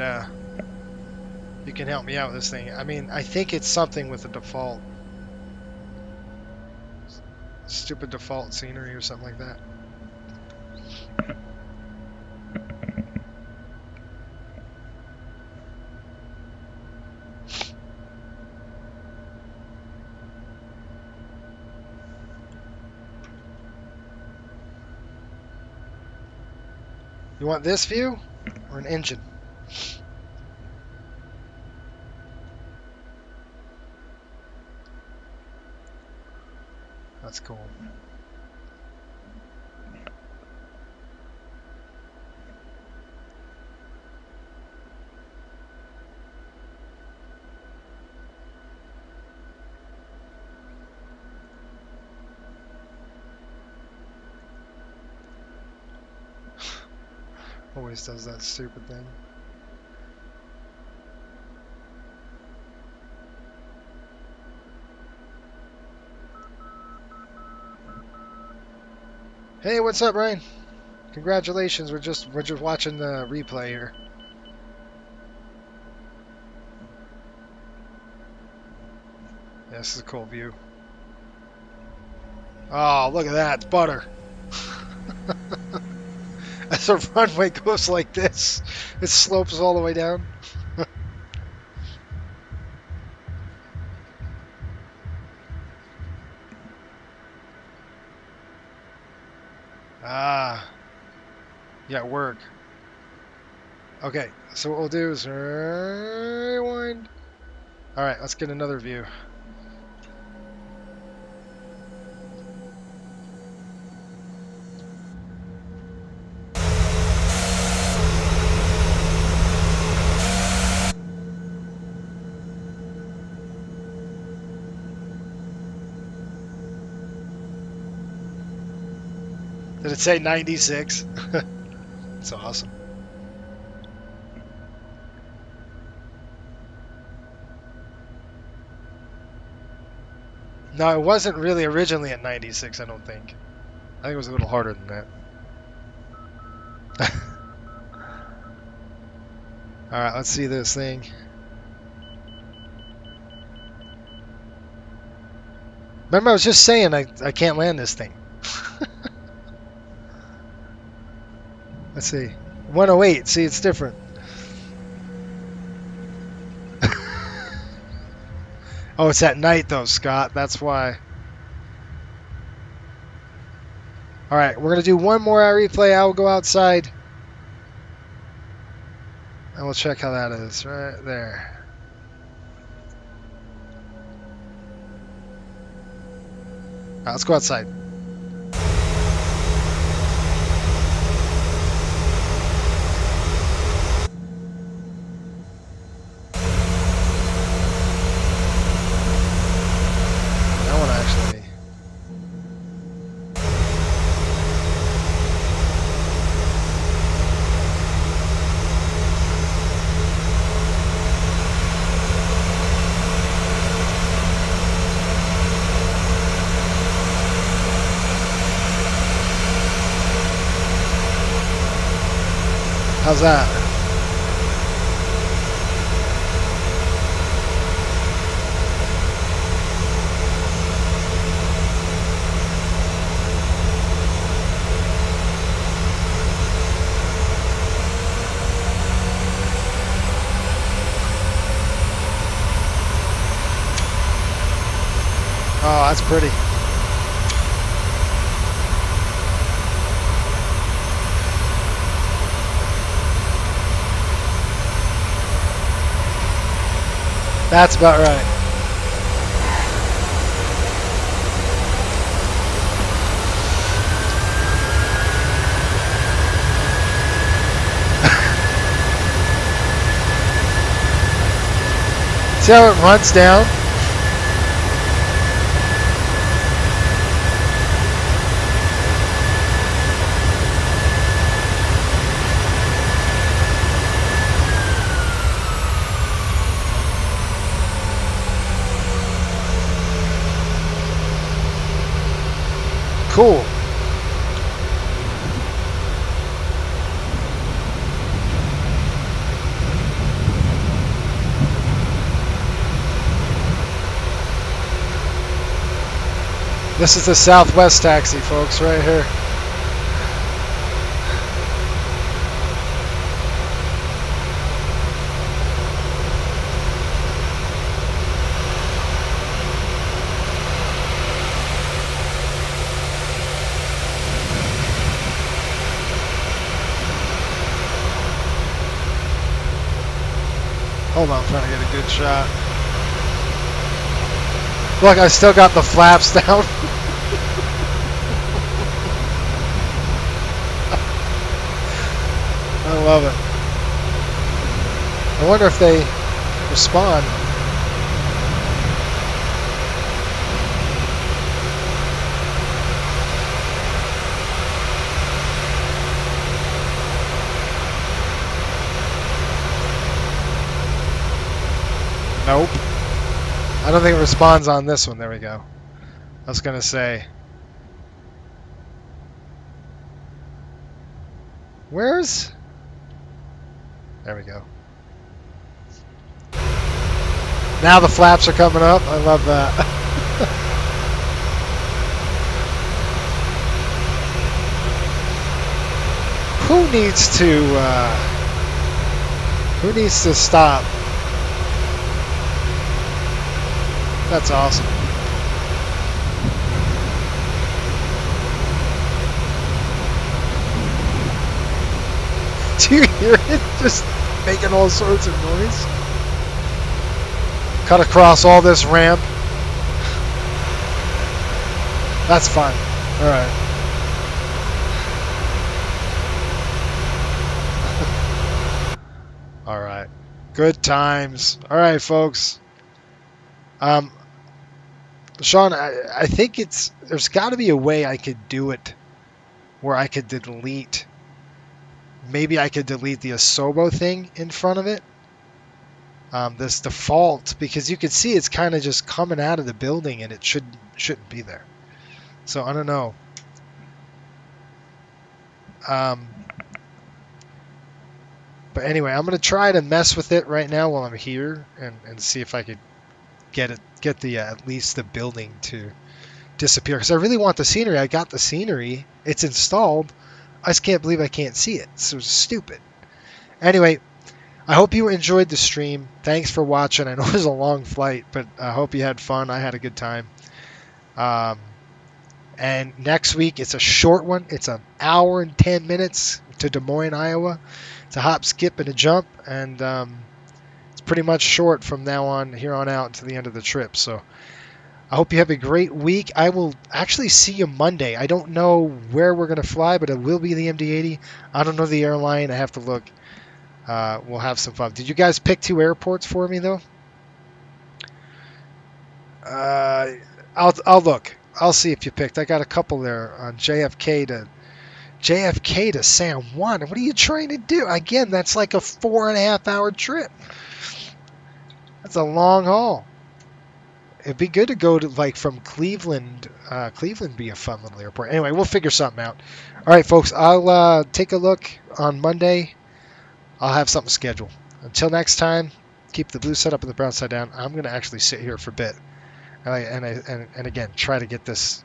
you can help me out with this thing. I mean, I think it's something with the default. Stupid default scenery or something like that. You want this view or an engine? That's cool. Always does that stupid thing. Hey, what's up, Ryan? Congratulations. We're just watching the replay here. Yeah, this is a cool view. Oh, look at that. It's butter. As the runway goes like this, it slopes all the way down. Yeah, work. Okay, so what we'll do is rewind. All right, let's get another view. Did it say 96? That's awesome. No, it wasn't really originally at 96, I don't think. I think it was a little harder than that. Alright, let's see this thing. Remember, I was just saying I can't land this thing. Let's see. 108. See, it's different. Oh, it's at night, though, Scott. That's why. All right, we're going to do one more replay. I will go outside. And we'll check how that is. Right there. All right, let's go outside. How's that? Oh, that's pretty. That's about right. See how it runs down? Cool. This is the Southwest taxi, folks, right here. Hold on, I'm trying to get a good shot. Look, I still got the flaps down. I love it. I wonder if they respond. Nope. I don't think it responds on this one. There we go. I was going to say. Where's... There we go. Now the flaps are coming up. I love that. Who needs to stop? That's awesome. Do you hear it? Just making all sorts of noise. Cut across all this ramp. That's fun. All right. All right. Good times. All right, folks. Sean, I think there's got to be a way I could do it where I could delete. Maybe I could delete the Asobo thing in front of it. This default, because you can see it's kind of just coming out of the building and it shouldn't be there. So I don't know. But anyway, I'm going to try to mess with it right now while I'm here and see if I could get the at least the building to disappear, because I really want the scenery. I got the scenery, it's installed. I just can't believe I can't see it. So stupid. Anyway, I hope you enjoyed the stream. Thanks for watching. I know it was a long flight, but I hope you had fun. I had a good time. And next week it's a short one. It's an hour and 10 minutes to Des Moines, Iowa. It's a hop, skip, and a jump, and it's pretty much short from now on, here on out, to the end of the trip. So I hope you have a great week. I will actually see you Monday. I don't know where we're going to fly, but it will be the MD-80. I don't know the airline. I have to look. We'll have some fun. Did you guys pick 2 airports for me, though? I'll look. I'll see if you picked. I got a couple there on JFK to San Juan. What are you trying to do? Again, that's like a 4.5-hour trip. That's a long haul. It'd be good to go to, like, from Cleveland. Cleveland be a fun little airport. Anyway, we'll figure something out. All right, folks. I'll take a look on Monday. I'll have something scheduled. Until next time, keep the blue side up and the brown side down. I'm going to actually sit here for a bit. And again, try to get this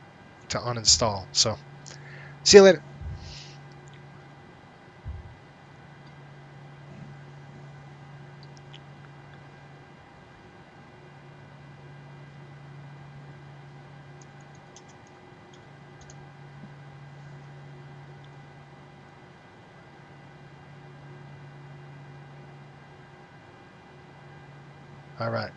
to uninstall. So, see you later. All right.